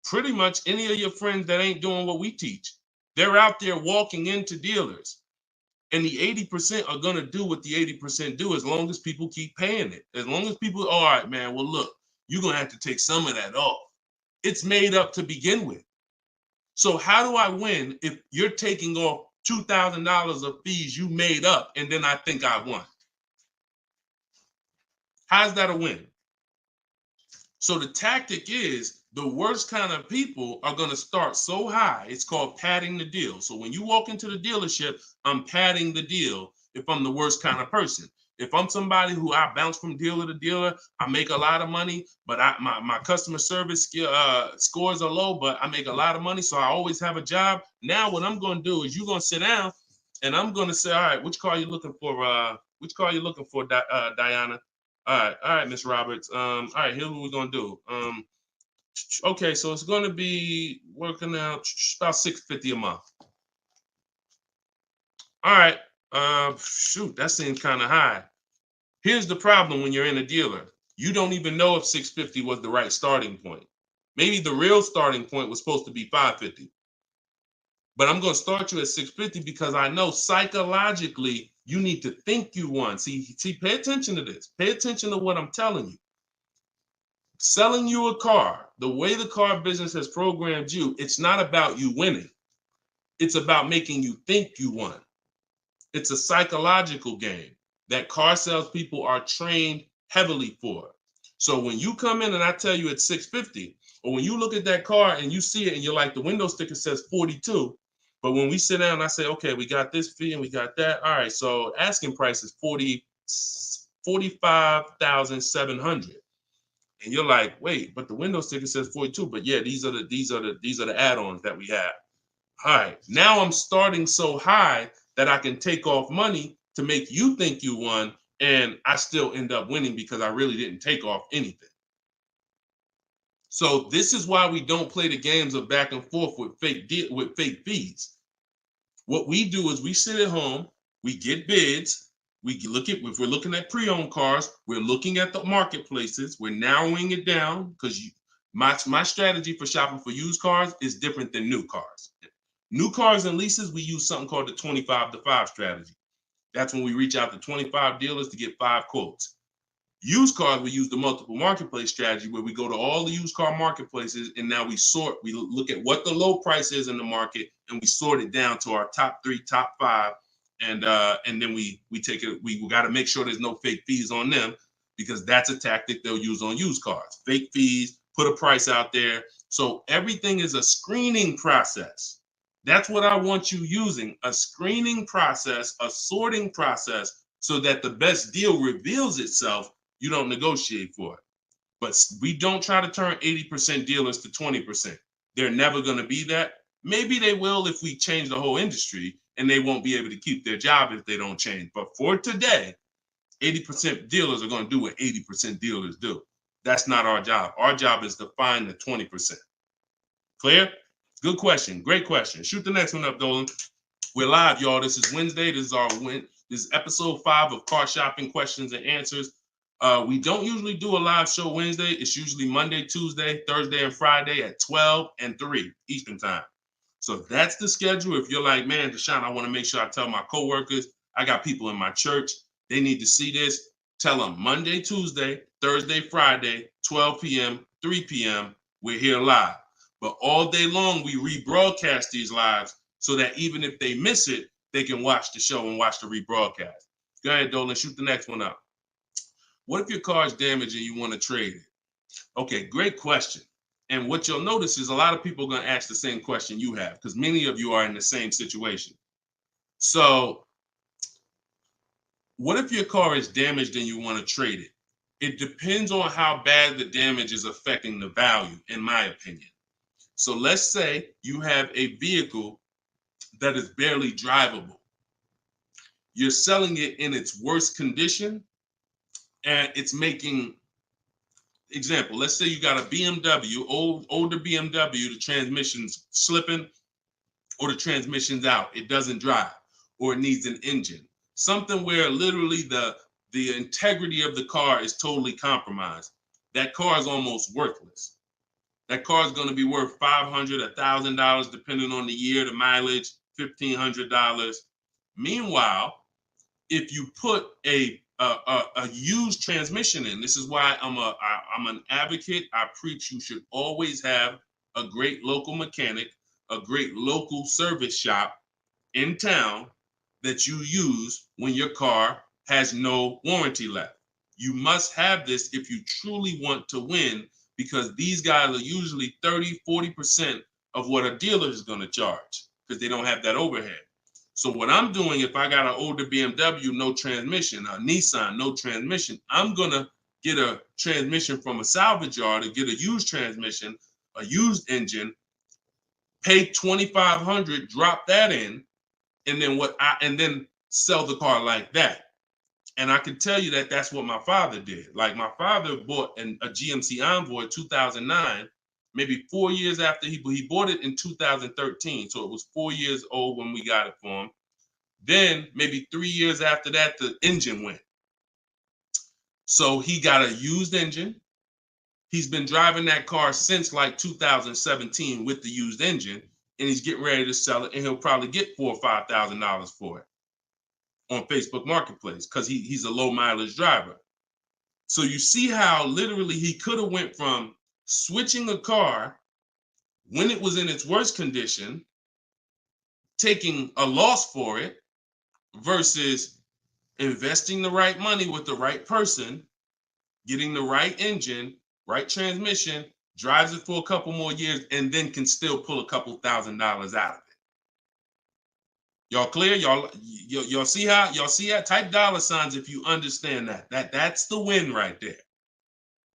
Speaker 2: pretty much any of your friends that ain't doing what we teach, they're out there walking into dealers. And the 80% are going to do what the 80% do as long as people keep paying it. As long as people, all right, man, well, look, you're going to have to take some of that off. It's made up to begin with. So how do I win if you're taking off $2,000 of fees you made up and then I think I won? How's that a win? So the tactic is the worst kind of people are going to start so high. It's called padding the deal. So when you walk into the dealership, I'm padding the deal if I'm the worst kind of person. If I'm somebody who I bounce from dealer to dealer, I make a lot of money, but my customer service scores are low, but I make a lot of money, so I always have a job. Now what I'm going to do is you're going to sit down, and I'm going to say, all right, which car are you looking for? Which car are you looking for, Diana? All right, Miss Roberts. All right, here's what we're going to do. Okay, so it's going to be working out about $650 a month. All right. Shoot, that seems kind of high. Here's the problem when you're in a dealer. You don't even know if $650 was the right starting point. Maybe the real starting point was supposed to be $550. But I'm going to start you at $650 because I know psychologically you need to think you won. See, pay attention to this. Pay attention to what I'm telling you. Selling you a car, the way the car business has programmed you, it's not about you winning. It's about making you think you won. It's a psychological game that car salespeople are trained heavily for. So when you come in and I tell you it's 650, or when you look at that car and you see it and you're like, the window sticker says 42, but when we sit down and I say, okay, we got this fee and we got that. All right, so asking price is 45,700. And you're like, wait, but the window sticker says 42. But yeah, these are the add-ons that we have. All right, now I'm starting so high that I can take off money to make you think you won, and I still end up winning because I really didn't take off anything. So this is why we don't play the games of back and forth with fake fees. What we do is we sit at home, we get bids, we look at, if we're looking at pre-owned cars, we're looking at the marketplaces, we're narrowing it down, because my strategy for shopping for used cars is different than new cars. New cars and leases, we use something called the 25 to 5 strategy. That's when we reach out to 25 dealers to get 5 quotes. Used cars, we use the multiple marketplace strategy, where we go to all the used car marketplaces and now we look at what the low price is in the market and we sort it down to our top 3, top 5. And then we take it, we got to make sure there's no fake fees on them, because that's a tactic they'll use on used cars. Fake fees, put a price out there. So everything is a screening process. That's what I want you using, a screening process, a sorting process, so that the best deal reveals itself. You don't negotiate for it. But we don't try to turn 80% dealers to 20%. They're never going to be that. Maybe they will if we change the whole industry, and they won't be able to keep their job if they don't change. But for today, 80% dealers are going to do what 80% dealers do. That's not our job. Our job is to find the 20%. Clear? Good question. Great question. Shoot the next one up, Dolan. We're live, y'all. This is Wednesday. This is episode 5 of Car Shopping Questions and Answers. We don't usually do a live show Wednesday. It's usually Monday, Tuesday, Thursday, and Friday at 12 and 3 Eastern time. So that's the schedule. If you're like, man, Deshone, I want to make sure I tell my coworkers, I got people in my church, they need to see this. Tell them Monday, Tuesday, Thursday, Friday, 12 p.m., 3 p.m., we're here live. But all day long, we rebroadcast these lives so that even if they miss it, they can watch the show and watch the rebroadcast. Go ahead, Dolan, shoot the next one up. What if your car is damaged and you want to trade it? Okay, great question. And what you'll notice is a lot of people are going to ask the same question you have, because many of you are in the same situation. So what if your car is damaged and you want to trade it? It depends on how bad the damage is affecting the value, in my opinion. So let's say you have a vehicle that is barely drivable. You're selling it in its worst condition, and it's making, example, let's say you got a BMW, older BMW, the transmission's slipping, or the transmission's out, it doesn't drive, or it needs an engine. Something where literally the integrity of the car is totally compromised. That car is almost worthless. That car is going to be worth $500, $1,000, depending on the year, the mileage, $1,500. Meanwhile, if you put a used transmission in, this is why I'm an advocate. I preach you should always have a great local mechanic, a great local service shop in town that you use when your car has no warranty left. You must have this if you truly want to win, because these guys are usually 30, 40% of what a dealer is going to charge, because they don't have that overhead. So what I'm doing, if I got an older BMW, no transmission, a Nissan, no transmission, I'm going to get a transmission from a salvage yard to get a used transmission, a used engine, pay $2,500, drop that in, and then sell the car like that. And I can tell you that that's what my father did. Like, my father bought a GMC Envoy 2009, maybe 4 years after he bought it in 2013. So it was 4 years old when we got it for him. Then maybe 3 years after that, the engine went. So he got a used engine. He's been driving that car since like 2017 with the used engine, and he's getting ready to sell it, and he'll probably get $4,000 or $5,000 for it on Facebook Marketplace, because he's a low mileage driver. So you see how literally he could have went from switching a car when it was in its worst condition taking a loss for it versus investing the right money with the right person, getting the right engine, right transmission, drives it for a couple more years, and then can still pull a couple $1,000s out of it. Y'all clear? Y'all see how? Y'all see how? Type dollar signs if you understand that. That's the win right there.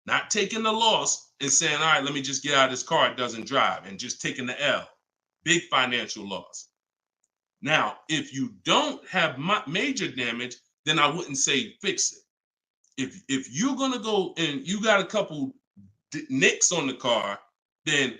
Speaker 2: Not taking the loss and saying, all right, let me just get out of this car, it doesn't drive, and just taking the L. Big financial loss. Now, if you don't have major damage, then I wouldn't say fix it. If you're gonna go and you got a couple nicks on the car, then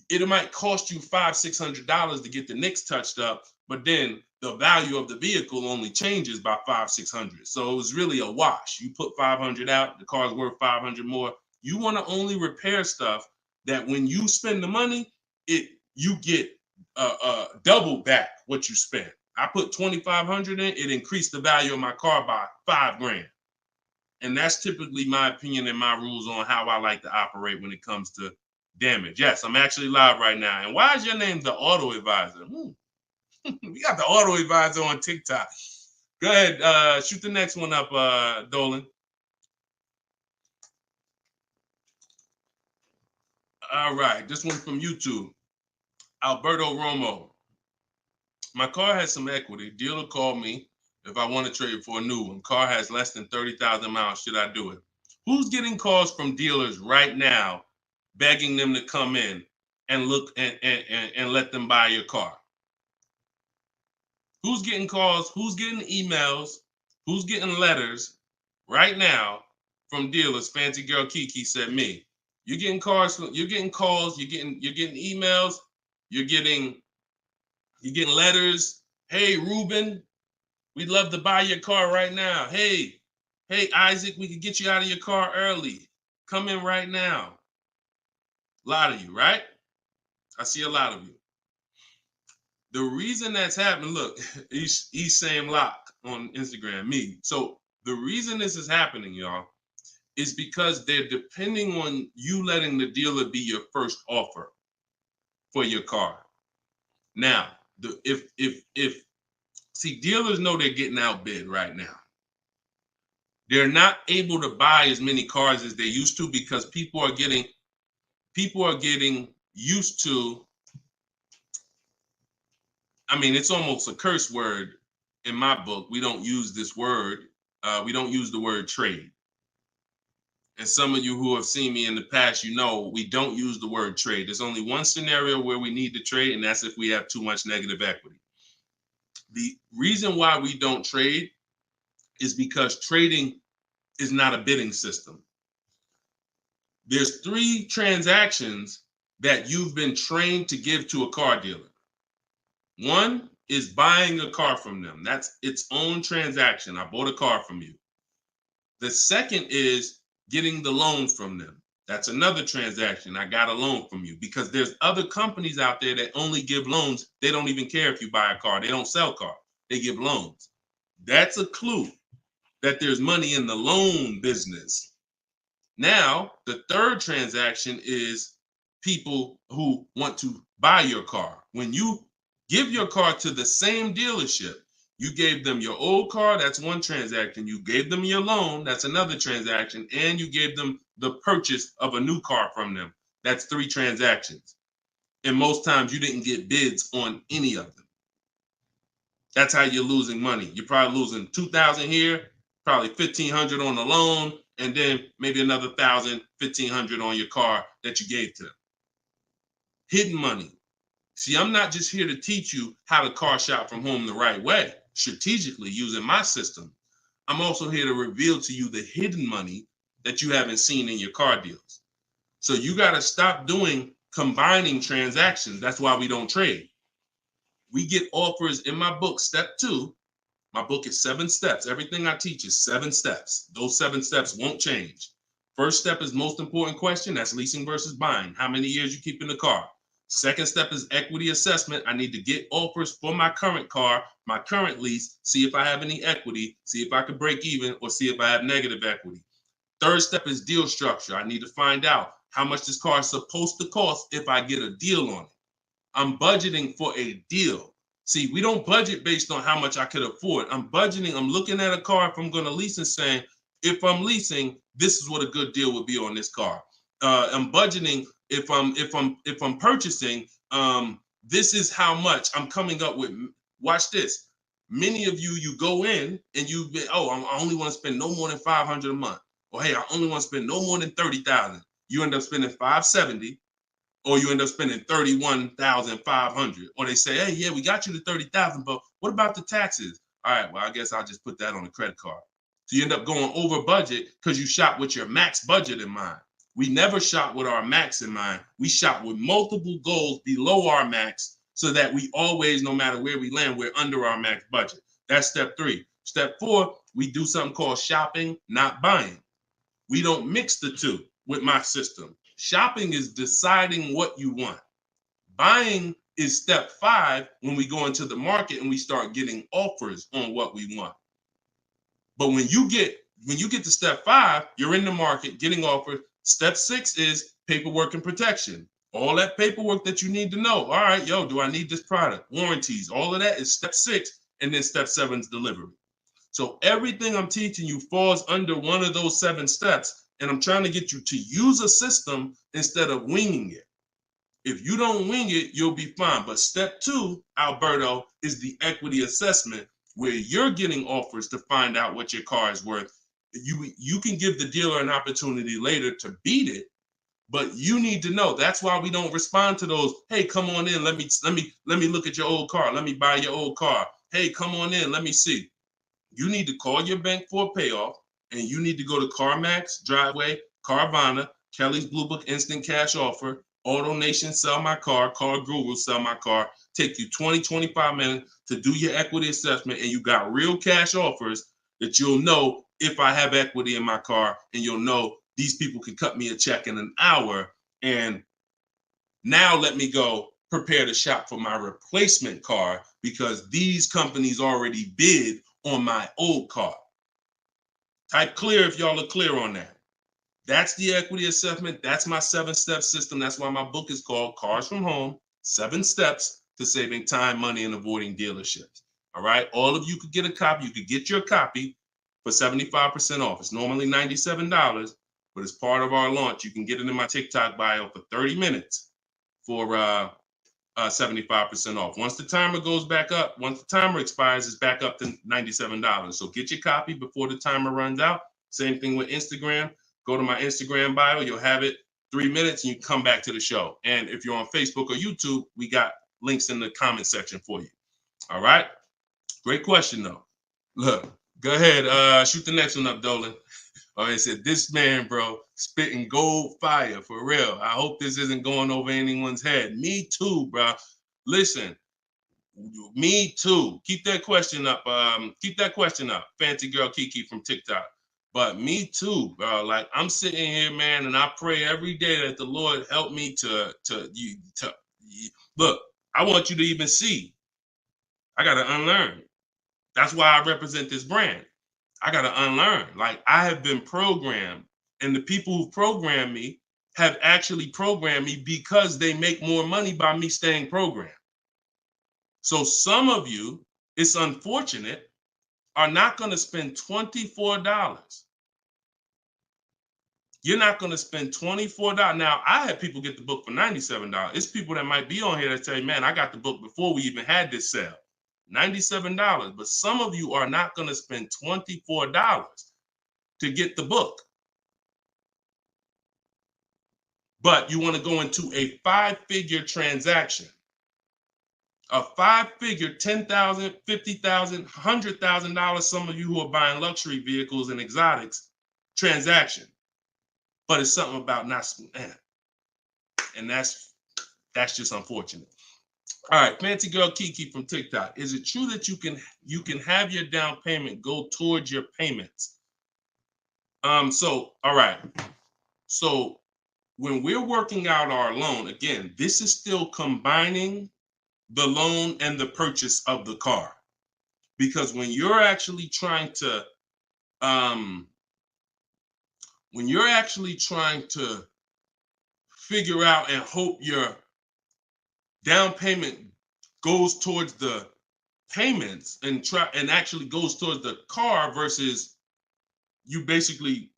Speaker 2: it might cost you $500-600 to get the nicks touched up, but then the value of the vehicle only changes by $500-600. So it was really a wash. You put 500 out, the car's worth 500 more. You want to only repair stuff that when you spend the money, you get double back what you spent. I put 2,500 in, it increased the value of my car by $5,000. And that's typically my opinion and my rules on how I like to operate when it comes to damage. Yes, I'm actually live right now. And why is your name the Auto Advisor? We got the Auto Advisor on TikTok. Go ahead, shoot the next one up, Dolan. All right, this one from YouTube. Alberto Romo. My car has some equity. Dealer called me if I want to trade for a new one. Car has less than 30,000 miles. Should I do it? Who's getting calls from dealers right now begging them to come in and look and let them buy your car? Who's getting calls? Who's getting emails? Who's getting letters right now from dealers? Fancy Girl Kiki said me. You're getting calls. You're getting calls. You're getting emails. You're getting letters. Hey, Ruben, we'd love to buy your car right now. Hey, Isaac, we could get you out of your car early. Come in right now. A lot of you, right? I see a lot of you. The reason that's happening, look, he's saying lock on Instagram, me. So the reason this is happening, y'all, is because they're depending on you letting the dealer be your first offer for your car. Now, see, dealers know they're getting outbid right now. They're not able to buy as many cars as they used to because people are getting used to, I mean, it's almost a curse word in my book. We don't use this word. We don't use the word trade. And some of you who have seen me in the past, you know we don't use the word trade. There's only one scenario where we need to trade, and that's if we have too much negative equity. The reason why we don't trade is because trading is not a bidding system. There's 3 transactions that you've been trained to give to a car dealer. One is buying a car from them. That's its own transaction. I bought a car from you. The second is getting the loan from them. That's another transaction. I got a loan from you, because there's other companies out there that only give loans. They don't even care if you buy a car. They don't sell cars. They give loans. That's a clue that there's money in the loan business. Now, the third transaction is people who want to buy your car. When you give your car to the same dealership, you gave them your old car, that's one transaction. You gave them your loan, that's another transaction. And you gave them the purchase of a new car from them. That's 3 transactions. And most times you didn't get bids on any of them. That's how you're losing money. You're probably losing $2,000 here, probably $1,500 on the loan, and then maybe another $1,000, $1,500 on your car that you gave to them. Hidden money. See, I'm not just here to teach you how to car shop from home the right way, strategically using my system. I'm also here to reveal to you the hidden money that you haven't seen in your car deals. So you got to stop doing combining transactions. That's why we don't trade. We get offers in my book, step 2. My book is 7 steps. Everything I teach is 7 steps. Those 7 steps won't change. First step is most important question. That's leasing versus buying. How many years you keep in the car? Second step is equity assessment. I need to get offers for my current car, my current lease, see if I have any equity, see if I can break even, or see if I have negative equity. Third step is deal structure. I need to find out how much this car is supposed to cost if I get a deal on it. I'm budgeting for a deal. See, we don't budget based on how much I could afford. I'm budgeting, I'm looking at a car if I'm going to lease and saying, if I'm leasing, this is what a good deal would be on this car. I'm budgeting if I'm purchasing, this is how much I'm coming up with. Watch this. Many of you go in and you've been, oh, I only want to spend no more than $500 a month. Or hey, I only want to spend no more than $30,000. You end up spending $570, or you end up spending $31,500. Or they say, hey, yeah, we got you to $30,000, but what about the taxes? All right, well, I guess I'll just put that on a credit card. So you end up going over budget because you shop with your max budget in mind. We never shop with our max in mind. We shop with multiple goals below our max so that we always, no matter where we land, we're under our max budget. That's step 3. Step 4, we do something called shopping, not buying. We don't mix the two with my system. Shopping is deciding what you want. Buying is step 5 when we go into the market and we start getting offers on what we want. But when you get to step 5, you're in the market getting offers. Step 6 is paperwork and protection. All that paperwork that you need to know. All right, yo, do I need this product? Warranties, all of that is step 6. And then step 7 is delivery. So everything I'm teaching you falls under one of those 7 steps. And I'm trying to get you to use a system instead of winging it. If you don't wing it, you'll be fine. But step 2, Alberto, is the equity assessment, where you're getting offers to find out what your car is worth. You can give the dealer an opportunity later to beat it, but you need to know. That's why we don't respond to those. Hey, come on in. Let me look at your old car. Let me buy your old car. Hey, come on in. Let me see. You need to call your bank for a payoff, and you need to go to CarMax, Driveway, Carvana, Kelly's Blue Book Instant Cash Offer, AutoNation, Sell My Car, Car Guru, Sell My Car. Take you 20, 25 minutes to do your equity assessment, and you got real cash offers that you'll know if I have equity in my car, and you'll know these people can cut me a check in an hour. And now let me go prepare to shop for my replacement car because these companies already bid on my old car. Type clear if y'all are clear on that. That's the equity assessment. That's my 7-step system. That's why my book is called Cars from Home, 7 Steps to Saving Time, Money, and Avoiding Dealerships. All right. All of you could get a copy. You could get your copy for 75% off. It's normally $97, but as part of our launch, you can get it in my TikTok bio for 30 minutes for 75% off. Once the timer goes back up, once the timer expires, it's back up to $97. So get your copy before the timer runs out. Same thing with Instagram. Go to my Instagram bio. You'll have it 3 minutes and you come back to the show. And if you're on Facebook or YouTube, we got links in the comment section for you. All right. Great question, though. Look, go ahead. Shoot the next one up, Dolan. Oh, it said, this man, bro, spitting gold fire for real. I hope this isn't going over anyone's head. Me too, bro. Listen, me too. Keep that question up. Fancy girl Kiki from TikTok. But me too, bro. Like, I'm sitting here, man, and I pray every day that the Lord help me to look. I want you to even see. I gotta unlearn. That's why I represent this brand. I got to unlearn. Like, I have been programmed, and the people who programmed me have actually programmed me because they make more money by me staying programmed. So some of you, it's unfortunate, are not going to spend $24. You're not going to spend $24. Now, I had people get the book for $97. It's people that might be on here that say, man, I got the book before we even had this sale. $97. But some of you are not going to spend $24 to get the book. But you want to go into a 5-figure transaction. A 5-figure, $10,000, $50,000, $100,000, some of you who are buying luxury vehicles and exotics transaction. But it's something about not, and that's just unfortunate. All right, fancy girl Kiki from TikTok. Is it true that you can have your down payment go towards your payments? So all right. So when we're working out our loan, again, this is still combining the loan and the purchase of the car. Because when you're actually trying to figure out and hope your down payment goes towards the payments and actually goes towards the car versus you basically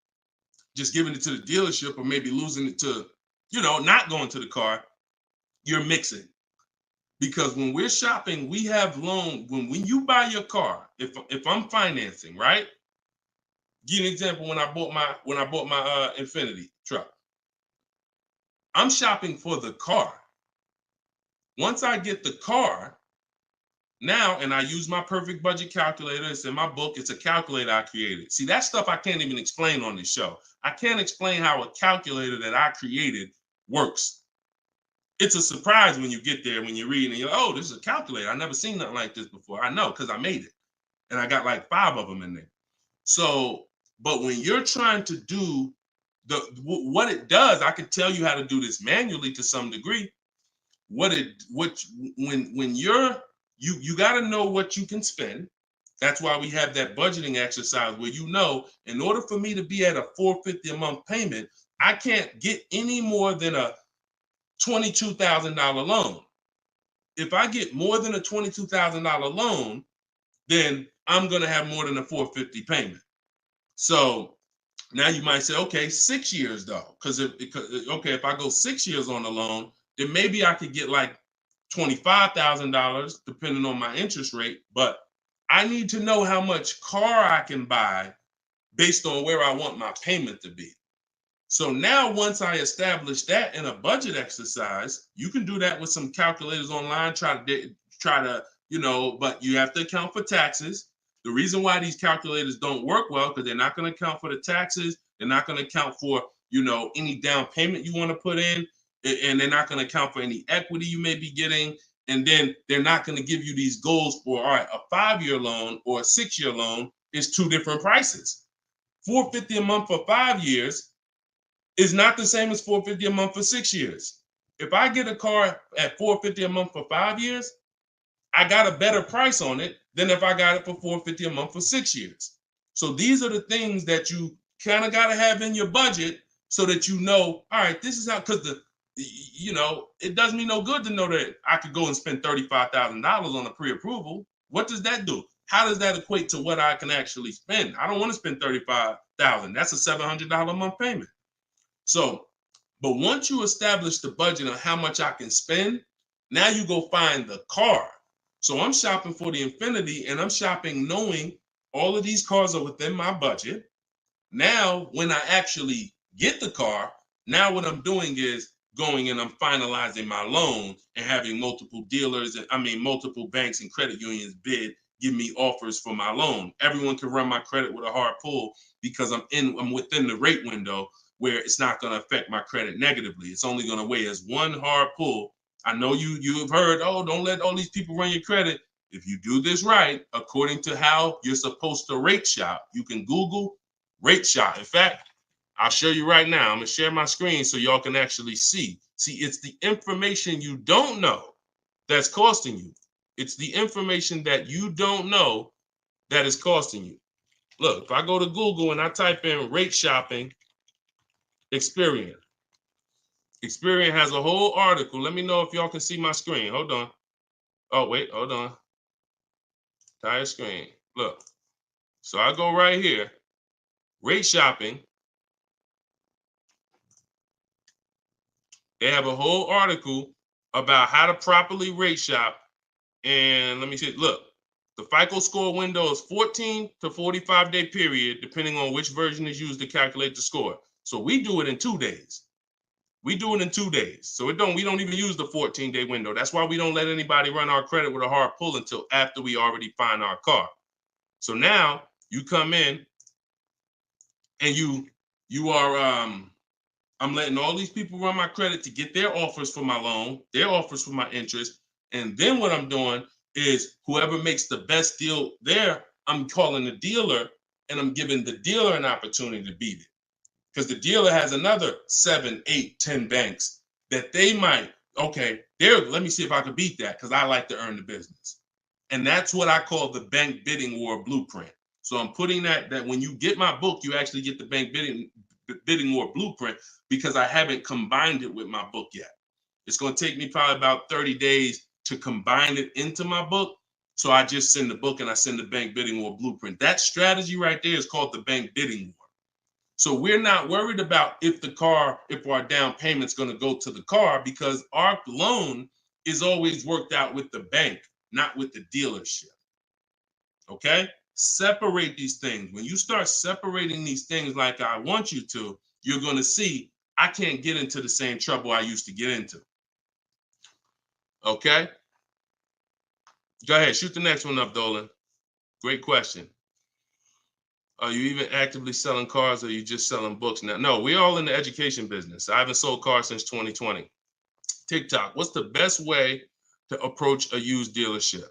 Speaker 2: just giving it to the dealership or maybe losing it to, not going to the car, you're mixing. Because when we're shopping, we have loan. When you buy your car, if I'm financing, right? Give you an example. When I bought my Infiniti truck, I'm shopping for the car. Once I get the car, now, and I use my perfect budget calculator. It's in my book. It's a calculator I created. See, that stuff I can't even explain on this show. I can't explain how a calculator that I created works. It's a surprise when you get there, when you're reading and you're like, oh, this is a calculator. I've never seen nothing like this before. I know, because I made it. And I got like 5 of them in there. So, but when you're trying to do what it does, I can tell you how to do this manually to some degree. When you got to know what you can spend. That's why we have that budgeting exercise where in order for me to be at a $450 a month payment, I can't get any more than a $22,000 loan. If I get more than a $22,000 loan, then I'm going to have more than a $450 payment. So now you might say, okay, 6 years though, because if I go 6 years on the loan, then maybe I could get like $25,000 depending on my interest rate. But I need to know how much car I can buy based on where I want my payment to be. So now once I establish that in a budget exercise, you can do that with some calculators online, try to, but you have to account for taxes. The reason why these calculators don't work well, because they're not going to account for the taxes. They're not going to account for, any down payment you want to put in, and they're not going to account for any equity you may be getting. And then they're not going to give you these goals for, all right, a 5-year loan or a 6-year loan is 2 different prices. $450 a month for 5 years is not the same as $450 a month for 6 years. If I get a car at $450 a month for 5 years, I got a better price on it than if I got it for $450 a month for 6 years. So these are the things that you kind of got to have in your budget so that all right, this is how, because it does me no good to know that I could go and spend $35,000 on a pre-approval. What does that do? How does that equate to what I can actually spend? I don't want to spend $35,000. That's a $700 a month payment. So, but once you establish the budget on how much I can spend, now you go find the car. So I'm shopping for the Infiniti, and I'm shopping knowing all of these cars are within my budget. Now, when I actually get the car, now what I'm doing is going and I'm finalizing my loan and having multiple dealers, multiple banks and credit unions give me offers for my loan. Everyone can run my credit with a hard pull because I'm within the rate window where it's not going to affect my credit negatively. It's only going to weigh as one hard pull. I know you have heard, oh, don't let all these people run your credit. If you do this right, according to how you're supposed to rate shop, you can Google rate shop. In fact, I'll show you right now. I'm going to share my screen so y'all can actually see. See, it's the information you don't know that's costing you. It's the information that you don't know that is costing you. Look, if I go to Google and I type in rate shopping, Experian. Experian has a whole article. Let me know if y'all can see my screen. Hold on. Oh, wait, hold on. Entire screen. Look. So I go right here. Rate shopping. They have a whole article about how to properly rate shop. And let me see. Look, the FICO score window is 14 to 45-day period, depending on which version is used to calculate the score. So we do it in 2 days. We do it in 2 days. So we don't even use the 14-day window. That's why we don't let anybody run our credit with a hard pull until after we already find our car. So now you come in and you are I'm letting all these people run my credit to get their offers for my loan, their offers for my interest. And then what I'm doing is whoever makes the best deal there, I'm calling the dealer and I'm giving the dealer an opportunity to beat it. Because the dealer has another 7, 8, 10 banks that they might, let me see if I can beat that because I like to earn the business. And that's what I call the bank bidding war blueprint. So I'm putting that when you get my book, you actually get the bank bidding war blueprint because I haven't combined it with my book yet. It's going to take me probably about 30 days to combine it into my book. So I just send the book and I send the bank bidding war blueprint. That strategy right there is called the bank bidding war. So we're not worried about if our down payment's going to go to the car, because our loan is always worked out with the bank, not with the dealership. Okay? Separate these things. When you start separating these things like I want you to, you're going to see I can't get into the same trouble I used to get into. Okay? Go ahead, shoot the next one up, Dolan. Great question. Are you even actively selling cars, or are you just selling books now? No, we're all in the education business. I haven't sold cars since 2020. TikTok, what's the best way to approach a used dealership?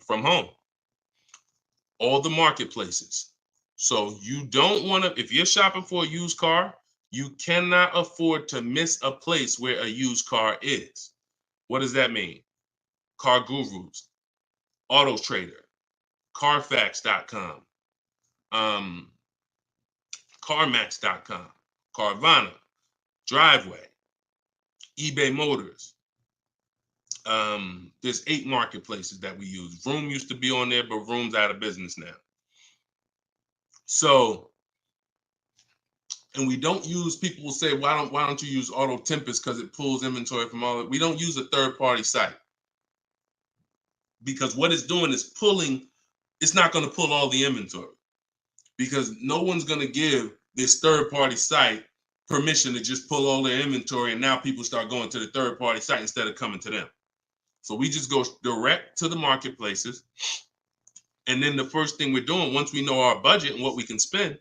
Speaker 2: From home. All the marketplaces. So you don't want to, if you're shopping for a used car, you cannot afford to miss a place where a used car is. What does that mean? Car Gurus, Auto Trader, Carfax.com, CarMax.com, Carvana, Driveway, eBay Motors. There's 8 marketplaces that we use. Vroom used to be on there, but Vroom's out of business now. So, and we don't use, people will say, why don't you use Auto Tempest because it pulls inventory from all of it. We don't use a third-party site, because what it's doing is pulling, it's not going to pull all the inventory, because no one's going to give this third-party site permission to just pull all their inventory, and now people start going to the third-party site instead of coming to them. So we just go direct to the marketplaces, and then the first thing we're doing, once we know our budget and what we can spend,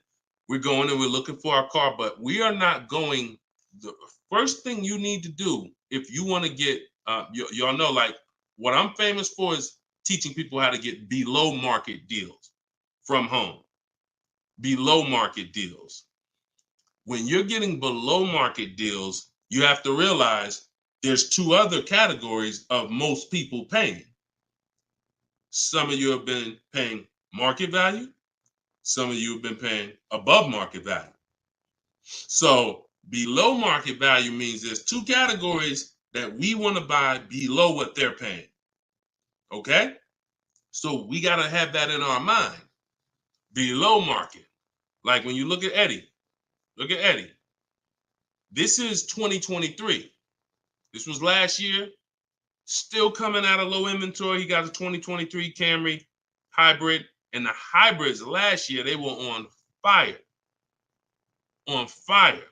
Speaker 2: we're going and we're looking for our car. But we are not going, the first thing you need to do if you want to get, y'all know, like, what I'm famous for is teaching people how to get below market deals from home. Below market deals. When you're getting below market deals, you have to realize there's 2 other categories of most people paying. Some of you have been paying market value. Some of you have been paying above market value. So below market value means there's 2 categories that we want to buy below what they're paying. Okay? So we got to have that in our mind. Below market. Like when you look at Eddie. Look at Eddie. This is 2023. This was last year. Still coming out of low inventory. He got a 2023 Camry hybrid. And the hybrids last year, they were on fire. On fire.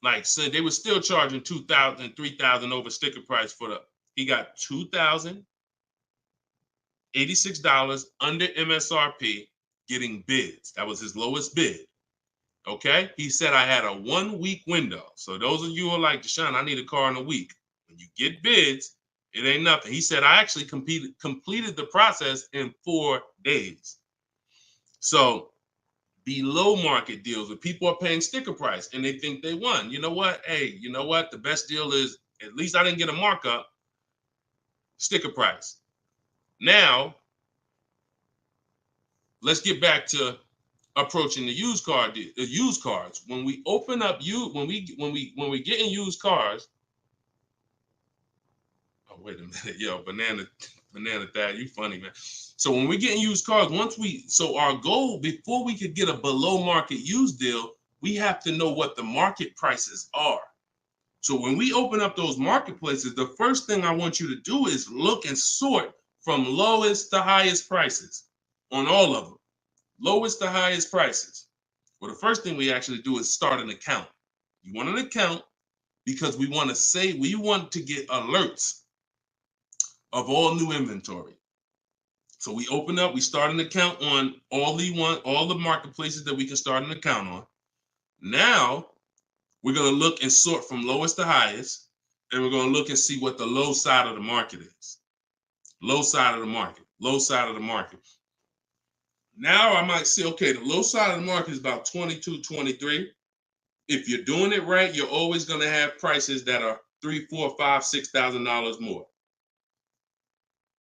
Speaker 2: Like, so they were still charging $2,000, $3,000 over sticker price for the, he got $2,086 under MSRP getting bids. That was his lowest bid. Okay? He said, I had a 1-week window. So those of you who are like, Deshone, I need a car in a week. When you get bids, it ain't nothing. He said, I actually completed the process in 4 days. So below market deals where people are paying sticker price and they think they won. You know what? Hey, you know what? The best deal is, at least I didn't get a markup, sticker price. Now, let's get back to approaching the used cars. When we open up when we get in used cars. Oh, wait a minute, yo, banana dad, you funny, man. So when we get in used cars, so our goal before we could get a below market used deal, we have to know what the market prices are. So when we open up those marketplaces, the first thing I want you to do is look and sort from lowest to highest prices on all of them. Lowest to highest prices. Well, the first thing we actually do is start an account. You want an account because we want to get alerts of all new inventory. So we start an account on all the marketplaces that we can start an account on. Now we're going to look and sort from lowest to highest, and we're going to look and see what the low side of the market is. Low side of the market, low side of the market. Now I might say, okay, the low side of the market is about 22, 23. If you're doing it right, you're always going to have prices that are $3,000, $4,000, $5,000, $6,000 more.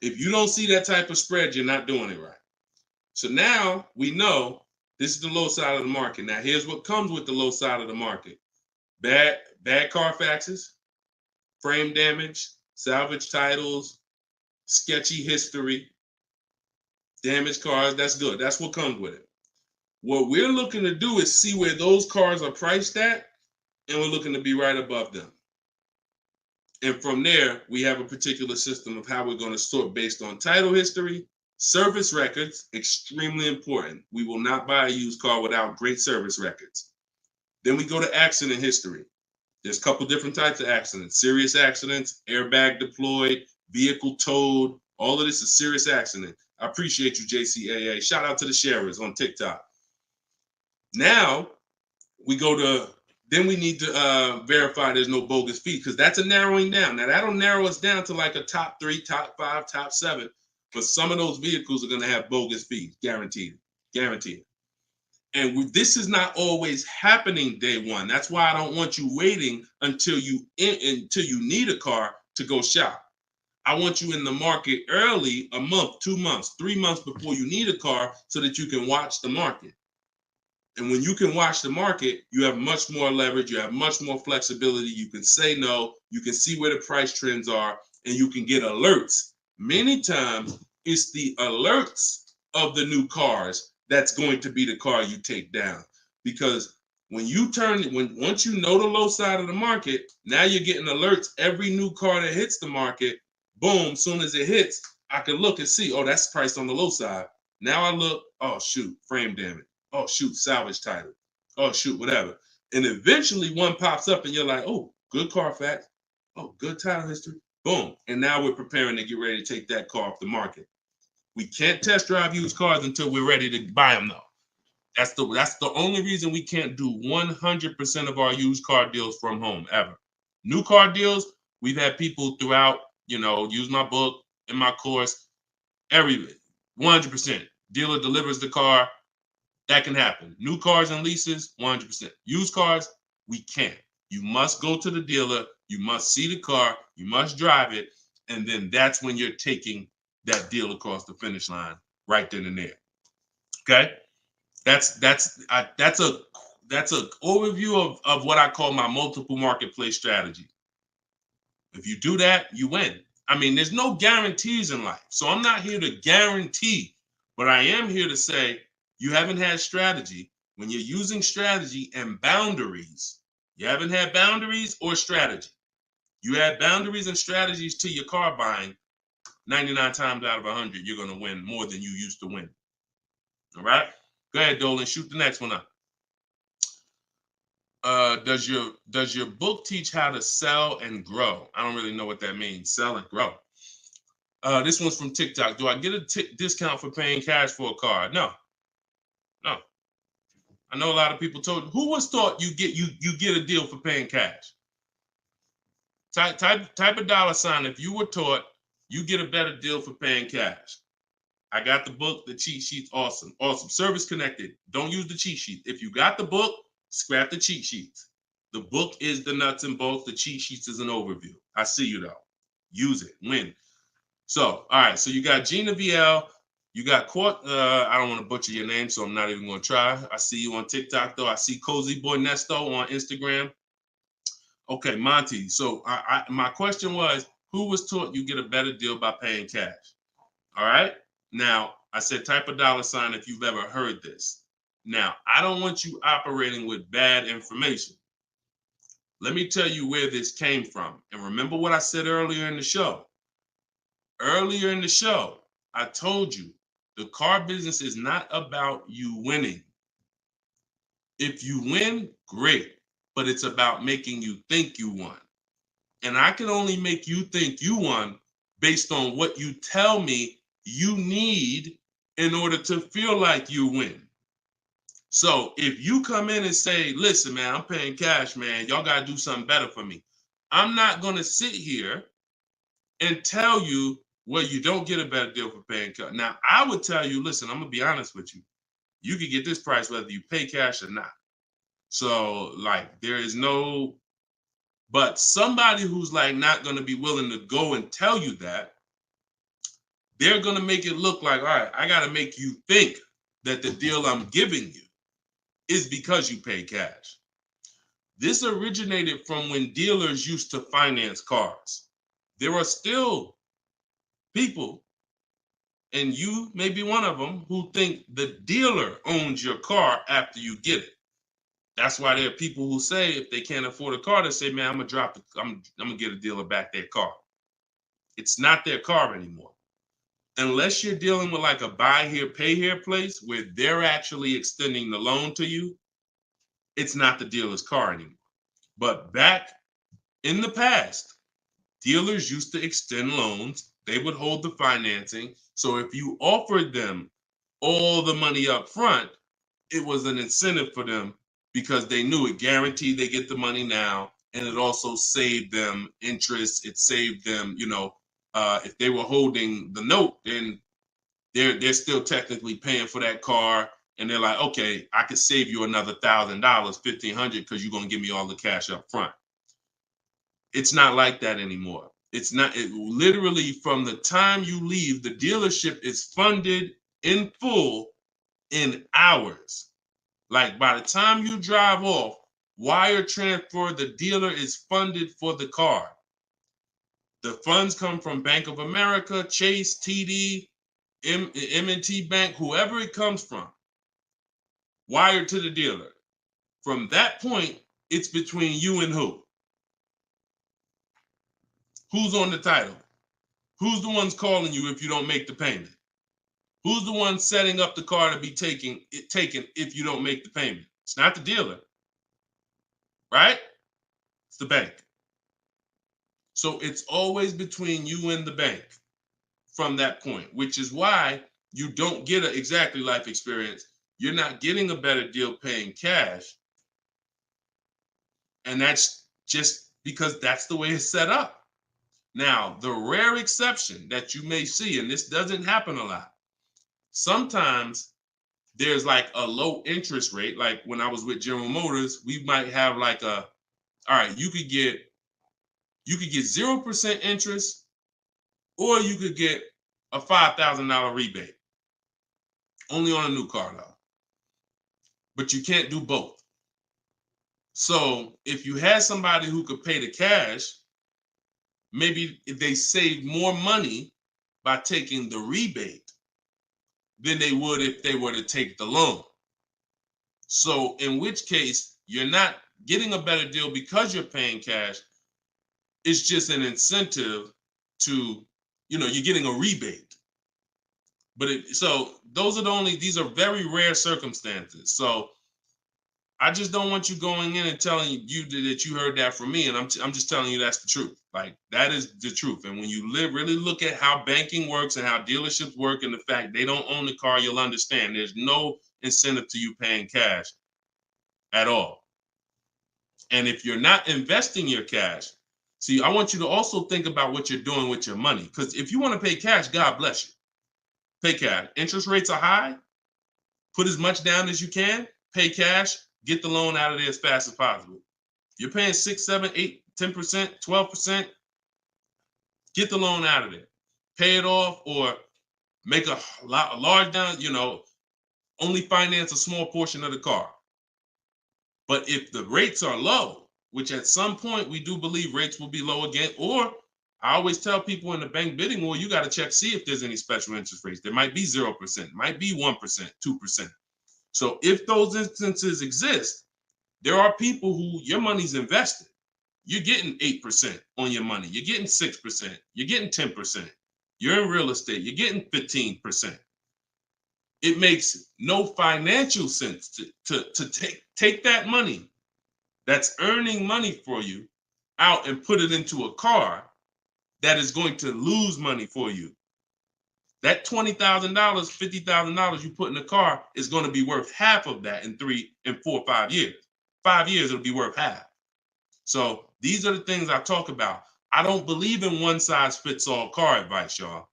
Speaker 2: If you don't see that type of spread, you're not doing it right. So now we know this is the low side of the market. Now here's what comes with the low side of the market. Bad Carfaxes, frame damage, salvage titles, sketchy history, Damaged cars, that's good. That's what comes with it. What we're looking to do is see where those cars are priced at, and we're looking to be right above them. And from there, we have a particular system of how we're going to sort based on title history, service records, extremely important. We will not buy a used car without great service records. Then we go to accident history. There's a couple different types of accidents: serious accidents, airbag deployed, vehicle towed. All of this is serious accident. I appreciate you, JCAA. Shout out to the sharers on TikTok. Now we go to, then we need to verify there's no bogus fees, because that's a narrowing down. Now that'll narrow us down to like a top 3, top 5, top 7. But some of those vehicles are going to have bogus fees, guaranteed, guaranteed. And this is not always happening day one. That's why I don't want you waiting until you need a car to go shop. I want you in the market early, a month, 2 months, 3 months before you need a car, so that you can watch the market. And when you can watch the market, you have much more leverage. You have much more flexibility. You can say no. You can see where the price trends are, and you can get alerts. Many times, it's the alerts of the new cars that's going to be the car you take down. Because when you once you know the low side of the market, now you're getting alerts. Every new car that hits the market, boom, soon as it hits, I can look and see, oh, that's priced on the low side. Now I look, oh, shoot, frame damage. Oh, shoot, salvage title. Oh, shoot, whatever. And eventually one pops up and you're like, oh, good Carfax. Oh, good title history. Boom. And now we're preparing to get ready to take that car off the market. We can't test drive used cars until we're ready to buy them, though. That's the only reason we can't do 100% of our used car deals from home, ever. New car deals, we've had people throughout, use my book, in my course, everything. 100%. Dealer delivers the car. That can happen. New cars and leases, 100%. Used cars, we can't. You must go to the dealer. You must see the car. You must drive it. And then that's when you're taking that deal across the finish line right then and there. Okay? That's a overview of what I call my multiple marketplace strategy. If you do that, you win. I mean, there's no guarantees in life. So I'm not here to guarantee, but I am here to say, you haven't had strategy. When you're using strategy and boundaries, you haven't had boundaries or strategy. You add boundaries and strategies to your car buying, 99 times out of 100, you're going to win more than you used to win. All right? Go ahead, Dolan. Shoot the next one up. Does your book teach how to sell and grow? I don't really know what that means. Sell and grow. This one's from TikTok. Do I get a discount for paying cash for a car? No. I know a lot of people told. Who was taught you get a deal for paying cash? Type a dollar sign if you were taught you get a better deal for paying cash. I got the book, the cheat sheets, awesome. Service connected. Don't use the cheat sheet. If you got the book, scrap the cheat sheets. The book is the nuts and bolts. The cheat sheets is an overview. I see you though. Use it. Win. So, all right. So you got Gina VL. You got Court. I don't want to butcher your name, so I'm not even going to try. I see you on TikTok, though. I see Cozy Boy Nesto on Instagram. Okay, Monty. So my question was, who was taught you get a better deal by paying cash? All right. Now, I said type a dollar sign if you've ever heard this. Now, I don't want you operating with bad information. Let me tell you where this came from. And remember what I said earlier in the show. Earlier in the show, I told you the car business is not about you winning. If you win, great. But it's about making you think you won. And I can only make you think you won based on what you tell me you need in order to feel like you win. So if you come in and say, listen, man, I'm paying cash, man, y'all got to do something better for me. I'm not going to sit here and tell you, well, you don't get a better deal for paying cash. Now, I would tell you, listen, I'm going to be honest with you. You can get this price whether you pay cash or not. So, like, there is no, but somebody who's like not going to be willing to go and tell you that, they're going to make it look like, all right, I got to make you think that the deal I'm giving you is because you pay cash. This originated from when dealers used to finance cars. There are still people And you may be one of them who think the dealer owns your car after you get it. That's why there are people who say if they can't afford a car, they say, man, I'm gonna get a dealer back their car. It's not their car anymore. Unless you're dealing with like a buy here, pay here place where they're actually extending the loan to you, it's not the dealer's car anymore. But back in the past, dealers used to extend loans. They would hold the financing. So if you offered them all the money up front, it was an incentive for them because they knew it guaranteed they get the money now. And it also saved them interest. It saved them, if they were holding the note, then they're still technically paying for that car. And they're like, okay, I could save you another $1,000, $1,500 because you're going to give me all the cash up front. It's not like that anymore. It's not. It literally from the time you leave, the dealership is funded in full in hours. Like by the time you drive off, wire transfer, the dealer is funded for the car. The funds come from Bank of America, Chase, TD, M&T Bank, whoever it comes from, wired to the dealer. From that point, it's between you and who? Who's on the title? Who's the ones calling you if you don't make the payment? Who's the one setting up the car to be taken if you don't make the payment? It's not the dealer, right? It's the bank. So it's always between you and the bank from that point, which is why you don't get an exactly life experience. You're not getting a better deal paying cash. And that's just because that's the way it's set up. Now, the rare exception that you may see, and this doesn't happen a lot, sometimes there's like a low interest rate. Like when I was with General Motors, we might have like all right, you could get 0% interest, or you could get a $5,000 rebate. Only on a new car though. But you can't do both. So if you had somebody who could pay the cash, maybe if they save more money by taking the rebate than they would if they were to take the loan. So in which case, you're not getting a better deal because you're paying cash. It's just an incentive to, you're getting a rebate. But so those are these are very rare circumstances. So I just don't want you going in and telling you that you heard that from me. And I'm just telling you that's the truth. Like that is the truth. And when you really look at how banking works and how dealerships work and the fact they don't own the car, you'll understand there's no incentive to you paying cash at all. And if you're not investing your cash, see, I want you to also think about what you're doing with your money. Because if you want to pay cash, God bless you. Pay cash. Interest rates are high. Put as much down as you can. Pay cash. Get the loan out of there as fast as possible. You're paying 6, 7, 8, 10%, 12%. Get the loan out of there. Pay it off or make a large down, only finance a small portion of the car. But if the rates are low, which at some point we do believe rates will be low again, or I always tell people in the bank bidding war, you got to check, see if there's any special interest rates. There might be 0%, might be 1%, 2%. So if those instances exist, there are people who your money's invested. You're getting 8% on your money. You're getting 6%. You're getting 10%. You're in real estate. You're getting 15%. It makes no financial sense to take that money that's earning money for you out and put it into a car that is going to lose money for you. That $20,000, $50,000 you put in the car is going to be worth half of that in 3 and 4, 5 years. 5 years, it'll be worth half. So these are the things I talk about. I don't believe in one size fits all car advice, y'all.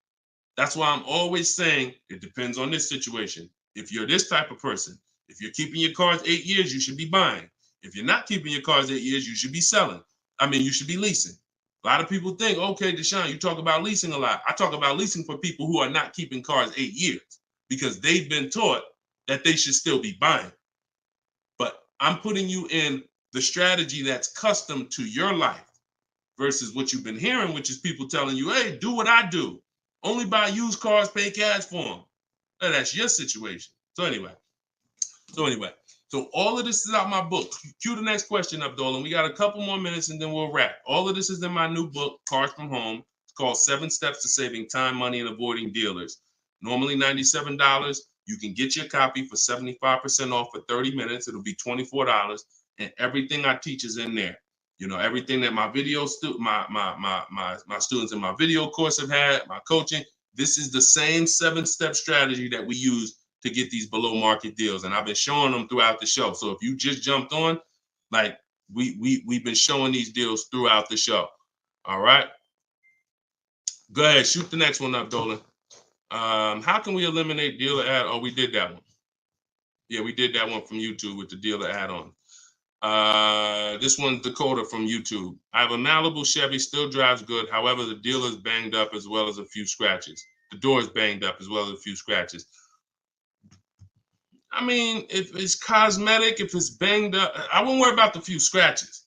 Speaker 2: That's why I'm always saying it depends on this situation. If you're this type of person, if you're keeping your cars 8 years, you should be buying. If you're not keeping your cars 8 years, you should be selling. You should be leasing. A lot of people think, okay, Deshone, you talk about leasing a lot. I talk about leasing for people who are not keeping cars 8 years because they've been taught that they should still be buying. But I'm putting you in the strategy that's custom to your life versus what you've been hearing, which is people telling you, hey, do what I do. Only buy used cars, pay cash for them. Now, that's your situation. So anyway, so all of this is out my book. Cue the next question up, Dolan. We got a couple more minutes and then we'll wrap. All of this is in my new book, Cars from Home. It's called 7 Steps to Saving Time, Money, and Avoiding Dealers. Normally $97. You can get your copy for 75% off for 30 minutes. It'll be $24. And everything I teach is in there. You know, everything that my video my students in my video course have had, my coaching. This is the same 7-step strategy that we use to get these below market deals. And I've been showing them throughout the show. So if you just jumped on, like we've been showing these deals throughout the show. All right. Go ahead, shoot the next one up, Dolan. How can we eliminate dealer ad? Oh, we did that one. Yeah, we did that one from YouTube with the dealer add-on. This one's Dakota from YouTube. I have a Malibu Chevy, still drives good. However, the dealer is banged up as well as a few scratches. The door is banged up as well as a few scratches. I mean, if it's cosmetic, if it's banged up, I won't worry about the few scratches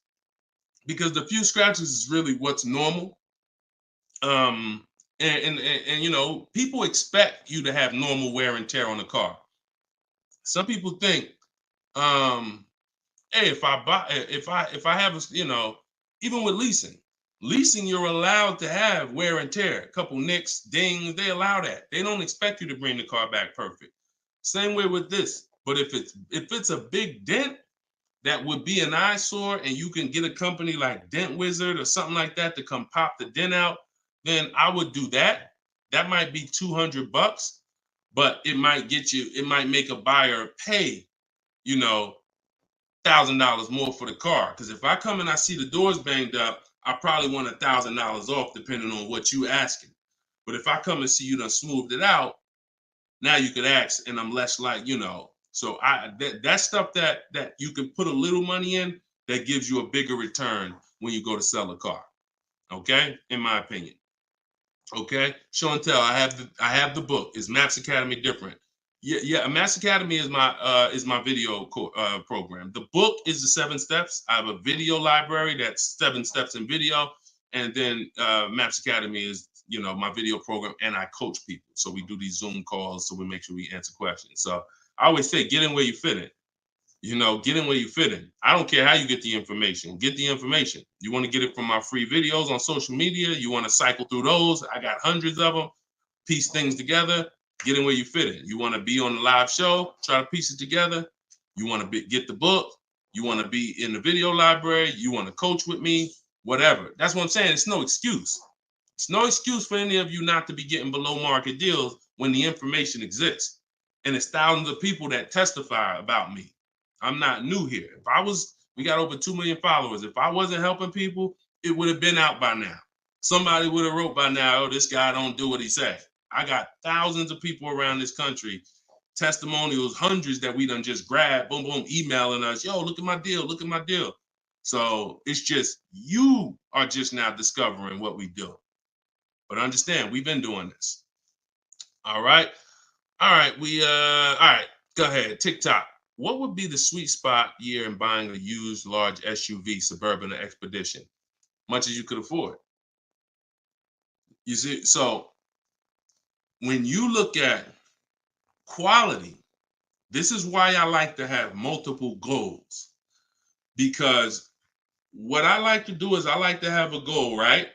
Speaker 2: because the few scratches is really what's normal. And you know, people expect you to have normal wear and tear on the car. Some people think, hey, if I have a, you know, even with leasing, you're allowed to have wear and tear, a couple nicks, dings, they allow that. They don't expect you to bring the car back perfect. Same way with this. But if it's a big dent that would be an eyesore and you can get a company like Dent Wizard or something like that to come pop the dent out, then I would do that. That might be $200, but it might make a buyer pay, you know, $1,000 more for the car. Because if I come and I see the doors banged up, I probably want $1,000 off depending on what you asking. But if I come and see you done smoothed it out, now you could ask, and I'm less like, you know. So that stuff that you can put a little money in that gives you a bigger return when you go to sell a car. Okay, in my opinion. Okay, show and tell. I have the book. Is Maps Academy different? Yeah. Maps Academy is my video program. The book is the 7 steps. I have a video library that's 7 steps in video, and then Maps Academy is, you know, my video program, and I coach people. So we do these Zoom calls, so we make sure we answer questions. So I always say, get in where you fit in. You know, get in where you fit in. I don't care how you get the information. Get the information. You want to get it from my free videos on social media. You want to cycle through those. I got hundreds of them. Piece things together. Get in where you fit in. You want to be on the live show. Try to piece it together. You want to get the book. You want to be in the video library. You want to coach with me. Whatever. That's what I'm saying. It's no excuse. It's no excuse for any of you not to be getting below market deals when the information exists. And it's thousands of people that testify about me. I'm not new here. We got over 2 million followers. If I wasn't helping people, it would have been out by now. Somebody would have wrote by now, oh, this guy don't do what he said. I got thousands of people around this country, testimonials, hundreds that we done just grabbed, boom, boom, emailing us, yo, look at my deal, look at my deal. So it's just, you are just now discovering what we do. But understand, we've been doing this. All right. All right. All right. Go ahead. TikTok. What would be the sweet spot year in buying a used large SUV, Suburban or Expedition? Much as you could afford. You see, so when you look at quality, this is why I like to have multiple goals. Because what I like to do is I like to have a goal, right?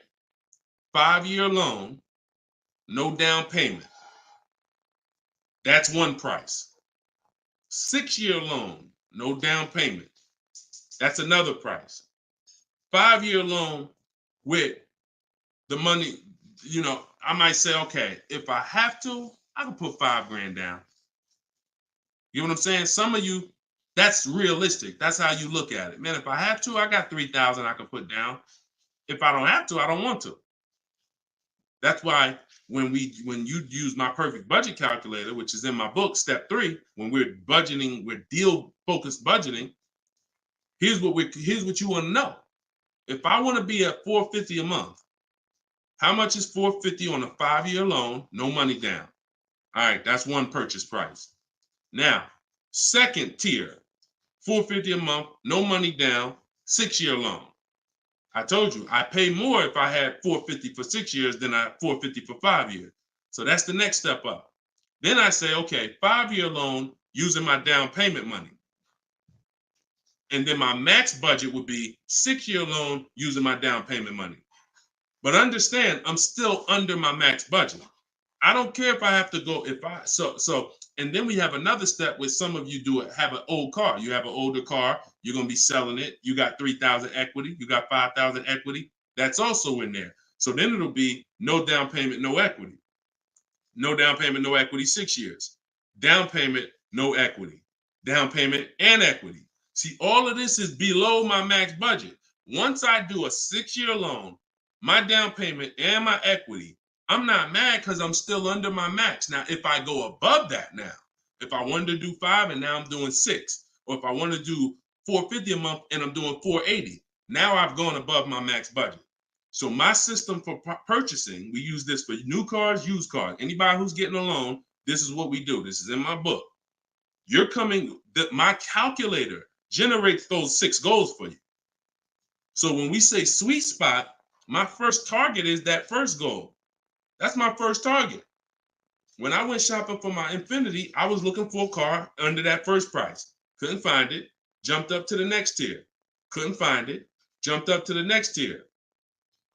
Speaker 2: 5-year loan, no down payment. That's one price. 6-year loan, no down payment. That's another price. 5-year loan with the money, you know, I might say, okay, if I have to, I can put $5,000 down. You know what I'm saying? Some of you, that's realistic. That's how you look at it. Man, if I have to, I got $3,000 I can put down. If I don't have to, I don't want to. That's why when you use my perfect budget calculator, which is in my book, step 3, when we're budgeting, we're deal focused budgeting. Here's what you want to know. If I want to be at $450 a month, how much is $450 on a 5-year loan, no money down? All right, that's one purchase price. Now, second tier, $450 a month, no money down, 6-year loan. I told you, I pay more if I had $450 for 6 years than I $450 for 5 years. So that's the next step up. Then I say, okay, 5-year loan using my down payment money. And then my max budget would be 6-year loan using my down payment money. But understand, I'm still under my max budget. I don't care if I have to go, and then we have another step where some of you have an old car. You have an older car, you're going to be selling it. You got 3,000 equity, you got 5,000 equity. That's also in there. So then it'll be no down payment, no equity. No down payment, no equity, 6 years. Down payment, no equity. Down payment and equity. See, all of this is below my max budget. Once I do a 6-year loan, my down payment and my equity, I'm not mad because I'm still under my max. Now, if I go above that now, if I wanted to do 5 and now I'm doing 6, or if I want to do $450 a month and I'm doing $480, now I've gone above my max budget. So my system for purchasing, we use this for new cars, used cars. Anybody who's getting a loan, this is what we do. This is in my book. My calculator generates those 6 goals for you. So when we say sweet spot, my first target is that first goal. That's my first target. When I went shopping for my Infiniti, I was looking for a car under that first price. Couldn't find it. Jumped up to the next tier. Couldn't find it. Jumped up to the next tier.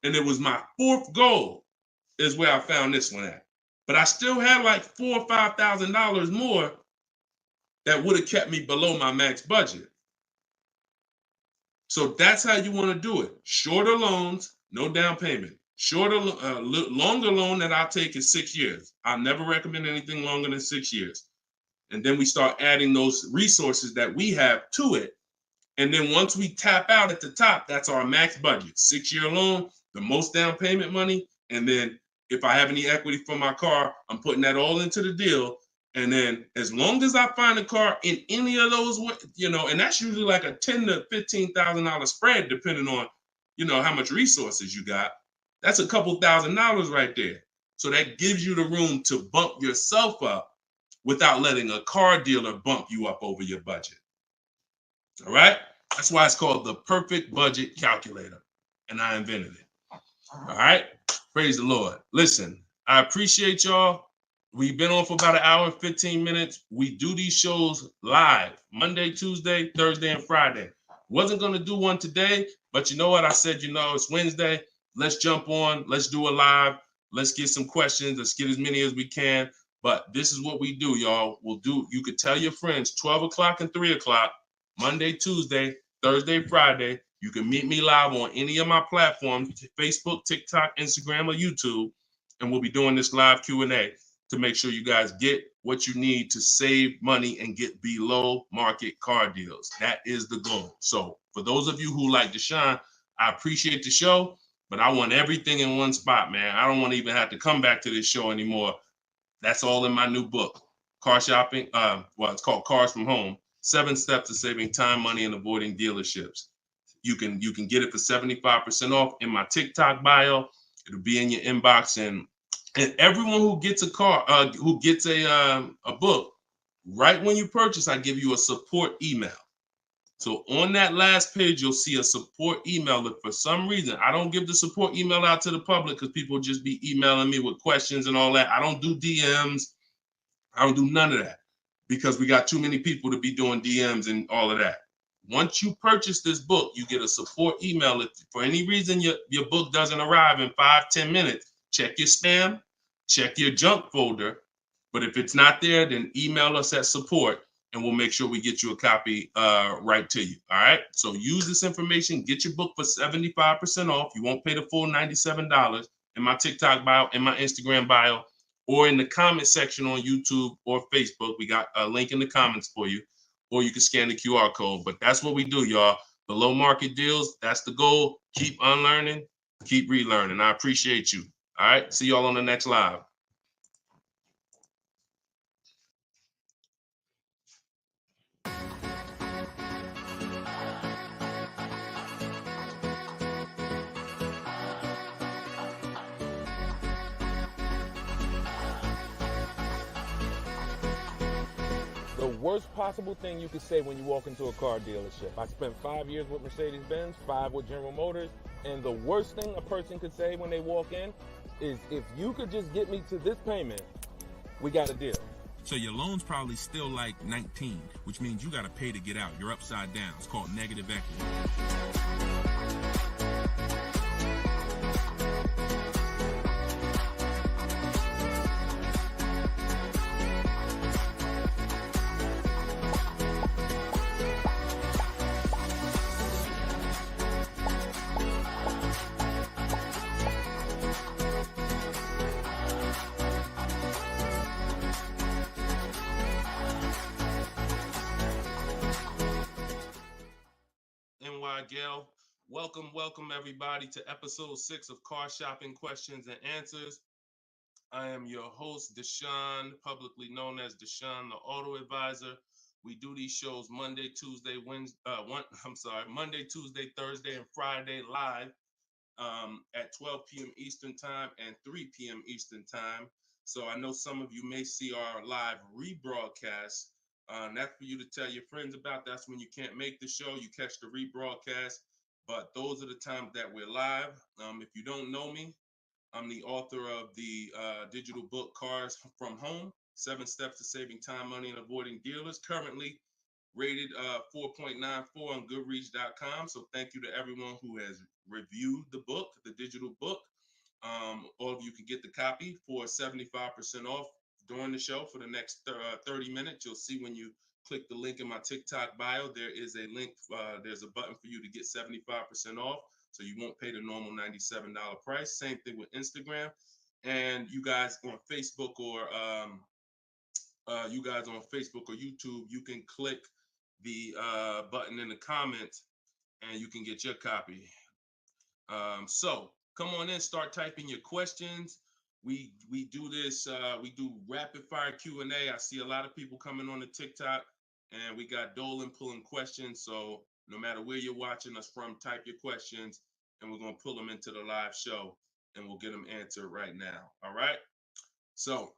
Speaker 2: And it was my 4th goal is where I found this one at. But I still had like $4,000 or $5,000 more that would have kept me below my max budget. So that's how you want to do it. Shorter loans, no down payment. Longer loan that I'll take is 6 years. I'll never recommend anything longer than 6 years. And then we start adding those resources that we have to it. And then once we tap out at the top, that's our max budget. 6-year loan, the most down payment money. And then if I have any equity for my car, I'm putting that all into the deal. And then as long as I find a car in any of those, and that's usually like a $10,000 to $15,000 spread, depending on, how much resources you got. That's a couple $1,000s right there. So that gives you the room to bump yourself up without letting a car dealer bump you up over your budget. All right? That's why it's called the perfect budget calculator. And I invented it. All right? Praise the Lord. Listen, I appreciate y'all. We've been on for about 1 hour and 15 minutes. We do these shows live Monday, Tuesday, Thursday, and Friday. Wasn't going to do one today, but you know what? I said, it's Wednesday. Let's jump on. Let's do a live. Let's get some questions. Let's get as many as we can. But this is what we do, y'all. You could tell your friends 12 o'clock and 3 o'clock, Monday, Tuesday, Thursday, Friday. You can meet me live on any of my platforms, Facebook, TikTok, Instagram, or YouTube. And we'll be doing this live Q&A to make sure you guys get what you need to save money and get below market car deals. That is the goal. So for those of you who like Deshone, I appreciate the show, but I want everything in one spot, man. I don't want to even have to come back to this show anymore. That's all in my new book, Car Shopping. It's called Cars from Home, 7 Steps to Saving Time, Money, and Avoiding Dealerships. You can get it for 75% off in my TikTok bio. It'll be in your inbox, and everyone who gets a car, who gets a book, right when you purchase, I give you a support email. So on that last page, you'll see a support email. If for some reason I don't give the support email out to the public because people just be emailing me with questions and all that, I don't do DMs. I don't do none of that because we got too many people to be doing DMs and all of that. Once you purchase this book, you get a support email. If for any reason your book doesn't arrive in 5-10 minutes, check your spam, check your junk folder. But if it's not there, then email us at support and we'll make sure we get you a copy right to you. All right. So use this information, get your book for 75% off. You won't pay the full $97 in my TikTok bio, in my Instagram bio, or in the comment section on YouTube or Facebook. We got a link in the comments for you, or you can scan the QR code. But that's what we do, y'all. Below market deals. That's the goal. Keep unlearning, keep relearning. I appreciate you. All right. See y'all on the next live.
Speaker 1: The worst possible thing you could say when you walk into a car dealership. I spent 5 years with Mercedes-Benz, 5 with General Motors, and the worst thing a person could say when they walk in is if you could just get me to this payment, we got a deal.
Speaker 3: So your loan's probably still like 19, which means you got to pay to get out. You're upside down. It's called negative equity.
Speaker 2: NY Gail, welcome everybody to episode 6 of Car Shopping Questions and Answers. I am your host, Deshone, publicly known as Deshone the Auto Advisor. We do these shows Monday, Tuesday, Monday, Tuesday, Thursday, and Friday live at 12 p.m. Eastern Time and 3 p.m. Eastern Time. So I know some of you may see our live rebroadcast. That's for you to tell your friends about. That's when you can't make the show, you catch the rebroadcast. But those are the times that we're live. If you don't know me, I'm the author of the digital book Cars from Home, 7 Steps to Saving Time, Money, and Avoiding Dealers, currently rated 4.94 on Goodreads.com. So thank you to everyone who has reviewed the book, the digital book. All of you can get the copy for 75% off during the show for the next 30 minutes. You'll see when you click the link in my TikTok bio, there is a link, there's a button for you to get 75% off. So you won't pay the normal $97 price. Same thing with Instagram. And you guys on Facebook or YouTube, you can click the button in the comments and you can get your copy. So come on in, start typing your questions. We do this, we do rapid fire Q&A. I see a lot of people coming on the TikTok, and we got Dolan pulling questions. So no matter where you're watching us from, type your questions and we're going to pull them into the live show and we'll get them answered right now. All right. So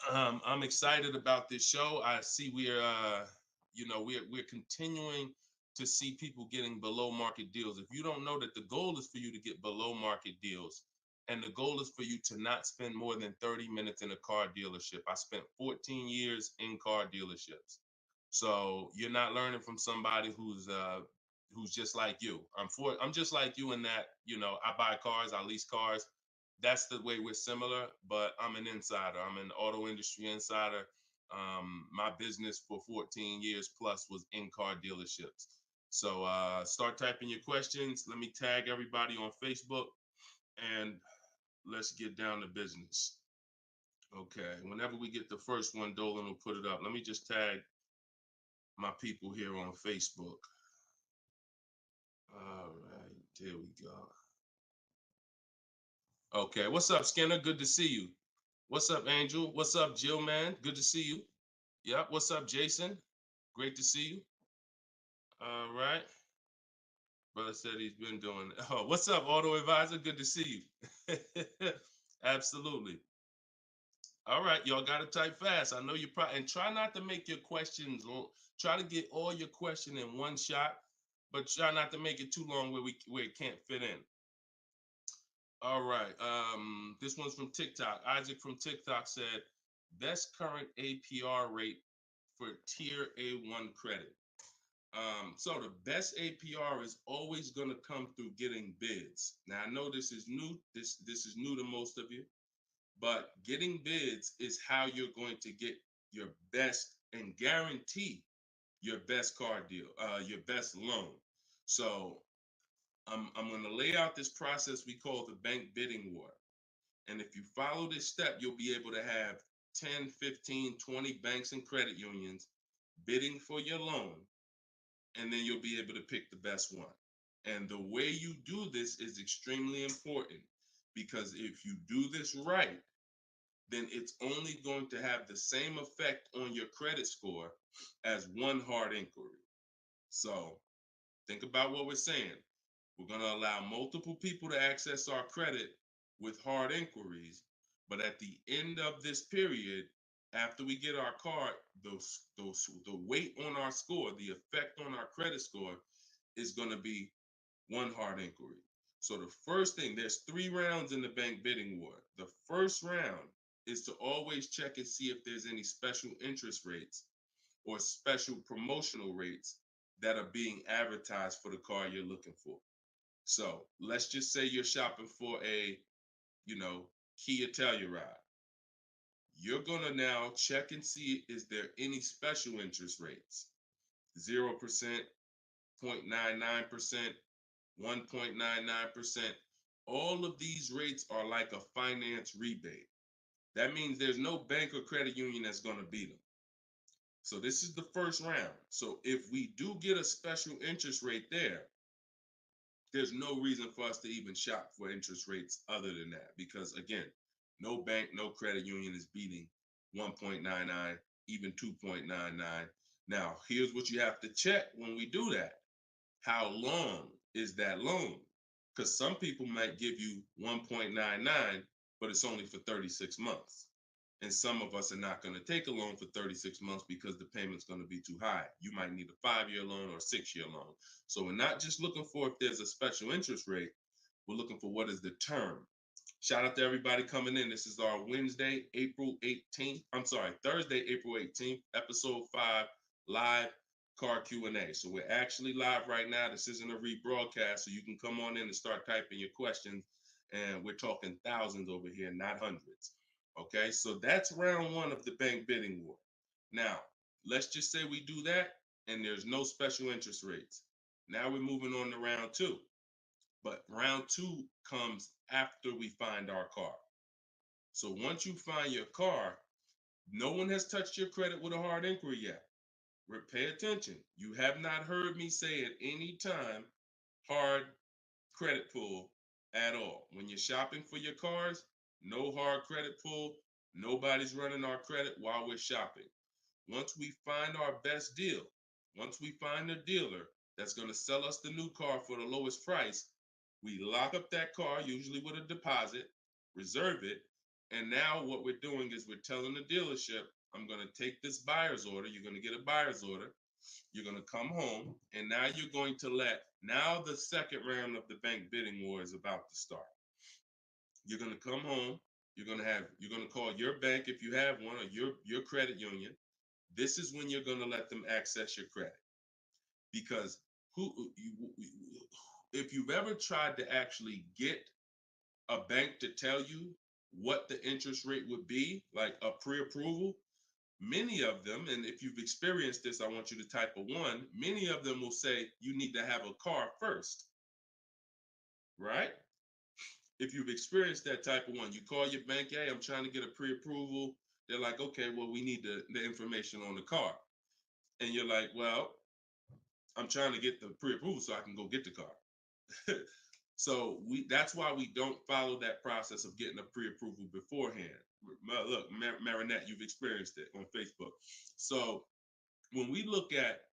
Speaker 2: I'm excited about this show. I see we're continuing to see people getting below market deals. If you don't know that the goal is for you to get below market deals, and the goal is for you to not spend more than 30 minutes in a car dealership. I spent 14 years in car dealerships. So you're not learning from somebody who's just like you. I'm just like you in that, I buy cars, I lease cars. That's the way we're similar, but I'm an insider. I'm an auto industry insider. My business for 14 years plus was in car dealerships. So start typing your questions. Let me tag everybody on Facebook and let's get down to business. Okay, whenever we get the first one, Dolan will put it up. Let me just tag my people here on Facebook. All right, there we go. Okay, what's up, Skinner? Good to see you. What's up, Angel? What's up, Jill, man? Good to see you. Yep, what's up, Jason? Great to see you. All right. Brother said he's been doing it. Oh, what's up, Auto Advisor? Good to see you. Absolutely. All right, y'all got to type fast. I know you probably, and try not to make your questions long. Try to get all your question in one shot, but try not to make it too long where it can't fit in. All right, this one's from TikTok. Isaac from TikTok said, best current APR rate for tier A1 credit. So the best APR is always going to come through getting bids. Now I know this is new. This is new to most of you. But getting bids is how you're going to get your best and guarantee your best car deal, your best loan. So I'm going to lay out this process we call the bank bidding war. And if you follow this step, you'll be able to have 10, 15, 20 banks and credit unions bidding for your loan. And then you'll be able to pick the best one. And the way you do this is extremely important, because if you do this right, then it's only going to have the same effect on your credit score as one hard inquiry. So think about what we're saying. We're going to allow multiple people to access our credit with hard inquiries, but at the end of this period, after we get our car, the weight on our score, the effect on our credit score is going to be one hard inquiry. So the first thing, there's 3 rounds in the bank bidding war. The first round is to always check and see if there's any special interest rates or special promotional rates that are being advertised for the car you're looking for. So let's just say you're shopping for a, Kia Telluride. You're gonna now check and see, is there any special interest rates? 0%, 0.99%, 1.99%. All of these rates are like a finance rebate. That means there's no bank or credit union that's gonna beat them. So this is the first round. So if we do get a special interest rate there's no reason for us to even shop for interest rates other than that. Because again, no bank, no credit union is beating 1.99, even 2.99. Now, here's what you have to check when we do that. How long is that loan? Because some people might give you 1.99, but it's only for 36 months. And some of us are not going to take a loan for 36 months because the payment's going to be too high. You might need a 5-year loan or a 6-year loan. So we're not just looking for if there's a special interest rate, we're looking for what is the term. Shout out to everybody coming in. This is our Thursday, April 18th, episode 5, live car Q&A. So we're actually live right now. This isn't a rebroadcast, so you can come on in and start typing your questions. And we're talking thousands over here, not hundreds. Okay, so that's round 1 of the bank bidding war. Now, let's just say we do that and there's no special interest rates. Now we're moving on to round 2. But round 2 comes after we find our car. So once you find your car, no one has touched your credit with a hard inquiry yet. Pay attention. You have not heard me say at any time hard credit pull at all. When you're shopping for your cars, no hard credit pull. Nobody's running our credit while we're shopping. Once we find our best deal, once we find a dealer that's going to sell us the new car for the lowest price, we lock up that car, usually with a deposit, reserve it. And now what we're doing is we're telling the dealership, I'm going to take this buyer's order. You're going to get a buyer's order. You're going to come home. And now you're going to now the second round of the bank bidding war is about to start. You're going to come home. You're going to call your bank if you have one, or your credit union. This is when you're going to let them access your credit. Because if you've ever tried to actually get a bank to tell you what the interest rate would be, like a pre-approval, many of them, and if you've experienced this, I want you to type a 1, many of them will say you need to have a car first, right? If you've experienced that type of 1, you call your bank, hey, I'm trying to get a pre-approval. They're like, okay, well, we need the information on the car. And you're like, well, I'm trying to get the pre-approval so I can go get the car. So that's why we don't follow that process of getting a pre-approval beforehand. Look, Marinette, you've experienced it on Facebook. So when we look at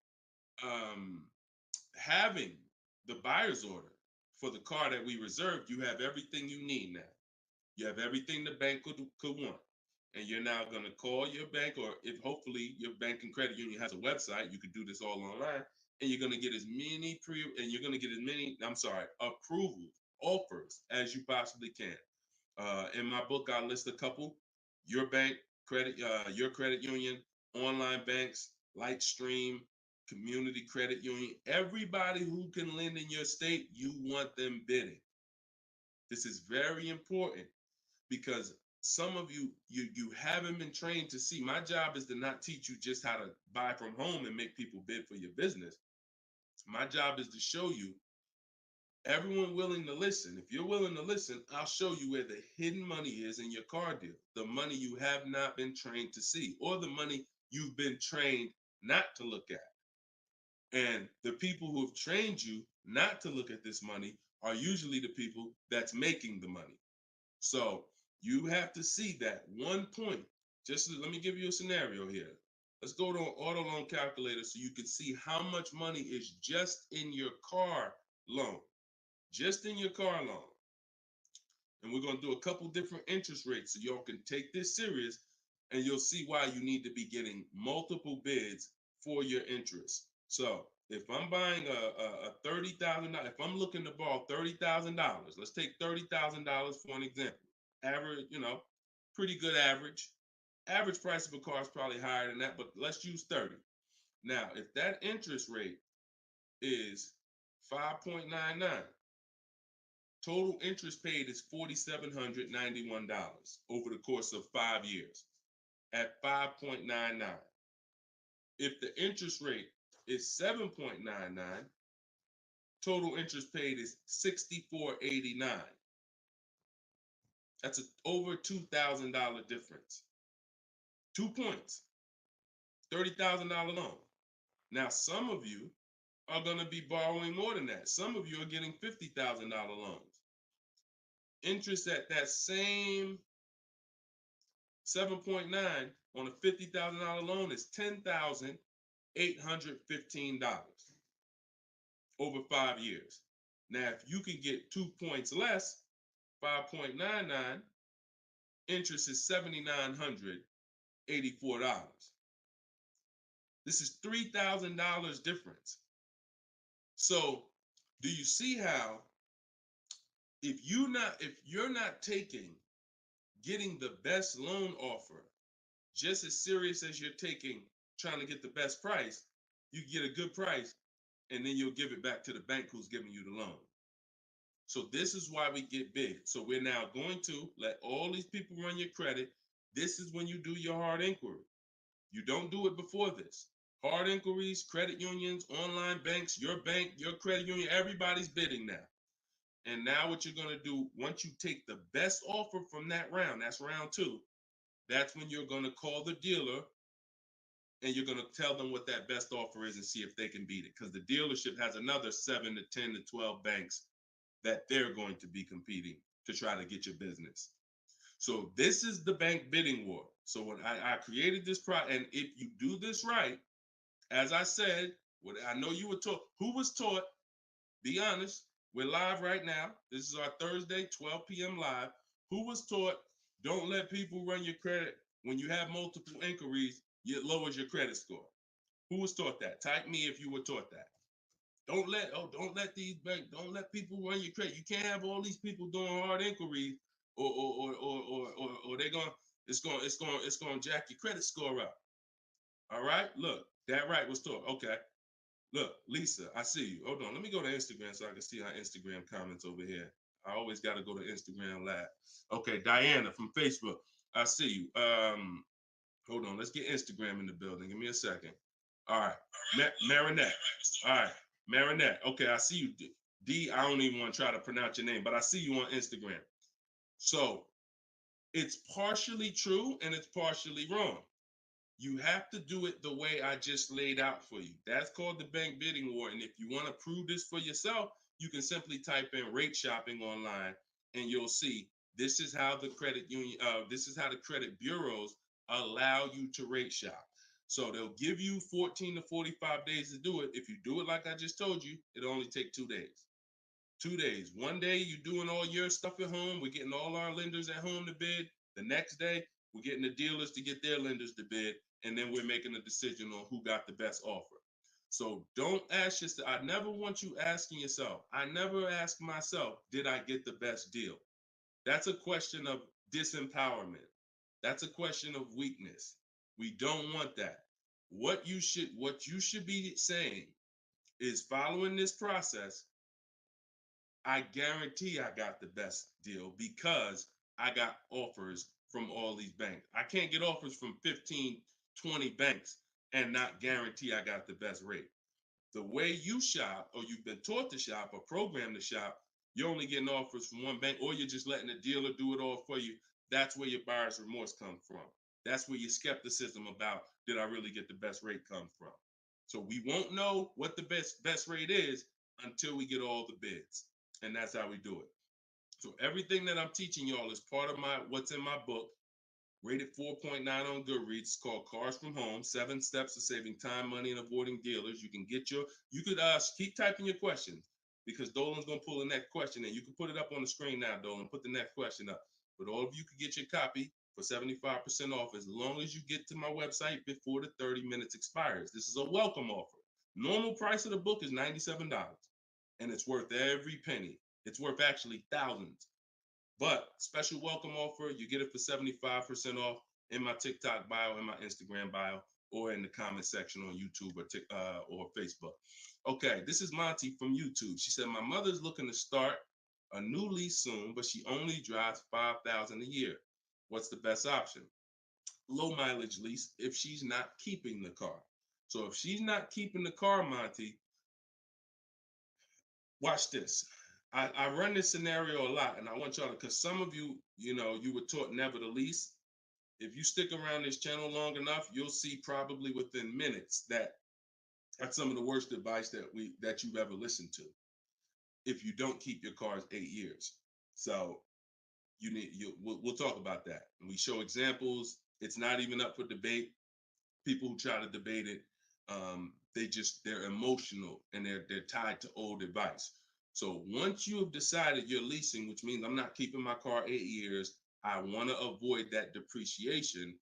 Speaker 2: having the buyer's order for the car that we reserved, you have everything you need now. You have everything the bank could want. And you're now going to call your bank, or if hopefully your bank and credit union has a website, you could do this all online, and you're going to get as many approvals, offers as you possibly can. In my book, I list a couple: your bank, your credit union, online banks, Lightstream, community credit union, everybody who can lend in your state, you want them bidding. This is very important, because some of you haven't been trained to see. My job is to not teach you just how to buy from home and make people bid for your business. My job is to show you everyone willing to listen. If you're willing to listen, I'll show you where the hidden money is in your car deal, the money you have not been trained to see, or the money you've been trained not to look at. And the people who have trained you not to look at this money are usually the people that's making the money. So you have to see that one point. Let me give you a scenario here. Let's go to an auto loan calculator so you can see how much money is just in your car loan. Just in your car loan. And we're going to do a couple different interest rates so y'all can take this serious, and you'll see why you need to be getting multiple bids for your interest. So if I'm buying a $30,000, if I'm looking to borrow $30,000, let's take $30,000 for an example. Average, pretty good average. Average price of a car is probably higher than that, but let's use 30. Now, if that interest rate is 5.99, total interest paid is $4,791 over the course of 5 years at 5.99. If the interest rate is 7.99, total interest paid is $64.89. That's over $2,000 difference. 2 points, $30,000 loan. Now, some of you are going to be borrowing more than that. Some of you are getting $50,000 loans. Interest at that same 7.9 on a $50,000 loan is $10,815 over 5 years. Now, if you can get 2 points less, 5.99, interest is $7,984. This is $3,000 difference. So, do you see how if you're not taking getting the best loan offer just as serious as you're taking trying to get the best price, you get a good price and then you'll give it back to the bank who's giving you the loan. So this is why we get big. So we're now going to let all these people run your credit. This is when you do your hard inquiry. You don't do it before this. Hard inquiries, credit unions, online banks, your bank, your credit union, everybody's bidding now. And now what you're going to do, once you take the best offer from that round, that's round 2, that's when you're going to call the dealer and you're going to tell them what that best offer is and see if they can beat it. Because the dealership has another 7 to 10 to 12 banks that they're going to be competing to try to get your business. So this is the bank bidding war. So when I created this product, and if you do this right, as I said, what I know you were taught, who was taught, be honest, we're live right now. This is our Thursday, 12 p.m. live. Who was taught, don't let people run your credit. When you have multiple inquiries, it lowers your credit score. Who was taught that? Type me if you were taught that. Don't let these banks, don't let people run your credit. You can't have all these people doing hard inquiries or they're going, it's going to jack your credit score up. All right, look, that right was taught. Okay. Look, Lisa, I see you. Hold on. Let me go to Instagram so I can see our Instagram comments over here. I always got to go to Instagram Live. Okay, Diana from Facebook. I see you. Hold on. Let's get Instagram in the building. Give me a second. All right. Marinette. All right. Marinette. Okay, I see you. D, I don't even want to try to pronounce your name, but I see you on Instagram. So it's partially true and it's partially wrong. You have to do it the way I just laid out for you. That's called the bank bidding war. And if you want to prove this for yourself, you can simply type in rate shopping online and you'll see this is how the credit union, this is how the credit bureaus allow you to rate shop. So they'll give you 14 to 45 days to do it. If you do it like I just told you, it'll only take 2 days. 2 days. One day you're doing all your stuff at home. We're getting all our lenders at home to bid. The next day, we're getting the dealers to get their lenders to bid. And then we're making a decision on who got the best offer. So don't ask yourself. I never want you asking yourself. I never ask myself, did I get the best deal? That's a question of disempowerment. That's a question of weakness. We don't want that. What you should be saying is, following this process, I guarantee I got the best deal because I got offers from all these banks. I can't get offers from 15, 20 banks and not guarantee I got the best rate. The way you shop, or you've been taught to shop or programmed to shop, you're only getting offers from one bank, or you're just letting the dealer do it all for you. That's where your buyer's remorse comes from. That's where your skepticism about, did I really get the best rate, comes from. So we won't know what the best rate is until we get all the bids. And that's how we do it. So everything that I'm teaching y'all is part of what's in my book, rated 4.9 on Goodreads. It's called Cars from Home, 7 Steps to Saving Time, Money, and Avoiding Dealers. You could keep typing your questions because Dolan's going to pull the next question and you can put it up on the screen now, Dolan. Put the next question up. But all of you could get your copy for 75% off as long as you get to my website before the 30 minutes expires. This is a welcome offer. Normal price of the book is $97, and it's worth every penny. It's worth actually thousands. But special welcome offer, you get it for 75% off in my TikTok bio, in my Instagram bio, or in the comment section on YouTube or Facebook. Okay, this is Monty from YouTube. She said, my mother's looking to start a new lease soon, but she only drives 5,000 a year. What's the best option? Low mileage lease if she's not keeping the car. So if she's not keeping the car, Monty, watch this. I run this scenario a lot, and I want y'all to, because some of you, you were taught never to lease. If you stick around this channel long enough, you'll see probably within minutes that that's some of the worst advice that you've ever listened to. If you don't keep your cars 8 years, so we'll talk about that, and we show examples. It's not even up for debate. People who try to debate it, they're emotional and they're tied to old advice. So once you have decided you're leasing, which means I'm not keeping my car 8 years, I want to avoid that depreciation,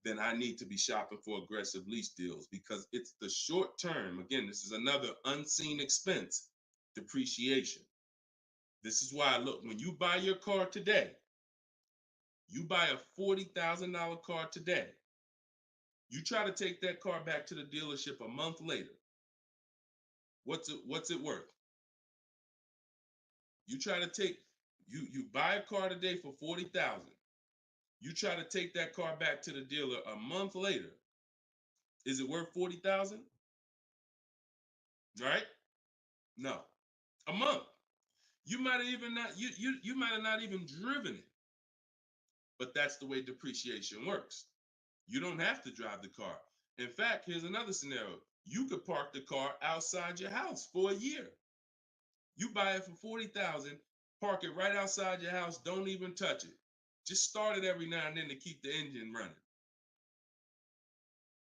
Speaker 2: then I need to be shopping for aggressive lease deals, because it's the short term. Again, this is another unseen expense, depreciation. This is why, look, when you buy your car today, you buy a $40,000 car today, you try to take that car back to the dealership a month later, what's it worth? You buy a car today for $40,000. You try to take that car back to the dealer a month later. Is it worth $40,000? Right? No. A month. You might have not even driven it. But that's the way depreciation works. You don't have to drive the car. In fact, here's another scenario. You could park the car outside your house for a year. You buy it for $40,000, park it right outside your house, don't even touch it. Just start it every now and then to keep the engine running.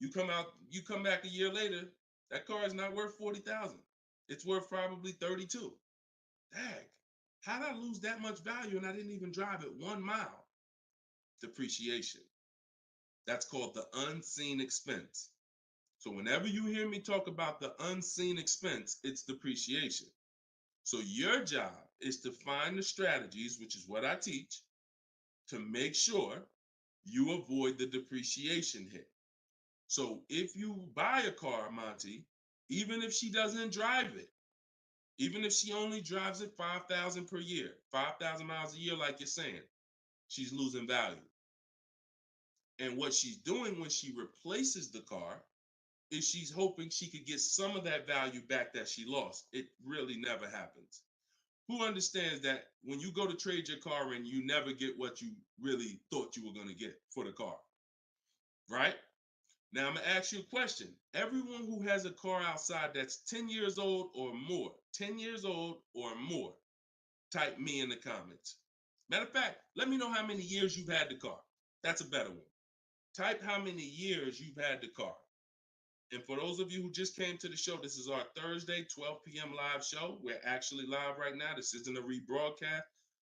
Speaker 2: You come back a year later, that car is not worth $40,000. It's worth probably $32,000. Dang, how did I lose that much value and I didn't even drive it 1 mile? Depreciation. That's called the unseen expense. So whenever you hear me talk about the unseen expense, it's depreciation. So your job is to find the strategies, which is what I teach, to make sure you avoid the depreciation hit. So if you buy a car, Monty, even if she doesn't drive it, even if she only drives it 5,000 per year, 5,000 miles a year, like you're saying, she's losing value. And what she's doing when she replaces the car is she's hoping she could get some of that value back that she lost. It really never happens. Who understands that when you go to trade your car in, you never get what you really thought you were going to get for the car, right? Now I'm going to ask you a question. Everyone who has a car outside that's 10 years old or more, 10 years old or more, type me in the comments. Matter of fact, let me know how many years you've had the car. That's a better one. Type how many years you've had the car. And for those of you who just came to the show, this is our Thursday, 12 p.m. live show. We're actually live right now. This isn't a rebroadcast,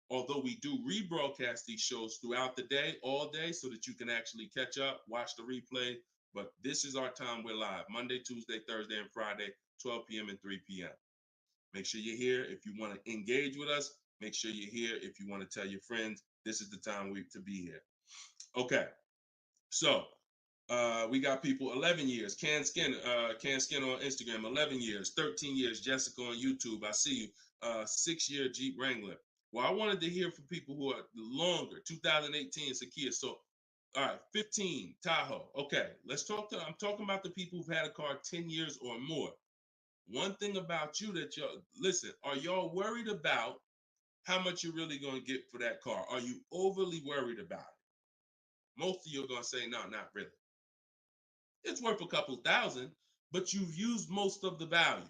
Speaker 2: although we do rebroadcast these shows throughout the day, all day, so that you can actually catch up, watch the replay. But this is our time. We're live Monday, Tuesday, Thursday, and Friday, 12 p.m. and 3 p.m. Make sure you're here. If you want to engage with us, make sure you're here. If you want to tell your friends, this is the time to be here. Okay. So we got people 11 years. Can Skin on Instagram, 11 years, 13 years. Jessica on YouTube, I see you. 6-year Jeep Wrangler. Well, I wanted to hear from people who are longer. 2018 Sakia. So, all right, 15 Tahoe. Okay, I'm talking about the people who've had a car 10 years or more. One thing about you that listen, are y'all worried about how much you're really going to get for that car? Are you overly worried about it? Most of you are going to say, no, not really. It's worth a couple thousand, but you've used most of the value.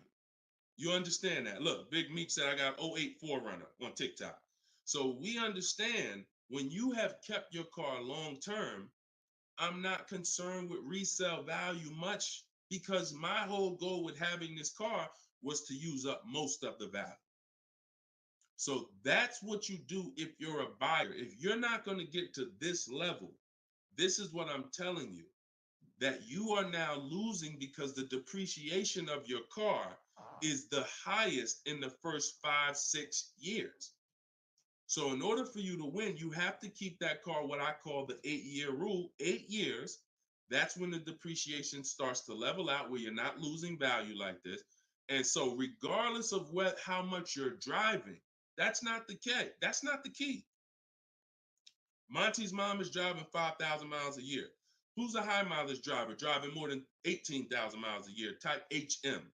Speaker 2: You understand that? Look, Big Meek said I got 08 4Runner on TikTok. So we understand when you have kept your car long term, I'm not concerned with resale value much, because my whole goal with having this car was to use up most of the value. So that's what you do if you're a buyer. If you're not going to get to this level, this is what I'm telling you. that you are now losing because the depreciation of your car is the highest in the first 5-6 years. So in order for you to win, you have to keep that car, what I call the 8-year rule. 8 years, that's when the depreciation starts to level out, where you're not losing value like this. And so regardless of how much you're driving, that's not the key. That's not the key. Monty's mom is driving 5,000 miles a year. Who's a high mileage driver driving more than 18,000 miles a year, type HM?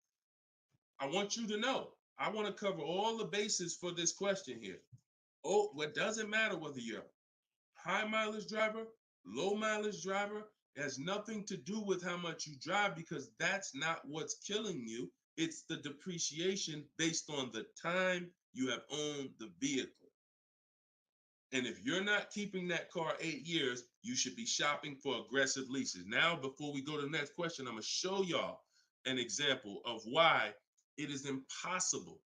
Speaker 2: I want you to know, I want to cover all the bases for this question here. Oh, what doesn't matter whether you're a high mileage driver, low mileage driver, it has nothing to do with how much you drive, because that's not what's killing you. It's the depreciation based on the time you have owned the vehicle. And if you're not keeping that car 8 years, you should be shopping for aggressive leases. Now, before we go to the next question, I'm going to show y'all an example of why it is impossible.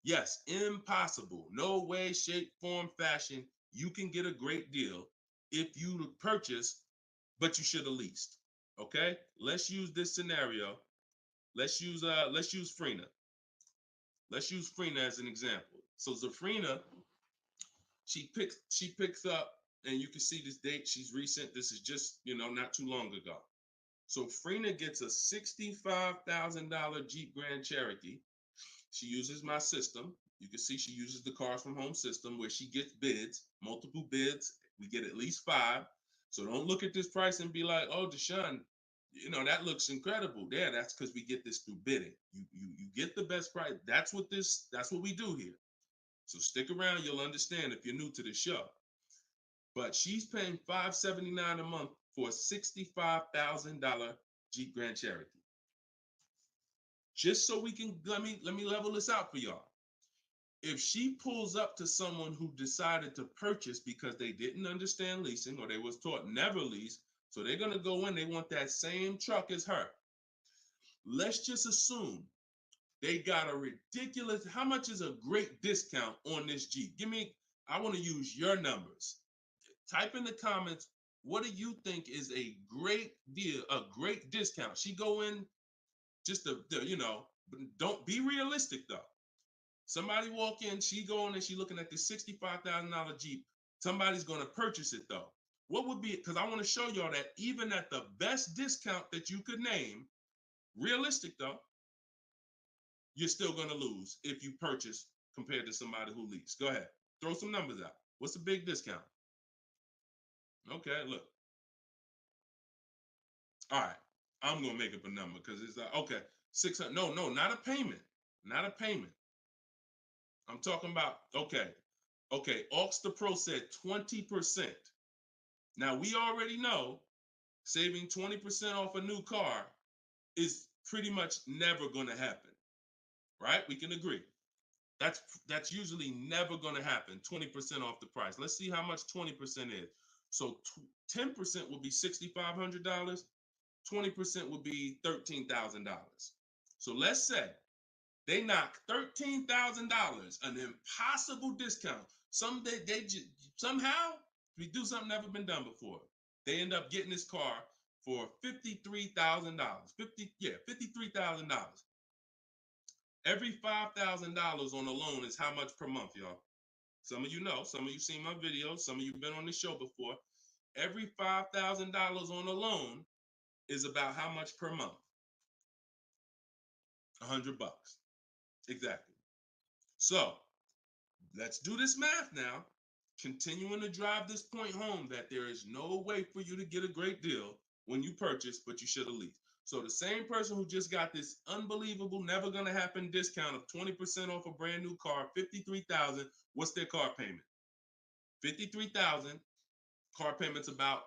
Speaker 2: Yes, impossible. No way, shape, form, fashion. You can get a great deal if you purchase, but you should have leased. Okay? Let's use this scenario. Let's use Frina. Let's use Frina as an example. So Zafrina, she picks up, and you can see this date. She's recent. This is just, not too long ago. So Frina gets a $65,000 Jeep Grand Cherokee. She uses my system. You can see she uses the Cars from Home system, where she gets bids, multiple bids. We get at least 5. So don't look at this price and be like, oh, Deshone, that looks incredible. Yeah, that's because we get this through bidding. You get the best price. That's what we do here. So stick around, you'll understand if you're new to the show. But she's paying $579 a month for a $65,000 Jeep Grand Cherokee. Just so we can, let me level this out for y'all. If she pulls up to someone who decided to purchase because they didn't understand leasing, or they was taught never lease, so they're gonna go in, they want that same truck as her. Let's just assume they got a ridiculous, how much is a great discount on this Jeep? I want to use your numbers. Type in the comments, what do you think is a great deal, a great discount? She go in just don't be realistic though. Somebody walk in, she go in and she looking at this $65,000 Jeep. Somebody's going to purchase it though. What would be, because I want to show y'all that even at the best discount that you could name, realistic though, you're still going to lose if you purchase compared to somebody who leased. Go ahead. Throw some numbers out. What's a big discount? Okay, look. All right. I'm going to make up a number because it's like, okay, 600. No, not a payment. Not a payment. I'm talking about, okay. Aux the Pro said 20%. Now, we already know saving 20% off a new car is pretty much never going to happen, right? We can agree. That's usually never going to happen, 20% off the price. Let's see how much 20% is. So 10% would be $6,500. 20% would be $13,000. So let's say they knock $13,000, an impossible discount. Somehow we do something never been done before. They end up getting this car for $53,000. $53,000. Every $5,000 on a loan is how much per month, y'all? Some of you know, some of you seen my videos, some of you been on the show before. Every $5,000 on a loan is about how much per month? $100. Exactly. So let's do this math now. Continuing to drive this point home that there is no way for you to get a great deal when you purchase, but you should have leased. So the same person who just got this unbelievable, never gonna happen discount of 20% off a brand new car, $53,000, what's their car payment? $53,000, car payment's about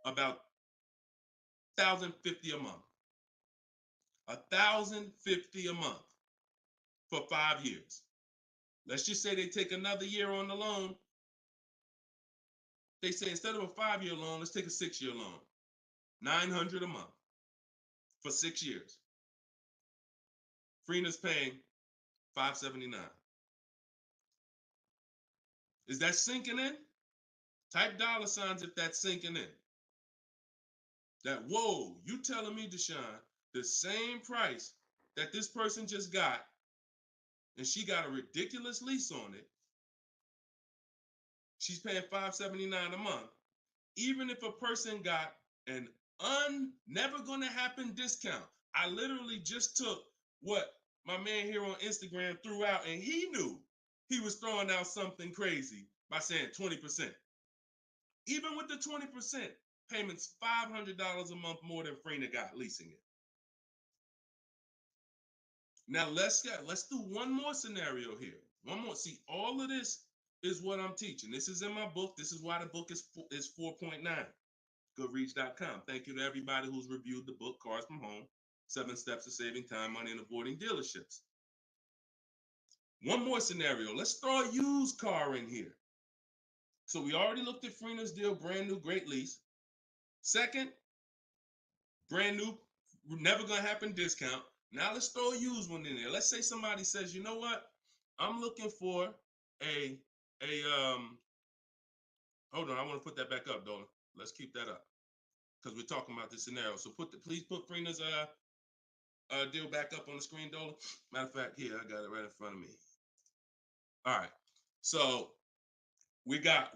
Speaker 2: $1,050 a month. $1,050 a month for 5 years. Let's just say they take another year on the loan. They say instead of a 5-year loan, let's take a 6-year loan. $900 a month for 6 years. Freena's paying $579. Is that sinking in? Type $ if that's sinking in. that, whoa, you telling me, Deshone, the same price that this person just got, and she got a ridiculous lease on it, she's paying $579 a month. Even if a person got an never gonna happen discount. I literally just took what my man here on Instagram threw out, and he knew he was throwing out something crazy by saying 20%. Even with the 20%, payments $500 a month more than Freener got leasing it. Now let's do one more scenario here. One more. See, all of this is what I'm teaching. This is in my book. This is why the book is 4.9. Goodreads.com. Thank you to everybody who's reviewed the book, Cars from Home, 7 Steps to Saving Time, Money, and Avoiding Dealerships. One more scenario. Let's throw a used car in here. So we already looked at Freener's deal, brand new, great lease. Second, brand new, never gonna happen discount. Now let's throw a used one in there. Let's say somebody says, you know what? I'm looking for hold on, I want to put that back up, Dolan. Let's keep that up, because we're talking about this scenario. So please put Freener's deal back up on the screen, Dolan. Matter of fact, here, I got it right in front of me. All right. So we got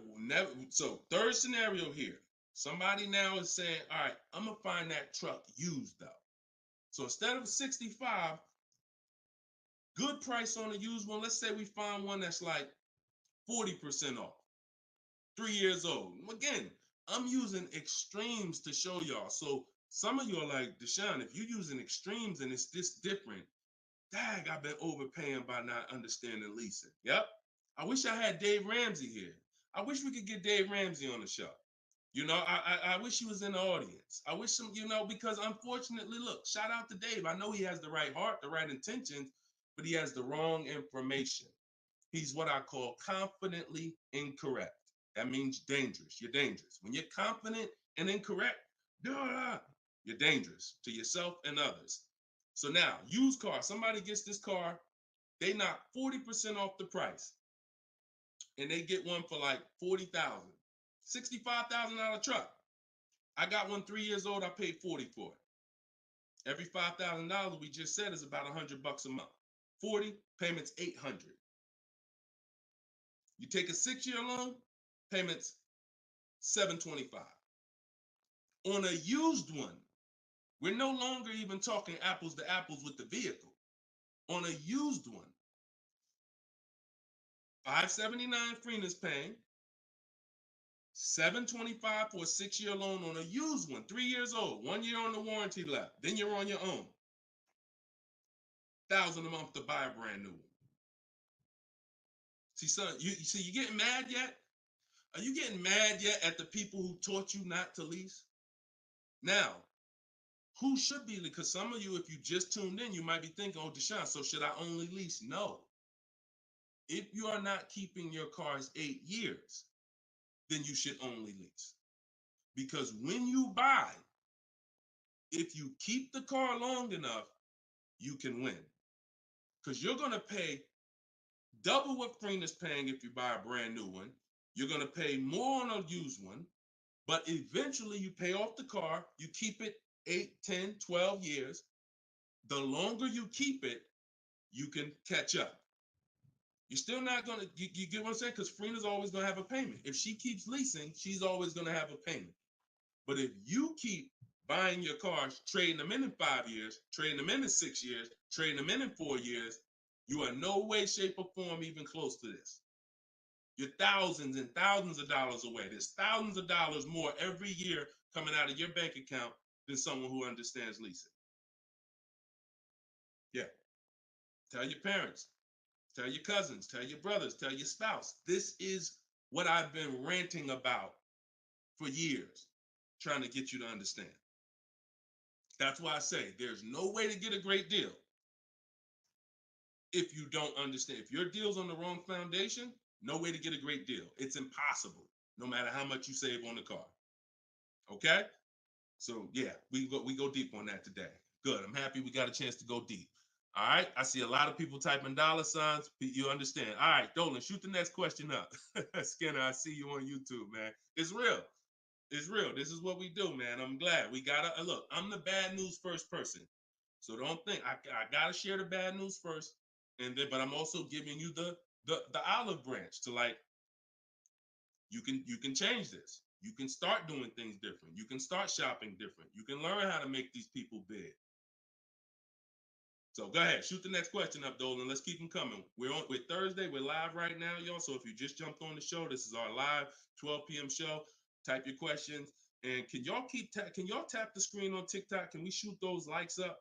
Speaker 2: third scenario here. Somebody now is saying, all right, I'm gonna find that truck used though. So instead of 65, good price on a used one. Let's say we find one that's like 40% off, 3 years old. Again, I'm using extremes to show y'all. So some of you are like, Deshone, if you're using extremes and it's this different, dang, I've been overpaying by not understanding leasing. Yep. I wish I had Dave Ramsey here. I wish we could get Dave Ramsey on the show. You know, I wish he was in the audience. I wish him, because unfortunately, look, shout out to Dave. I know he has the right heart, the right intentions, but he has the wrong information. He's what I call confidently incorrect. That means dangerous. You're dangerous. When you're confident and incorrect, you're dangerous to yourself and others. So now, used car, somebody gets this car, they knock 40% off the price, and they get one for like $40,000, $65,000 truck. I got one 3 years old, I paid $40 for it. Every $5,000 we just said is about $100 a month. 40, payments $800. You take a 6-year loan, payments $725. On a used one, we're no longer even talking apples to apples with the vehicle. On a used one, $579 Freener's paying, $725 for a 6-year loan on a used one, 3 years old, 1 year on the warranty left. Then you're on your own. $1,000 a month to buy a brand new one. See, son, you getting mad yet? Are you getting mad yet at the people who taught you not to lease? Now, who should be? Because some of you, if you just tuned in, you might be thinking, oh, Deshone, so should I only lease? No. If you are not keeping your cars 8 years, then you should only lease. Because when you buy, if you keep the car long enough, you can win. Because you're going to pay double what Freener's paying if you buy a brand new one. You're going to pay more on a used one, but eventually you pay off the car, you keep it 8, 10, 12 years. The longer you keep it, you can catch up. You're still not going to, you get what I'm saying? Because Freener's always going to have a payment. If she keeps leasing, she's always going to have a payment. But if you keep buying your cars, trading them in 5 years, trading them in 6 years, trading them in 4 years, you are no way, shape, or form even close to this. You're thousands and thousands of dollars away. There's thousands of dollars more every year coming out of your bank account than someone who understands leasing. Yeah. Tell your parents, tell your cousins, tell your brothers, tell your spouse. This is what I've been ranting about for years, trying to get you to understand. That's why I say there's no way to get a great deal if you don't understand. If your deal's on the wrong foundation, no way to get a great deal. It's impossible, no matter how much you save on the car. Okay? So yeah, we go deep on that today. Good. I'm happy we got a chance to go deep. All right. I see a lot of people typing $signs. You understand. All right, Dolan, shoot the next question up. Skinner, I see you on YouTube, man. It's real. It's real. This is what we do, man. I'm glad we gotta look. I'm the bad news first person, so don't think I gotta share the bad news first, and then but I'm also giving you the olive branch to like you can change this. You can start doing things different. You can start shopping different. You can learn how to make these people big. So go ahead, shoot the next question up, Dolan. Let's keep them coming. We're Thursday. We're live right now, y'all. So if you just jumped on the show, this is our live 12 p.m. show. Type your questions, and can y'all tap the screen on TikTok? Can we shoot those likes up?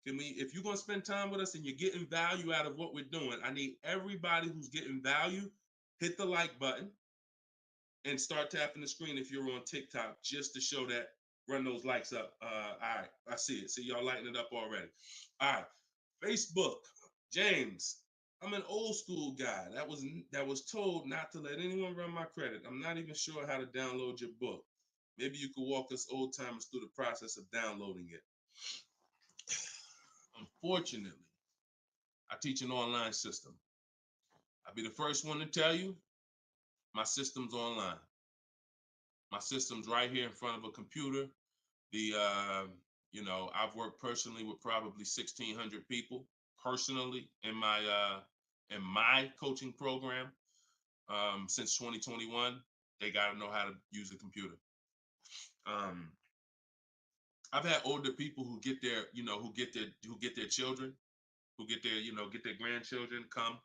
Speaker 2: Can we? If you're gonna spend time with us and you're getting value out of what we're doing, I need everybody who's getting value hit the like button and start tapping the screen if you're on TikTok just to show that. Run those likes up. All right, I see it. See y'all lighting it up already. All right, Facebook, James. I'm an old school guy that was told not to let anyone run my credit. I'm not even sure how to download your book. Maybe you could walk us old timers through the process of downloading it. Unfortunately, I teach an online system. I'll be the first one to tell you my system's online. My system's right here in front of a computer. I've worked personally with probably 1,600 people personally in my coaching program since 2021. They got to know how to use a computer. I've had older people who get their children, who get their grandchildren come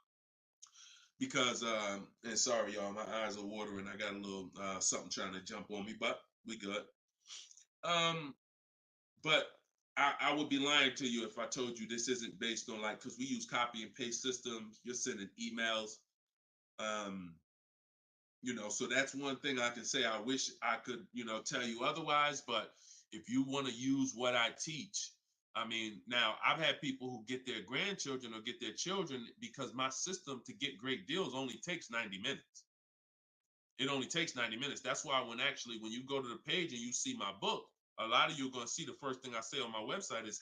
Speaker 2: because and sorry y'all, my eyes are watering. I got a little something trying to jump on me, but we good. But I would be lying to you if I told you this isn't based on because we use copy and paste systems. You're sending emails, so that's one thing I can say. I wish I could, tell you otherwise. But if you want to use what I teach, I mean, now I've had people who get their grandchildren or get their children because my system to get great deals only takes 90 minutes. It only takes 90 minutes. That's why when you go to the page and you see my book, a lot of you are going to see the first thing I say on my website is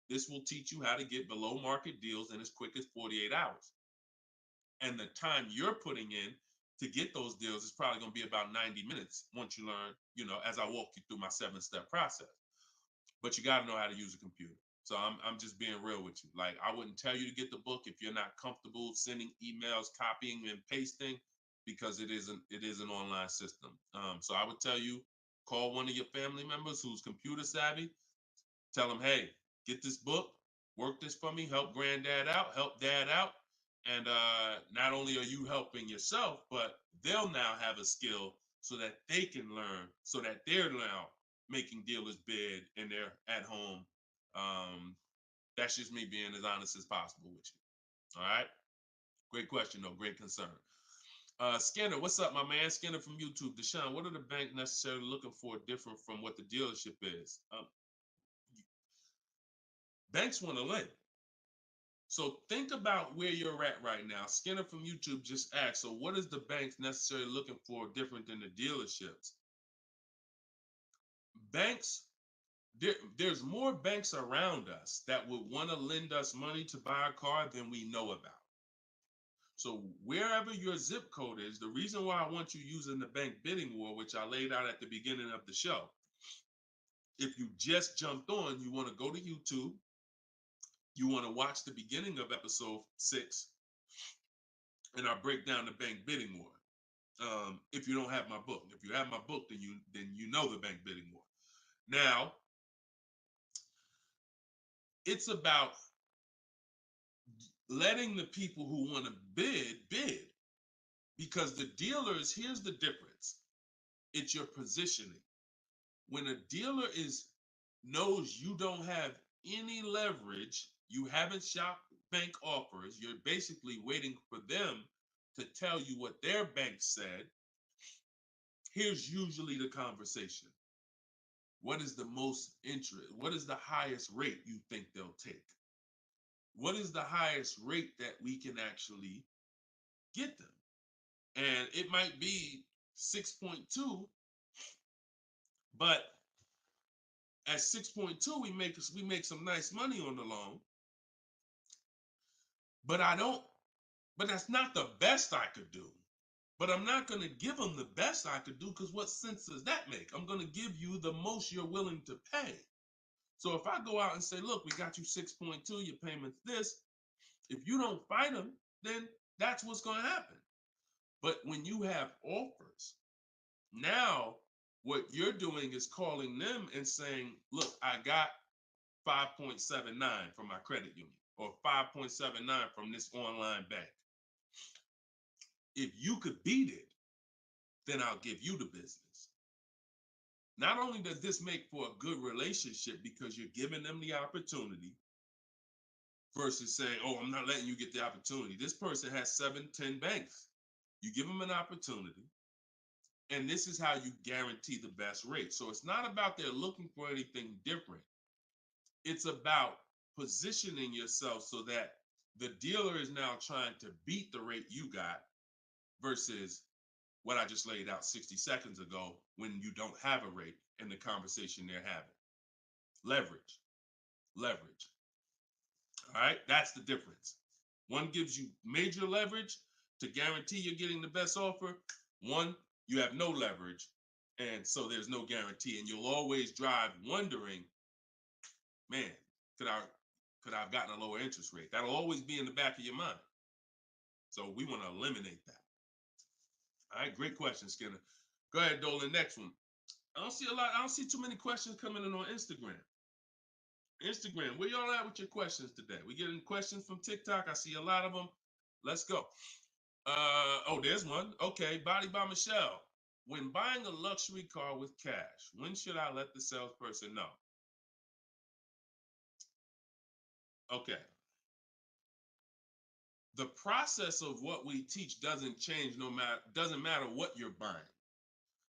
Speaker 2: this will teach you how to get below market deals in as quick as 48 hours. And the time you're putting in to get those deals is probably going to be about 90 minutes once you learn, as I walk you through my 7-step process. But you got to know how to use a computer. So I'm just being real with you. Like, I wouldn't tell you to get the book if you're not comfortable sending emails, copying and pasting, because it is an online system. So I would tell you, call one of your family members who's computer savvy. Tell them, hey, get this book, work this for me, help granddad out, help dad out. And not only are you helping yourself, but they'll now have a skill so that they can learn, so that they're now making dealers bid and they're at home. That's just me being as honest as possible with you. All right. Great question, though. Great concern. Skinner, what's up, my man? Skinner from YouTube. Deshone, what are the bank necessarily looking for different from what the dealership is? Banks want to lend. So think about where you're at right now. Skinner from YouTube just asked, so what is the banks necessarily looking for different than the dealerships? Banks, there's more banks around us that would want to lend us money to buy a car than we know about. So wherever your zip code is, the reason why I want you using the bank bidding war, which I laid out at the beginning of the show, if you just jumped on, you want to go to YouTube, you want to watch the beginning of episode 6, and I break down the bank bidding war. If you don't have my book, if you have my book, then you know the bank bidding war. Now, it's about letting the people who want to bid, because the dealers, here's the difference. It's your positioning. When a dealer knows you don't have any leverage, you haven't shopped bank offers, you're basically waiting for them to tell you what their bank said. Here's usually the conversation. What is the most interest? What is the highest rate you think they'll take? What is the highest rate that we can actually get them? And it might be 6.2, but at 6.2, we make some nice money on the loan. But that's not the best I could do. But I'm not going to give them the best I could do, because what sense does that make? I'm going to give you the most you're willing to pay. So if I go out and say, look, we got you 6.2, your payment's this. If you don't fight them, then that's what's going to happen. But when you have offers, now what you're doing is calling them and saying, look, I got 5.79 from my credit union, or 5.79 from this online bank. If you could beat it, then I'll give you the business. Not only does this make for a good relationship because you're giving them the opportunity versus saying, oh, I'm not letting you get the opportunity. This person has 7, 10 banks. You give them an opportunity, and this is how you guarantee the best rate. So it's not about they're looking for anything different. It's about positioning yourself so that the dealer is now trying to beat the rate you got versus what I just laid out 60 seconds ago when you don't have a rate in the conversation they're having. Leverage. Leverage. All right, that's the difference. One gives you major leverage to guarantee you're getting the best offer. One, you have no leverage, and so there's no guarantee. And you'll always drive wondering, man, could I have gotten a lower interest rate? That'll always be in the back of your mind. So we want to eliminate that. All right, great question, Skinner. Go ahead, Dolan. Next one. I don't see too many questions coming in on Instagram. Instagram, where y'all at with your questions today? We getting questions from TikTok. I see a lot of them. Let's go. Oh, there's one. Okay, Body by Michelle. When buying a luxury car with cash, when should I let the salesperson know? Okay. The process of what we teach doesn't change doesn't matter what you're buying.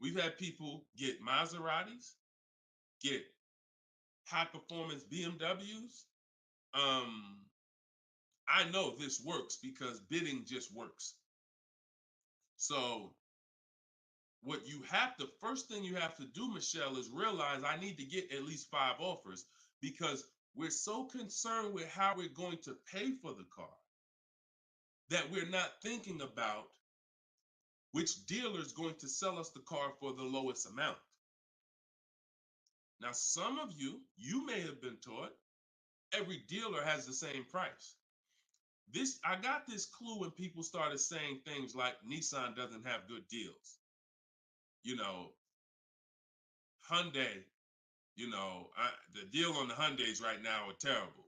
Speaker 2: We've had people get Maseratis, get high performance BMWs. I know this works because bidding just works. So what you have to, first thing you have to do, Michelle, is realize I need to get at least 5 offers, because we're so concerned with how we're going to pay for the car that we're not thinking about which dealer is going to sell us the car for the lowest amount. Now, some of you may have been taught every dealer has the same price. I got this clue when people started saying things like Nissan doesn't have good deals. You know, Hyundai, the deal on the Hyundais right now are terrible.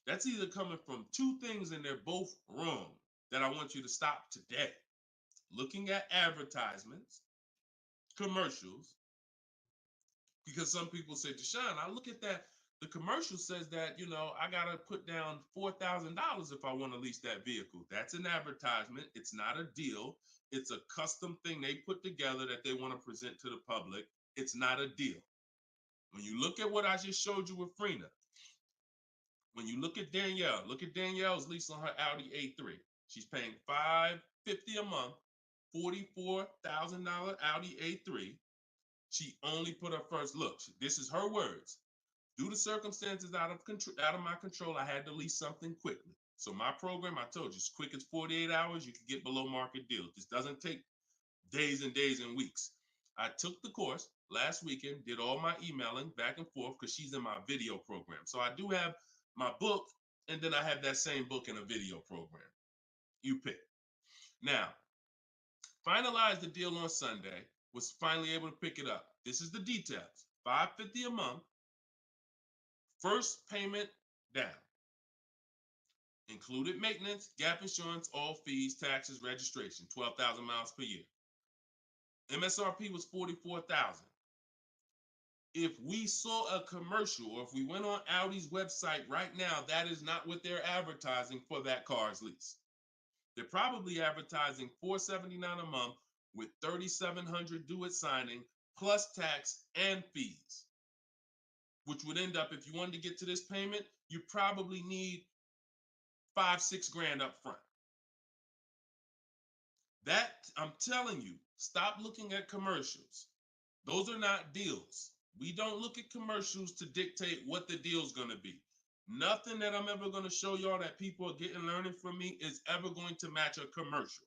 Speaker 2: That's either coming from 2 things and they're both wrong that I want you to stop today. Looking at advertisements, commercials, because some people say, Deshone, I look at that. The commercial says that, I got to put down $4,000 if I want to lease that vehicle. That's an advertisement. It's not a deal. It's a custom thing they put together that they want to present to the public. It's not a deal. When you look at what I just showed you with Frina, when you look at Danielle's lease on her Audi A3. She's paying $550 a month, $44,000 Audi A3. She only put her first look. This is her words. Due to circumstances out of my control, I had to lease something quickly. So my program, I told you, as quick as 48 hours, you can get below market deals. This doesn't take days and days and weeks. I took the course last weekend, did all my emailing back and forth because she's in my video program. So I do have my book, and then I have that same book in a video program. You pick. Now, finalized the deal on Sunday, was finally able to pick it up. This is the details. $550 a month. First payment down. Included maintenance, gap insurance, all fees, taxes, registration, 12,000 miles per year. MSRP was $44,000. If we saw a commercial, or if we went on Audi's website right now, that is not what they're advertising for that car's lease. They're probably advertising $479 a month with $3,700 due at signing, plus tax and fees, which would end up, if you wanted to get to this payment, you probably need $5-6 grand up front. That, I'm telling you, stop looking at commercials. Those are not deals. We don't look at commercials to dictate what the deal's going to be. Nothing that I'm ever going to show y'all that people are getting learning from me is ever going to match a commercial.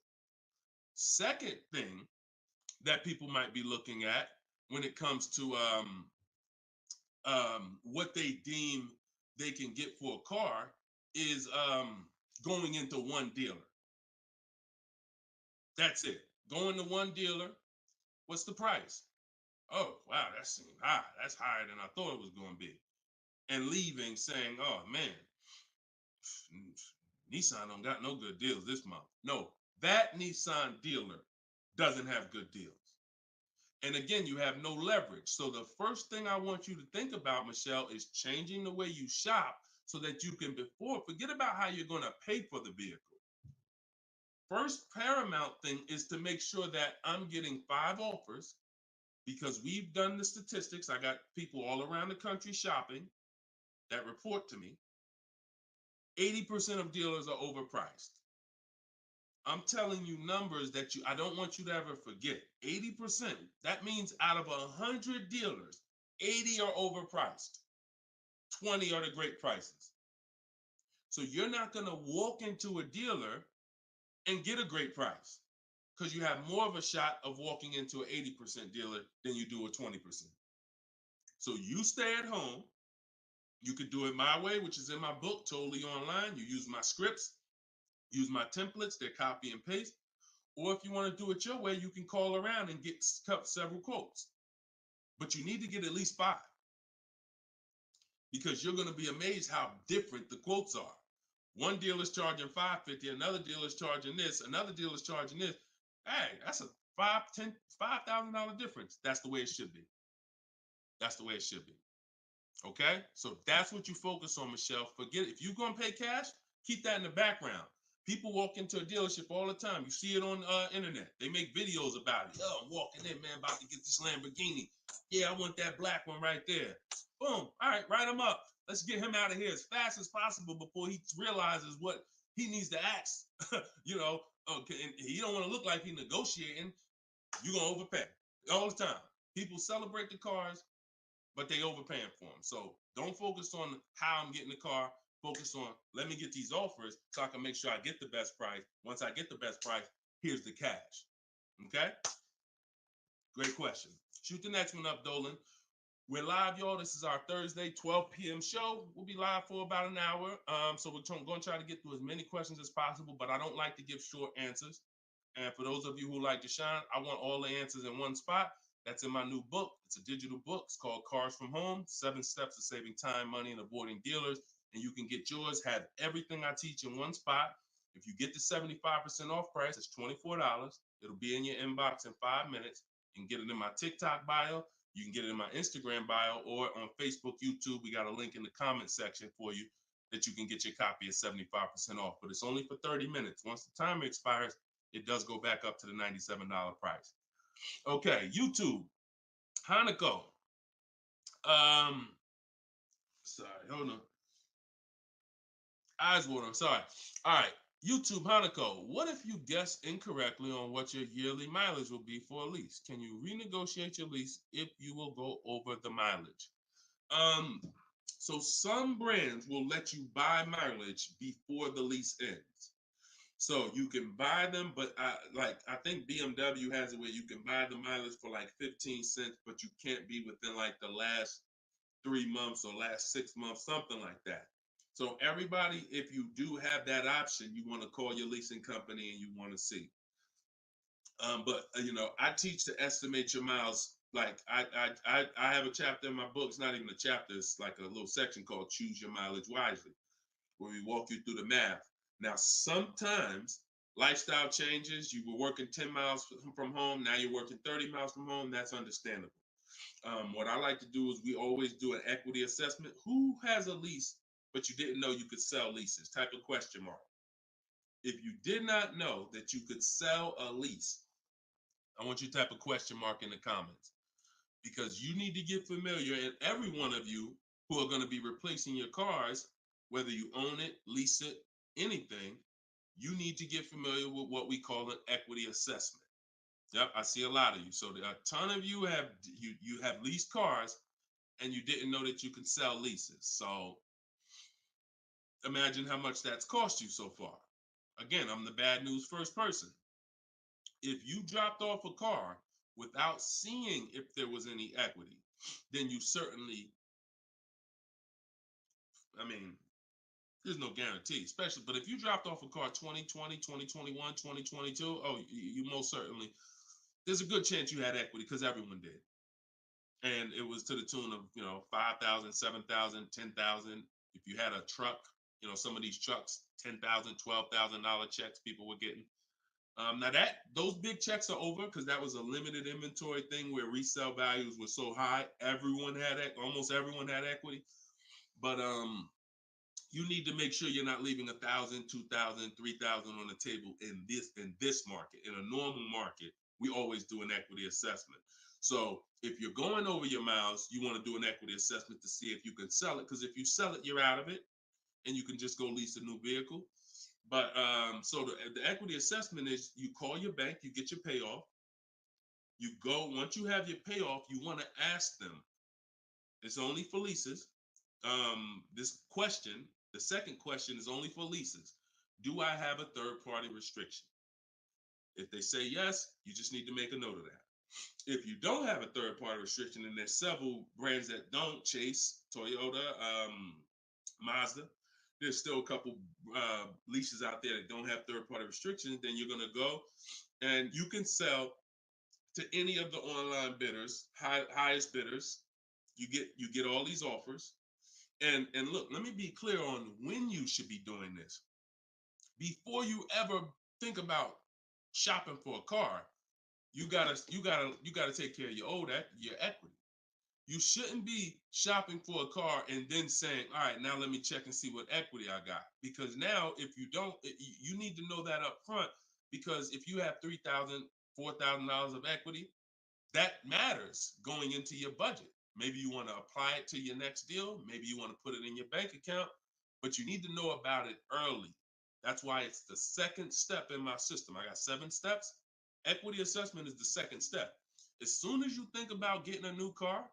Speaker 2: Second thing that people might be looking at when it comes to what they deem they can get for a car is going into one dealer. That's it. Going to one dealer. What's the price? Oh, wow, that seems high. That's higher than I thought it was going to be. And leaving saying, oh, man, Nissan don't got no good deals this month. No, that Nissan dealer doesn't have good deals. And again, you have no leverage. So the first thing I want you to think about, Michelle, is changing the way you shop so that you can forget about how you're going to pay for the vehicle. First paramount thing is to make sure that I'm getting 5 offers, because we've done the statistics. I got people all around the country shopping that report to me. 80% of dealers are overpriced. I'm telling you numbers that I don't want you to ever forget. 80%. That means out of 100 dealers, 80 are overpriced. 20 are the great prices. So you're not going to walk into a dealer and get a great price, because you have more of a shot of walking into an 80% dealer than you do a 20%. So you stay at home. You could do it my way, which is in my book, totally online. You use my scripts, use my templates, they're copy and paste. Or if you want to do it your way, you can call around and get several quotes. But you need to get at least 5, because you're going to be amazed how different the quotes are. One dealer's charging $550, another dealer's charging this, another dealer's charging this. Hey, that's a $5,000 difference. That's the way it should be. That's the way it should be. Okay? So that's what you focus on, Michelle. Forget, if you're going to pay cash, keep that in the background. People walk into a dealership all the time. You see it on internet. They make videos about it. Oh, I'm walking in, man, about to get this Lamborghini. Yeah, I want that black one right there. Boom. All right, write him up. Let's get him out of here as fast as possible before he realizes what he needs to ask. Okay, and he don't want to look like he's negotiating. You're going to overpay all the time. People celebrate the cars, but they overpaying for them. So don't focus on how I'm getting the car. Focus on, let me get these offers so I can make sure I get the best price. Once I get the best price, here's the cash. Okay? Great question. Shoot the next one up, Dolan. We're live, y'all. This is our Thursday, 12 p.m. show. We'll be live for about an hour. So we're going to try to get through as many questions as possible, but I don't like to give short answers. And for those of you who like to shine, I want all the answers in one spot. That's in my new book. It's a digital book. It's called Cars from Home, 7 Steps to Saving Time, Money, and Avoiding Dealers. And you can get yours, have everything I teach in one spot. If you get the 75% off price, it's $24. It'll be in your inbox in 5 minutes. You can get it in my TikTok bio. You can get it in my Instagram bio, or on Facebook, YouTube. We got a link in the comment section for you that you can get your copy at 75% off. But it's only for 30 minutes. Once the timer expires, it does go back up to the $97 price. Okay, YouTube, Hanako. Sorry, hold on. Eyes water, I'm sorry. All right, YouTube, Hanako. What if you guess incorrectly on what your yearly mileage will be for a lease? Can you renegotiate your lease if you will go over the mileage? So some brands will let you buy mileage before the lease ends. So you can buy them, but I think BMW has it where you can buy the mileage for like 15 cents, but you can't be within like the last 3 months or last 6 months, something like that. So everybody, if you do have that option, you want to call your leasing company and you want to see. But I teach to estimate your miles. Like I have a chapter in my book. It's not even a chapter. It's like a little section called Choose Your Mileage Wisely, where we walk you through the math. Now, sometimes lifestyle changes. You were working 10 miles from home. Now you're working 30 miles from home. That's understandable. What I like to do is we always do an equity assessment. Who has a lease, but you didn't know you could sell leases? Type of question mark. If you did not know that you could sell a lease, I want you to type a question mark in the comments, because you need to get familiar, and every one of you who are going to be replacing your cars, whether you own it, lease it, anything, you need to get familiar with what we call an equity assessment. Yep, I see a lot of you. So a ton of you have leased cars and you didn't know that you can sell leases. So imagine how much that's cost you so far. Again, I'm the bad news first person. If you dropped off a car without seeing if there was any equity, then you certainly, I mean, there's no guarantee, especially, but if you dropped off a car 2020, 2021, 2022, oh, you most certainly, there's a good chance you had equity because everyone did. And it was to the tune of, 5,000, 7,000, 10,000. If you had a truck, some of these trucks, $10,000, $12,000 checks people were getting. Now those big checks are over because that was a limited inventory thing where resale values were so high. Almost everyone had equity. But you need to make sure you're not leaving 1,000, 2,000, 3,000 on the table in this market. In a normal market, we always do an equity assessment. So if you're going over your miles, you want to do an equity assessment to see if you can sell it. Because if you sell it, you're out of it, and you can just go lease a new vehicle. But so the equity assessment is you call your bank, you get your payoff. You go, once you have your payoff, you want to ask them. It's only for leases. The second question is only for leases. Do I have a third party restriction? If they say yes, you just need to make a note of that. If you don't have a third party restriction, and there's several brands that don't, Chase, Toyota, Mazda, there's still a couple leases out there that don't have third party restrictions, then you're going to go and you can sell to any of the online bidders, highest bidders. You get all these offers. And look, let me be clear on when you should be doing this. Before you ever think about shopping for a car, you gotta take care of your equity. You shouldn't be shopping for a car and then saying, all right, now let me check and see what equity I got. Because now if you don't, you need to know that up front, because if you have $3,000, $4,000 of equity, that matters going into your budget. Maybe you want to apply it to your next deal. Maybe you want to put it in your bank account, but you need to know about it early. That's why it's the second step in my system. I got 7 steps. Equity assessment is the second step. As soon as you think about getting a new car,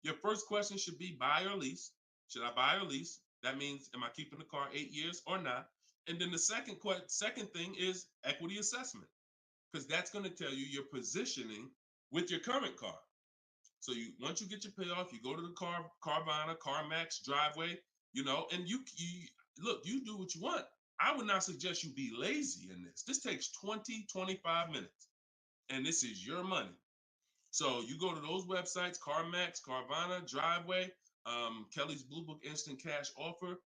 Speaker 2: your first question should be buy or lease. Should I buy or lease? That means, am I keeping the car 8 years or not? And then the second thing is equity assessment, because that's going to tell you your positioning with your current car. So once you get your payoff, you go to the Carvana, CarMax, Driveway, and you look, you do what you want. I would not suggest you be lazy in this. This takes 20, 25 minutes, and this is your money. So you go to those websites, CarMax, Carvana, Driveway, Kelly's Blue Book Instant Cash Offer,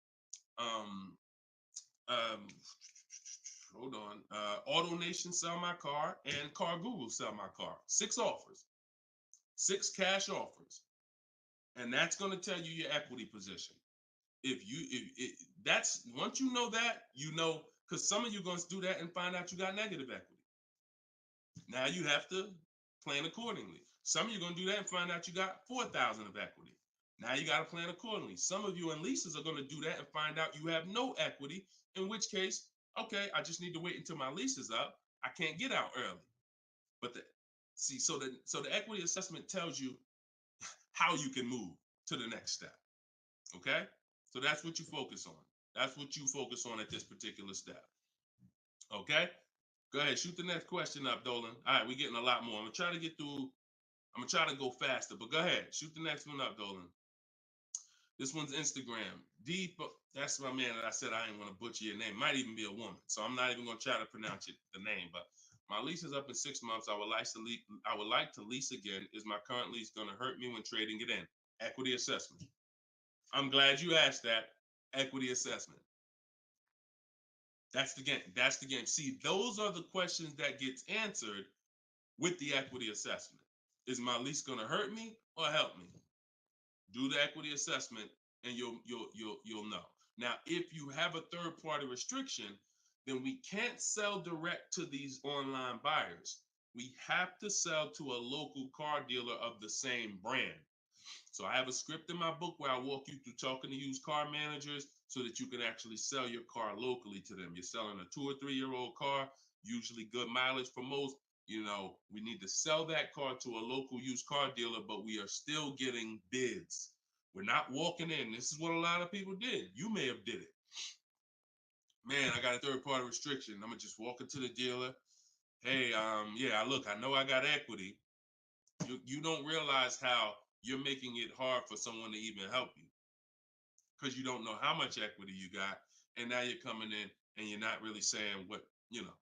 Speaker 2: hold on, AutoNation Sell My Car, and Car Google Sell My Car. 6 offers. 6 cash offers, and that's going to tell you your equity position. That's once you know that, because some of you are going to do that and find out you got negative equity. Now you have to plan accordingly. Some of you are going to do that and find out you got 4,000 of equity. Now you got to plan accordingly. Some of you in leases are going to do that and find out you have no equity, in which case, okay, I just need to wait until my lease is up. I can't get out early. But so the equity assessment tells you how you can move to the next step. Okay? So that's what you focus on. That's what you focus on at this particular step. Okay? Go ahead, shoot the next question up, Dolan. All right, we're getting a lot more. I'm gonna try to go faster, but go ahead, shoot the next one up, Dolan. This one's Instagram. That's my man that I said I didn't want to butcher your name. Might even be a woman, so I'm not even gonna try to pronounce the name, but my lease is up in 6 months. I would like to lease again. Is my current lease going to hurt me when trading it in? Equity assessment. I'm glad you asked that. Equity assessment. That's the game. That's the game. See, those are the questions that gets answered with the equity assessment. Is my lease going to hurt me or help me? Do the equity assessment, and you'll know. Now, if you have a third party restriction, then we can't sell direct to these online buyers. We have to sell to a local car dealer of the same brand. So I have a script in my book where I walk you through talking to used car managers so that you can actually sell your car locally to them. You're selling a 2 or 3 year old car, usually good mileage for most. We need to sell that car to a local used car dealer, but we are still getting bids. We're not walking in. This is what a lot of people did. You may have did it. Man, I got a third party restriction. I'm gonna just walk into the dealer. hey, yeah, look, I know I got equity. You don't realize how you're making it hard for someone to even help you because you don't know how much equity you got, and now you're coming in and you're not really saying what you know.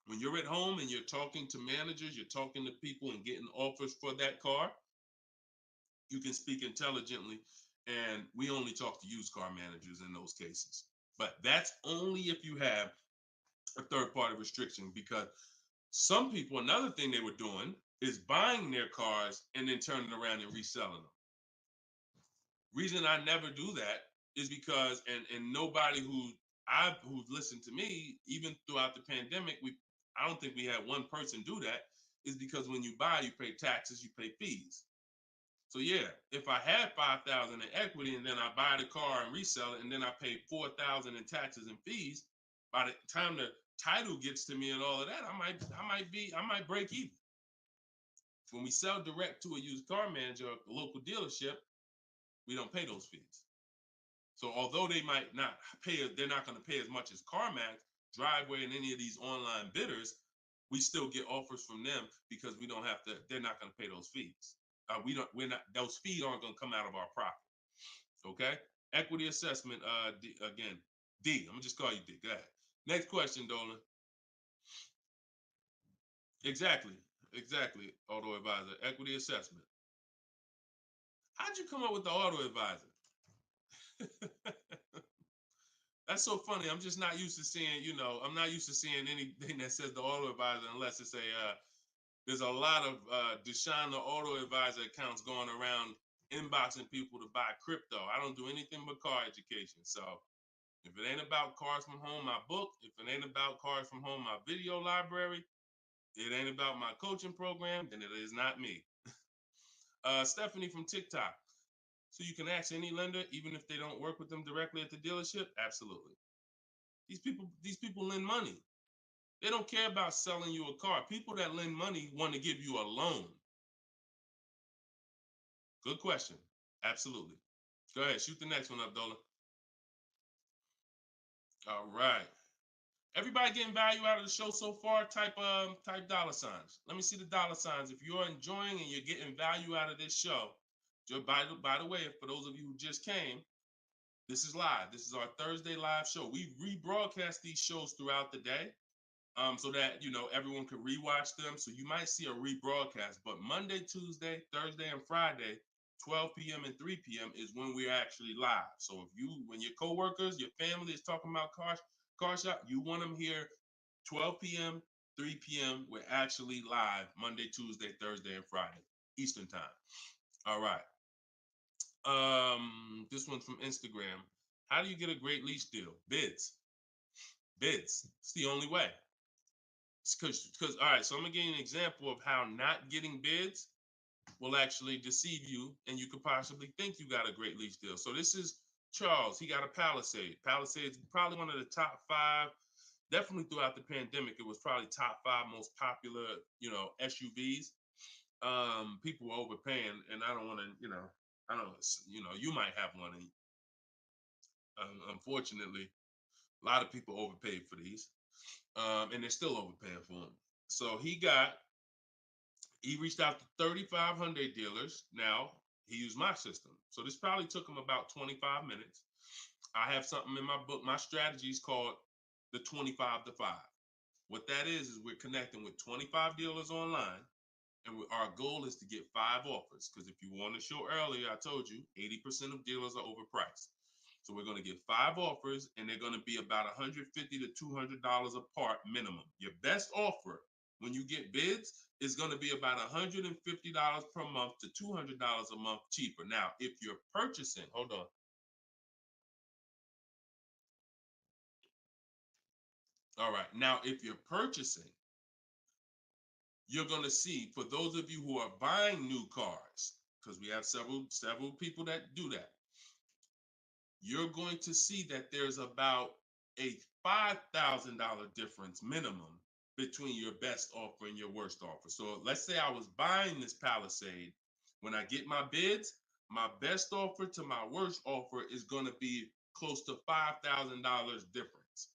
Speaker 2: When you're at home and you're talking to managers, you're talking to people and getting offers for that car, you can speak intelligently. And we only talk to used car managers in those cases. But that's only if you have a third party restriction, because some people, another thing they were doing is buying their cars and then turning around and reselling them. Reason I never do that is because, and nobody who's listened to me, even throughout the pandemic, I don't think we had one person do that, is because when you buy, you pay taxes, you pay fees. So yeah, if I had 5,000 in equity and then I buy the car and resell it and then I pay 4,000 in taxes and fees, by the time the title gets to me and all of that, I might break even. When we sell direct to a used car manager, a local dealership, we don't pay those fees. So although they might not pay, they're not going to pay as much as CarMax, Driveway, and any of these online bidders, we still get offers from them because we don't have to. They're not going to pay those fees. We're not. Those fees aren't going to come out of our profit. Okay. Equity assessment. Again, D. I'm gonna just call you D. Go ahead. Next question, Dolan. Exactly. Exactly. Auto advisor. Equity assessment. How'd you come up with the auto advisor? That's so funny. I'm just not used to seeing, I'm not used to seeing anything that says the auto advisor unless it's there's a lot of Deshone the Auto Advisor accounts going around inboxing people to buy crypto. I don't do anything but car education. So if it ain't about Cars from Home, my book, if it ain't about Cars from Home, my video library, it ain't about my coaching program, then it is not me. Stephanie from TikTok. So you can ask any lender, even if they don't work with them directly at the dealership? Absolutely. These people lend money. They don't care about selling you a car. People that lend money want to give you a loan. Good question. Absolutely. Go ahead. Shoot the next one up, Dolan. All right. Everybody getting value out of the show so far? Type dollar signs. Let me see the dollar signs. If you're enjoying and you're getting value out of this show, by the way, for those of you who just came, this is live. This is our Thursday live show. We rebroadcast these shows throughout the day, so that everyone can rewatch them. So you might see a rebroadcast, but Monday, Tuesday, Thursday, and Friday, 12 p.m. and 3 p.m. is when we're actually live. So when your coworkers, your family is talking about car shop, you want them here 12 p.m., 3 p.m. We're actually live Monday, Tuesday, Thursday, and Friday, Eastern time. All right. This one's from Instagram. How do you get a great lease deal? Bids. It's the only way. Because all right, so I'm gonna give you an example of how not getting bids will actually deceive you, and you could possibly think you got a great lease deal. So this is Charles. He got a Palisade. Palisade's probably one of the top 5. Definitely throughout the pandemic, it was probably top 5 most popular, SUVs. People were overpaying, and I don't want to, I don't, you might have one, and unfortunately, a lot of people overpaid for these, and they're still overpaying for them. So he reached out to 3,500 dealers. Now he used my system. So this probably took him about 25 minutes. I have something in my book. My strategy is called the 25 to 5. What that is we're connecting with 25 dealers online. And our goal is to get 5 offers. Because if you want to show earlier, I told you 80% of dealers are overpriced. So we're going to get 5 offers, and they're going to be about $150 to $200 apart minimum. Your best offer when you get bids is going to be about $150 per month to $200 a month cheaper. Now, if you're purchasing, hold on. All right. Now, if you're purchasing, you're going to see, for those of you who are buying new cars, because we have several people that do that, you're going to see that there's about a $5,000 difference minimum between your best offer and your worst offer. So let's say I was buying this Palisade. When I get my bids, my best offer to my worst offer is going to be close to $5,000 difference.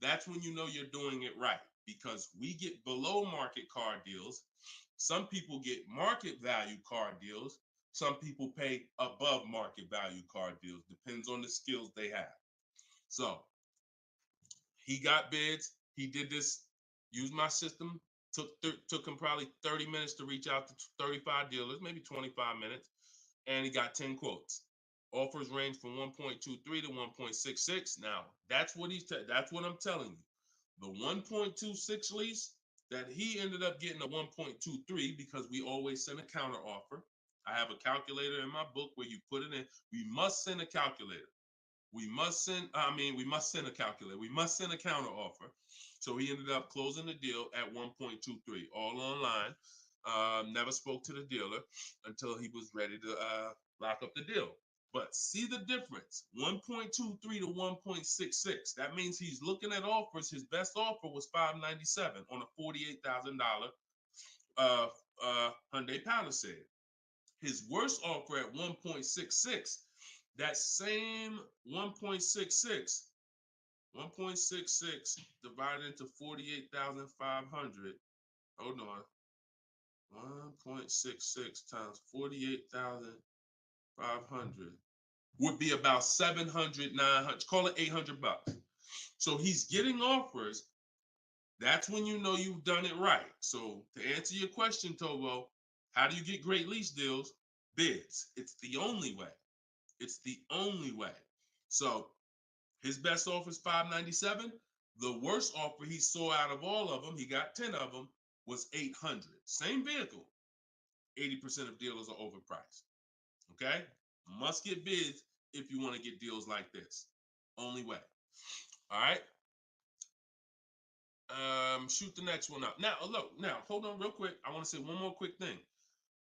Speaker 2: That's when you know you're doing it right. because we get below market car deals. Some people get market value car deals. Some people pay above market value car deals. Depends on the skills they have. So he got bids. He did this, used my system. Took him probably 30 minutes to reach out to 35 dealers, maybe 25 minutes, and he got 10 quotes. Offers range from 1.23 to 1.66. Now, that's what that's what I'm telling you. The 1.26 lease that he ended up getting a 1.23 because we always send a counter offer. I have a calculator in my book where you put it in. We must send a calculator. We must send a calculator. We must send a counter offer. So he ended up closing the deal at 1.23, all online. Never spoke to the dealer until he was ready to lock up the deal. But see the difference, 1.23 to 1.66. That means he's looking at offers. His best offer was $597 on a $48,000 Hyundai Palisade. His worst offer at 1.66, that same 1.66 divided into 48,500. Hold on. 1.66 times 48,500 would be about 700, 900, call it $800. So he's getting offers. That's when you know you've done it right. So to answer your question, Tobo, how do you get great lease deals? Bids. It's the only way. It's the only way. So his best offer is $597. The worst offer he saw out of all of them, he got 10 of them, was $800. Same vehicle. 80% of dealers are overpriced. Okay? Must get bids if you want to get deals like this. Only way. All right? Shoot the next one up. Now, look, hold on real quick. I want to say one more quick thing.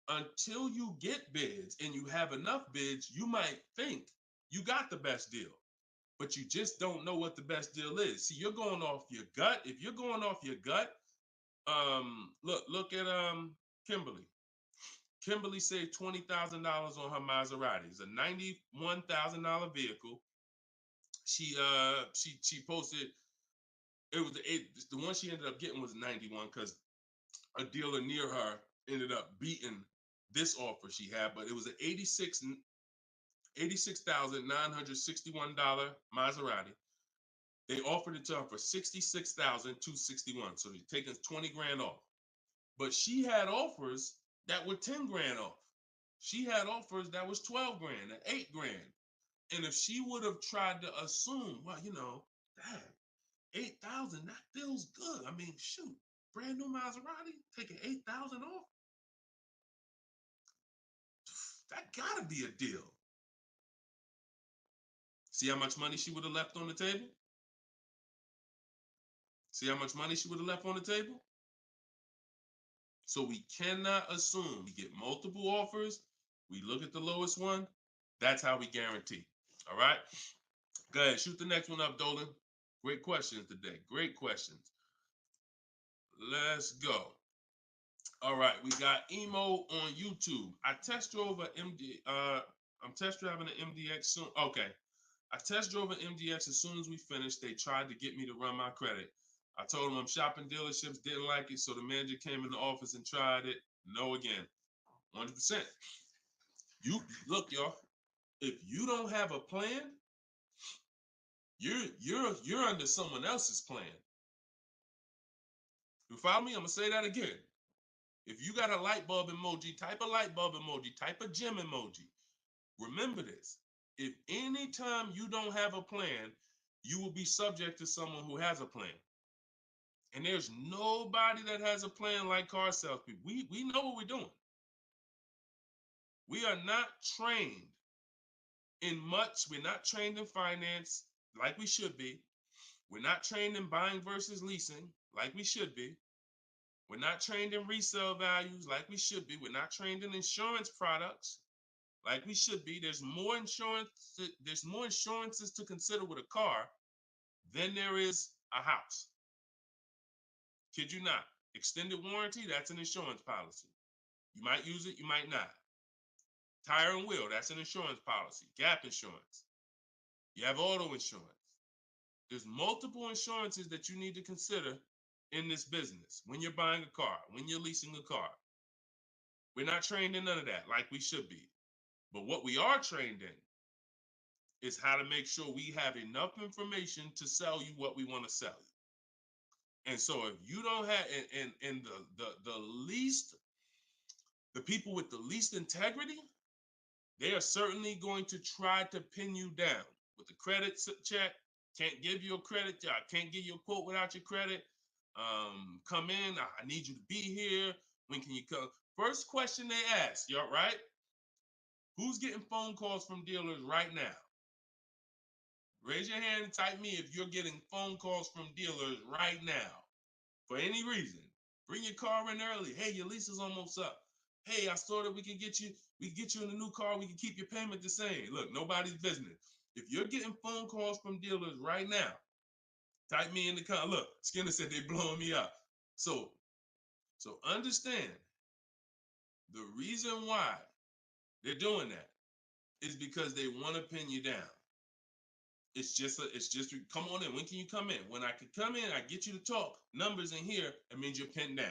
Speaker 2: Until you get bids and you have enough bids, you might think you got the best deal, but you just don't know what the best deal is. See, you're going off your gut. If you're going off your gut, look at Kimberly. Kimberly saved $20,000 on her Maserati. It's a $91,000 vehicle. She posted, the one she ended up getting was 91 because a dealer near her ended up beating this offer she had, but it was an $86,961 Maserati. They offered it to her for $66,261. So they're taking 20 grand off. But she had offers that were 10 grand off. She had offers that was 12 grand and 8 grand. And if she would have tried to assume, well, damn, 8,000, that feels good. I mean, shoot, brand new Maserati, taking 8,000 off. That gotta be a deal. See how much money she would have left on the table? See how much money she would have left on the table? So we cannot assume. We get multiple offers. We look at the lowest one. That's how we guarantee. All right? Go ahead. Shoot the next one up, Dolan. Great questions today. Great questions. Let's go. All right. We got Emo on YouTube. I test drove an MD. I'm test driving an MDX soon. Okay. I test drove an MDX as soon as we finished. They tried to get me to run my credit. I told them I'm shopping dealerships, didn't like it, so the manager came in the office and tried it. No again. 100%. You look, y'all. If you don't have a plan, you're under someone else's plan. You follow me? I'm gonna say that again. If you got a light bulb emoji, type a light bulb emoji, type a gem emoji. Remember this. If anytime you don't have a plan, you will be subject to someone who has a plan. And there's nobody that has a plan like car salespeople. We know what we're doing. We are not trained in much. We're not trained in finance like we should be. We're not trained in buying versus leasing like we should be. We're not trained in resale values like we should be. We're not trained in insurance products like we should be. There's more insurances to consider with a car than there is a house. Kid you not. Extended warranty, that's an insurance policy. You might use it, you might not. Tire and wheel, that's an insurance policy. Gap insurance. You have auto insurance. There's multiple insurances that you need to consider in this business, when you're buying a car, when you're leasing a car. We're not trained in none of that like we should be. But what we are trained in is how to make sure we have enough information to sell you what we want to sell you. And so if you don't have, and the least, the people with the least integrity, they are certainly going to try to pin you down with the credit check. Can't give you a credit. I can't give you a quote without your credit. Come in. I need you to be here. When can you come? First question they ask, y'all, right? Who's getting phone calls from dealers right now? Raise your hand and type me if you're getting phone calls from dealers right now for any reason. Bring your car in early. Hey, your lease is almost up. Hey, I saw that we can get you in a new car. We can keep your payment the same. Look, nobody's business. If you're getting phone calls from dealers right now, type me in the comment. Look, Skinner said they blowing me up. So understand the reason why they're doing that is because they want to pin you down. It's just come on in. When can you come in? When I can come in, I get you to talk. Numbers in here, it means you're pinned down.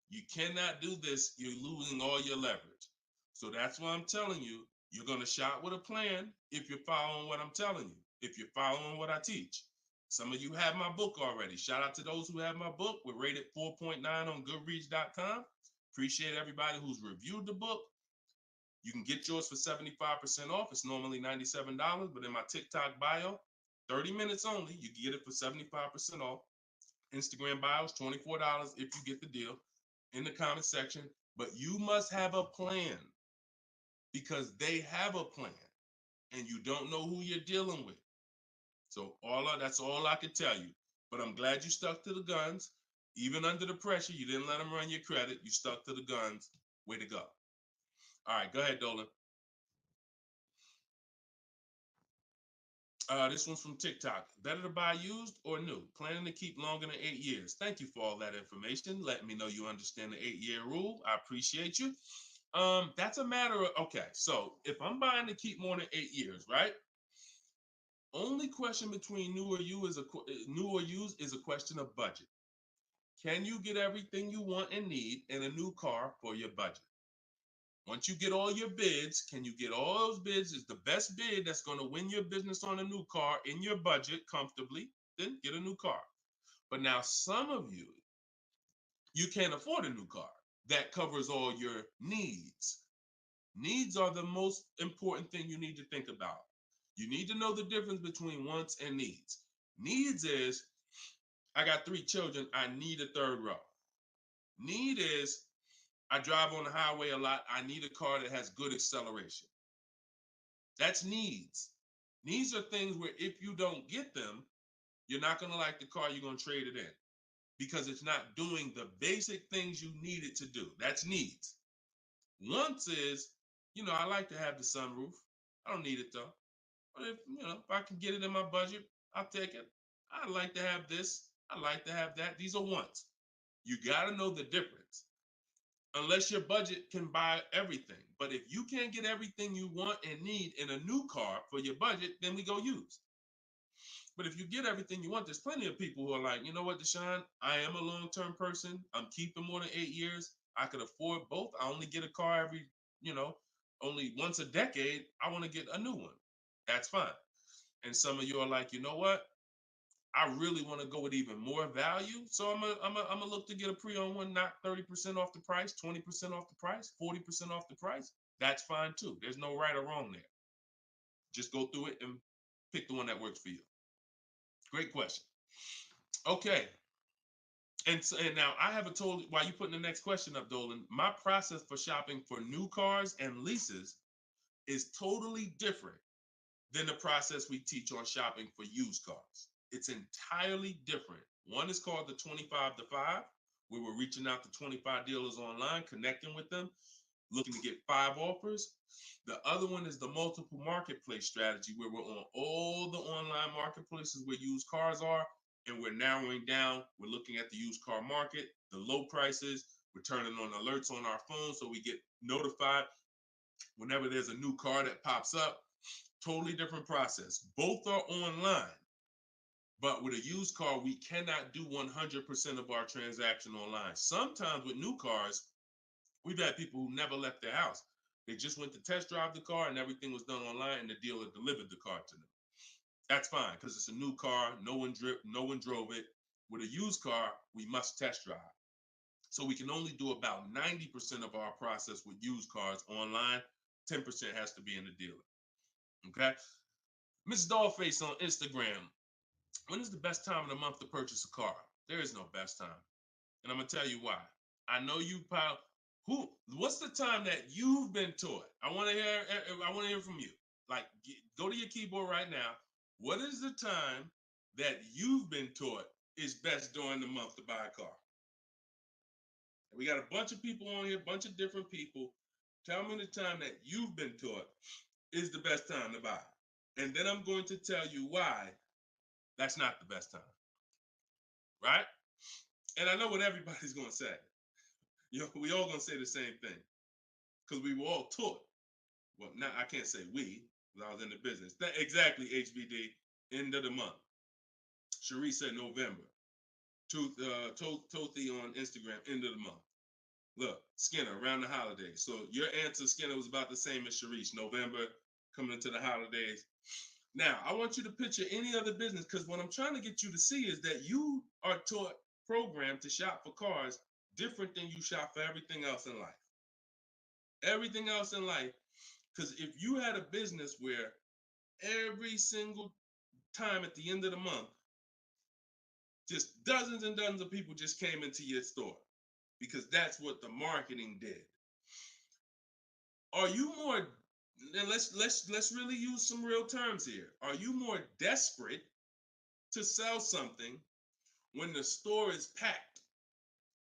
Speaker 2: You cannot do this. You're losing all your leverage. So that's why I'm telling you, you're going to shop with a plan if you're following what I'm telling you, if you're following what I teach. Some of you have my book already. Shout out to those who have my book. We're rated 4.9 on Goodreads.com. Appreciate everybody who's reviewed the book. You can get yours for 75% off. It's normally $97, but in my TikTok bio, 30 minutes only, you can get it for 75% off. Instagram bio is $24 if you get the deal in the comment section. But you must have a plan because they have a plan and you don't know who you're dealing with. So that's all I can tell you. But I'm glad you stuck to the guns. Even under the pressure, you didn't let them run your credit. You stuck to the guns. Way to go. All right, go ahead, Dolan. This one's from TikTok. Better to buy used or new? Planning to keep longer than 8 years. Thank you for all that information. Letting me know you understand the 8-year rule. I appreciate you. That's a matter of, okay, so if I'm buying to keep more than 8 years, right? Only question between new or used is a question of budget. Can you get everything you want and need in a new car for your budget? Once you get all your bids, can you get all those bids? Is the best bid that's going to win your business on a new car in your budget comfortably, then get a new car. But now some of you can't afford a new car that covers all your needs. Needs are the most important thing you need to think about. You need to know the difference between wants and needs. Needs is, I got 3 children, I need a third row. Need is, I drive on the highway a lot. I need a car that has good acceleration. That's needs. Needs are things where if you don't get them, you're not going to like the car, you're going to trade it in because it's not doing the basic things you need it to do. That's needs. Wants is, I like to have the sunroof. I don't need it though. But if I can get it in my budget, I'll take it. I like to have this. I like to have that. These are wants. You got to know the difference. Unless your budget can buy everything. But if you can't get everything you want and need in a new car for your budget, then we go used. But if you get everything you want, there's plenty of people who are like, you know what, Deshone, I am a long-term person. I'm keeping more than 8 years. I could afford both. I only get a car every, only once a decade. I want to get a new one. That's fine. And some of you are like, you know what? I really want to go with even more value. So I'm gonna look to get a pre-owned one, not 30% off the price, 20% off the price, 40% off the price. That's fine too. There's no right or wrong there. Just go through it and pick the one that works for you. Great question. Okay. And now I have while you putting the next question up, Dolan, my process for shopping for new cars and leases is totally different than the process we teach on shopping for used cars. It's entirely different. One is called the 25 to 5, where we're reaching out to 25 dealers online, connecting with them, looking to get 5 offers. The other one is the multiple marketplace strategy, where we're on all the online marketplaces where used cars are, and we're narrowing down. We're looking at the used car market, the low prices. We're turning on alerts on our phone so we get notified whenever there's a new car that pops up. Totally different process. Both are online, But with a used car, we cannot do 100% of our transaction online. Sometimes with new cars, we've had people who never left their house. They just went to test drive the car and everything was done online and the dealer delivered the car to them. That's fine because it's a new car. No one drove it. With a used car, we must test drive. So we can only do about 90% of our process with used cars online. 10% has to be in the dealer. Okay. Miss Dollface on Instagram. When is the best time of the month to purchase a car? There is no best time. And I'm gonna tell you why. I know you pal. What's the time that you've been taught? I want to hear from you. Like, go to your keyboard right now. What is the time that you've been taught is best during the month to buy a car? And we got a bunch of people on here, a bunch of different people. Tell me the time that you've been taught is the best time to buy. And then I'm going to tell you why that's not the best time. Right? And I know what everybody's going to say. We all going to say the same thing because we were all taught. Well, now I can't say we, because I was in the business. Exactly, HBD, end of the month. Cherie said November. Tothy on Instagram, end of the month. Look, Skinner, around the holidays. So your answer, Skinner, was about the same as Sharice. November, coming into the holidays. Now, I want you to picture any other business because what I'm trying to get you to see is that you are taught, programmed to shop for cars different than you shop for everything else in life. Everything else in life. Because if you had a business where every single time at the end of the month, just dozens and dozens of people just came into your store because that's what the marketing did. Are you more, and let's really use some real terms here. Are you more desperate to sell something when the store is packed?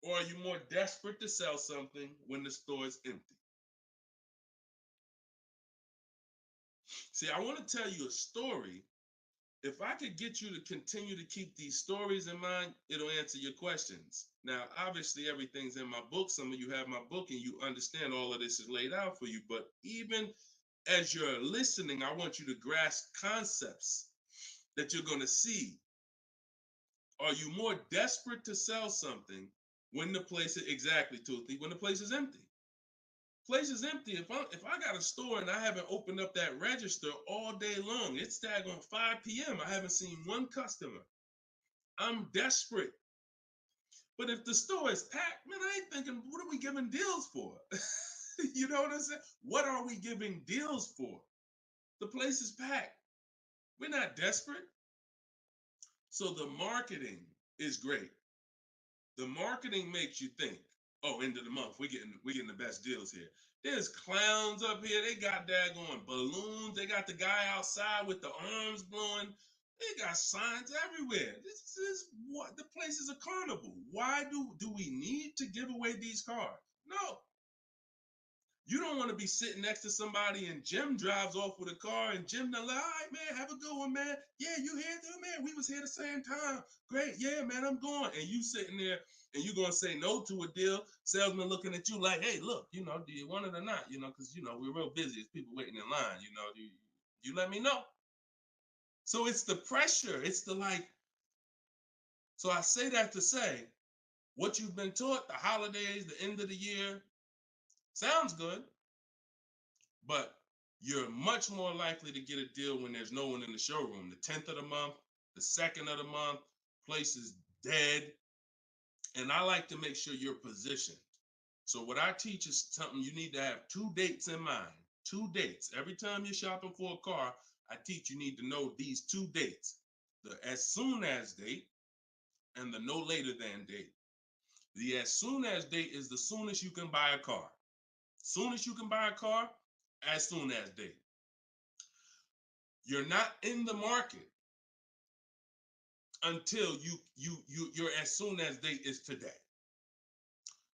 Speaker 2: Or are you more desperate to sell something when the store is empty? See, I want to tell you a story. If I could get you to continue to keep these stories in mind, it'll answer your questions. Now, obviously, everything's in my book. Some of you have my book and you understand all of this is laid out for you. But even as you're listening, I want you to grasp concepts that you're going to see. Are you more desperate to sell something when the place is, exactly, Toothy, when the place is empty? Place is empty. If I got a store and I haven't opened up that register all day long, it's daggone 5 p.m. I haven't seen one customer. I'm desperate. But if the store is packed, man, I ain't thinking, what are we giving deals for? You know what I'm saying? What are we giving deals for? The place is packed. We're not desperate. So the marketing is great. The marketing makes you think, oh, end of the month, we're getting the best deals here. There's clowns up here. They got daggone balloons. They got the guy outside with the arms blowing. They got signs everywhere. This is what the place is, a carnival. Why do we need to give away these cars? No. You don't want to be sitting next to somebody and Jim drives off with a car and Jim done like, all right, man, have a good one, man. Yeah, you here too, man? We was here the same time. Great. Yeah, man, I'm going. And you sitting there and you going to say no to a deal. Salesman looking at you like, hey, look, do you want it or not? Because, we're real busy. It's people waiting in line. Do you let me know? So it's the pressure. It's the like. So I say that to say what you've been taught, the holidays, the end of the year, sounds good. But you're much more likely to get a deal when there's no one in the showroom. The 10th of the month, the 2nd of the month, place is dead. And I like to make sure you're positioned. So what I teach is something you need to have 2 dates in mind. 2 dates. Every time you're shopping for a car, I teach you need to know these 2 dates. The as soon as date and the no later than date. The as soon as date is the soonest you can buy a car. Soon as you can buy a car, as soon as date. You're not in the market until your as soon as date is today.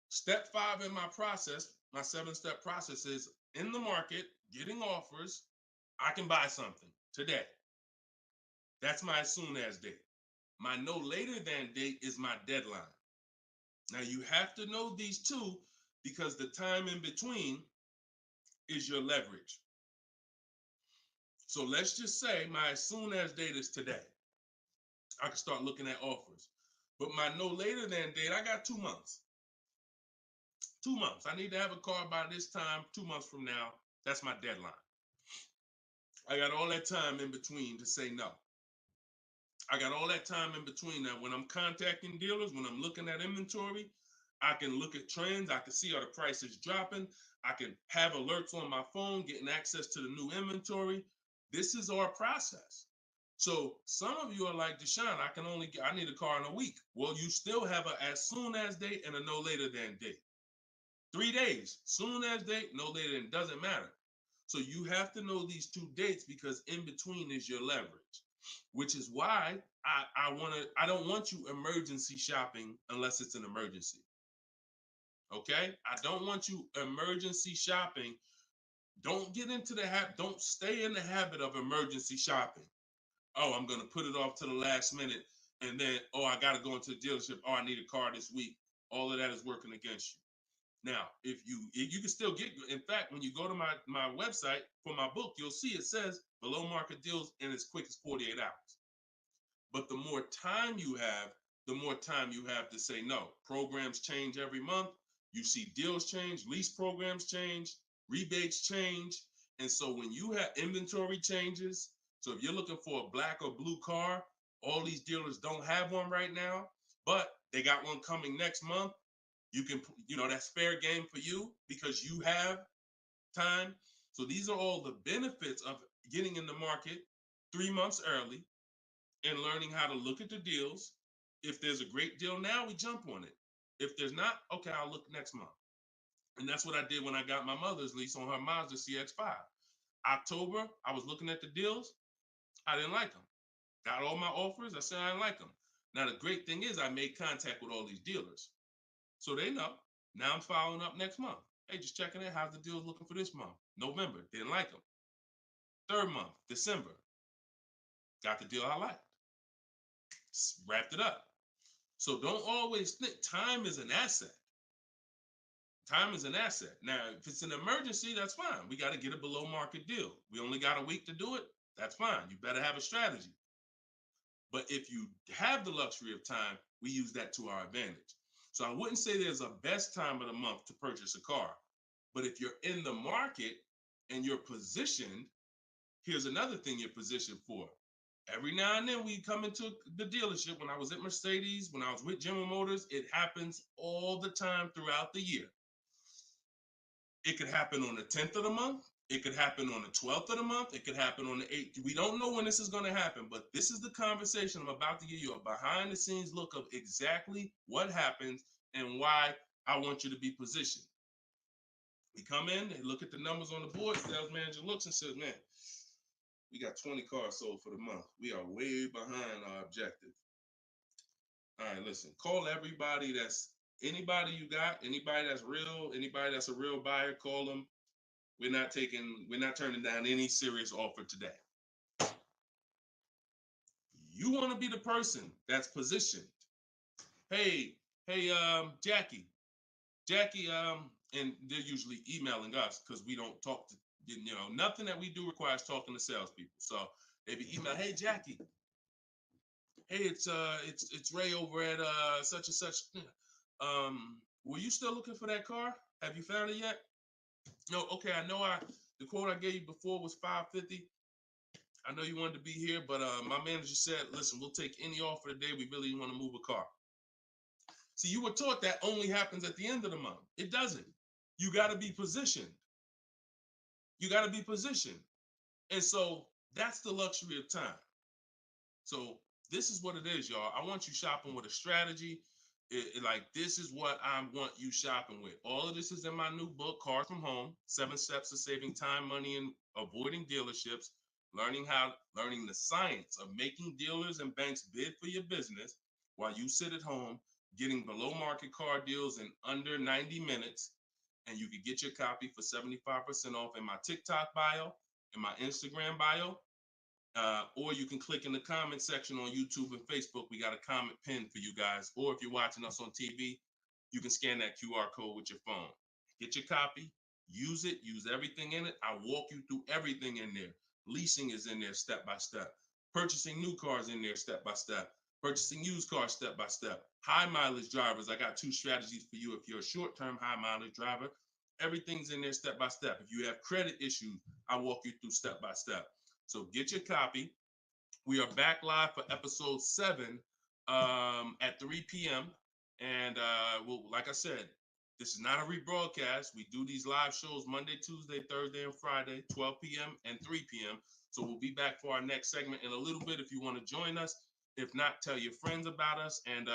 Speaker 2: Step 5 in my process, my 7-step process is in the market, getting offers. I can buy something today. That's my as soon as date. My no later than date is my deadline. Now you have to know these 2 because the time in between is your leverage. So let's just say my as soon as date is today. I can start looking at offers. But my no later than date, I got 2 months. 2 months. I need to have a car by this time, 2 months from now. That's my deadline. I got all that time in between to say no. I got all that time in between. Now, when I'm contacting dealers, when I'm looking at inventory, I can look at trends. I can see are the prices dropping. I can have alerts on my phone, getting access to the new inventory. This is our process. So some of you are like, Deshone, I need a car in a week. Well, you still have a as soon as date and a no later than date. 3 days, soon as date, no later than, doesn't matter. So you have to know these 2 dates because in between is your leverage, which is why I don't want you emergency shopping unless it's an emergency. Okay? I don't want you emergency shopping. Don't get into the habit, don't stay in the habit of emergency shopping. Oh, I'm going to put it off to the last minute. And then, oh, I got to go into the dealership. Oh, I need a car this week. All of that is working against you. Now, if you can still get, in fact, when you go to my website for my book, you'll see it says below market deals in as quick as 48 hours. But the more time you have, the more time you have to say no. Programs change every month. You see deals change, lease programs change, rebates change. And so when you have inventory changes, so if you're looking for a black or blue car, all these dealers don't have one right now, but they got one coming next month. You can, that's fair game for you because you have time. So these are all the benefits of getting in the market 3 months early and learning how to look at the deals. If there's a great deal now, we jump on it. If there's not, okay, I'll look next month. And that's what I did when I got my mother's lease on her Mazda CX-5. October, I was looking at the deals. I didn't like them. Got all my offers. I said I didn't like them. Now, the great thing is I made contact with all these dealers. So they know. Now I'm following up next month. Hey, just checking in. How's the deals looking for this month? November, didn't like them. 3rd month, December, got the deal I liked. Wrapped it up. So don't always think time is an asset. Time is an asset. Now, if it's an emergency, that's fine. We got to get a below market deal. We only got a week to do it. That's fine. You better have a strategy. But if you have the luxury of time, we use that to our advantage. So I wouldn't say there's a best time of the month to purchase a car. But if you're in the market and you're positioned, here's another thing you're positioned for. Every now and then we come into the dealership. When I was at Mercedes, when I was with General Motors, it happens all the time throughout the year. It could happen on the 10th of the month. It could happen on the 12th of the month. It could happen on the 8th. We don't know when this is going to happen, but this is the conversation I'm about to give you a behind the scenes look of exactly what happens and why I want you to be positioned. We come in, they look at the numbers on the board. Sales manager looks and says, man, we got 20 cars sold for the month. We are way behind our objective. All right, listen, call everybody anybody you got, anybody that's real, anybody that's a real buyer, call them. We're not turning down any serious offer today. You want to be the person that's positioned. Hey, Jackie, and they're usually emailing us because we don't talk to, nothing that we do requires talking to salespeople. So they be email, hey Jackie, hey, it's Ray over at such and such. Were you still looking for that car? Have you found it yet? No, okay, I know the quote I gave you before was $550. I know you wanted to be here, but my manager said, listen, we'll take any offer today. We really want to move a car. See, you were taught that only happens at the end of the month. It doesn't. You got to be positioned. You got to be positioned. And so that's the luxury of time. So this is what it is, y'all. I want you shopping with a strategy. Like, this is what I want you shopping with. All of this is in my new book, Cars from Home, 7 Steps to Saving Time, Money, and Avoiding Dealerships, learning the science of making dealers and banks bid for your business while you sit at home, getting below market car deals in under 90 minutes. And you can get your copy for 75% off in my TikTok bio, in my Instagram bio. Or you can click in the comment section on YouTube and Facebook. We got a comment pinned for you guys. Or if you're watching us on TV, you can scan that QR code with your phone. Get your copy, use it, use everything in it. I walk you through everything in there. Leasing is in there step by step. Purchasing new cars in there step by step. Purchasing used cars step by step. High mileage drivers, I got 2 strategies for you. If you're a short-term high mileage driver, everything's in there step by step. If you have credit issues, I walk you through step by step. So get your copy. We are back live for episode 7 at 3 p.m. And well, like I said, this is not a rebroadcast. We do these live shows Monday, Tuesday, Thursday, and Friday, 12 p.m. and 3 p.m. So we'll be back for our next segment in a little bit if you want to join us. If not, tell your friends about us, and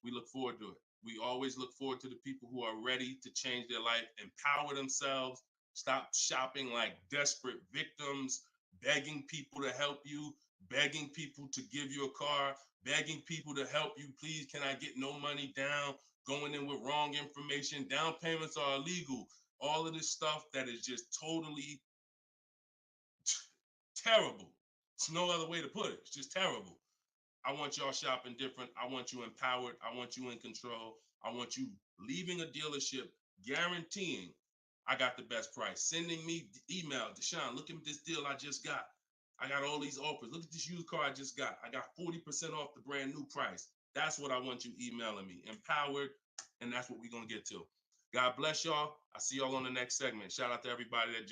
Speaker 2: we look forward to it. We always look forward to the people who are ready to change their life, empower themselves, stop shopping like desperate victims, begging people to help you, begging people to give you a car, begging people to help you. Please, can I get no money down? Going in with wrong information. Down payments are illegal. All of this stuff that is just totally terrible. It's no other way to put it. It's just terrible. I want y'all shopping different. I want you empowered. I want you in control. I want you leaving a dealership guaranteeing I got the best price. Sending me email, Deshone, look at this deal I just got. I got all these offers. Look at this used car I just got. I got 40% off the brand new price. That's what I want you emailing me. Empowered, and that's what we're going to get to. God bless y'all. I see y'all on the next segment. Shout out to everybody that joined.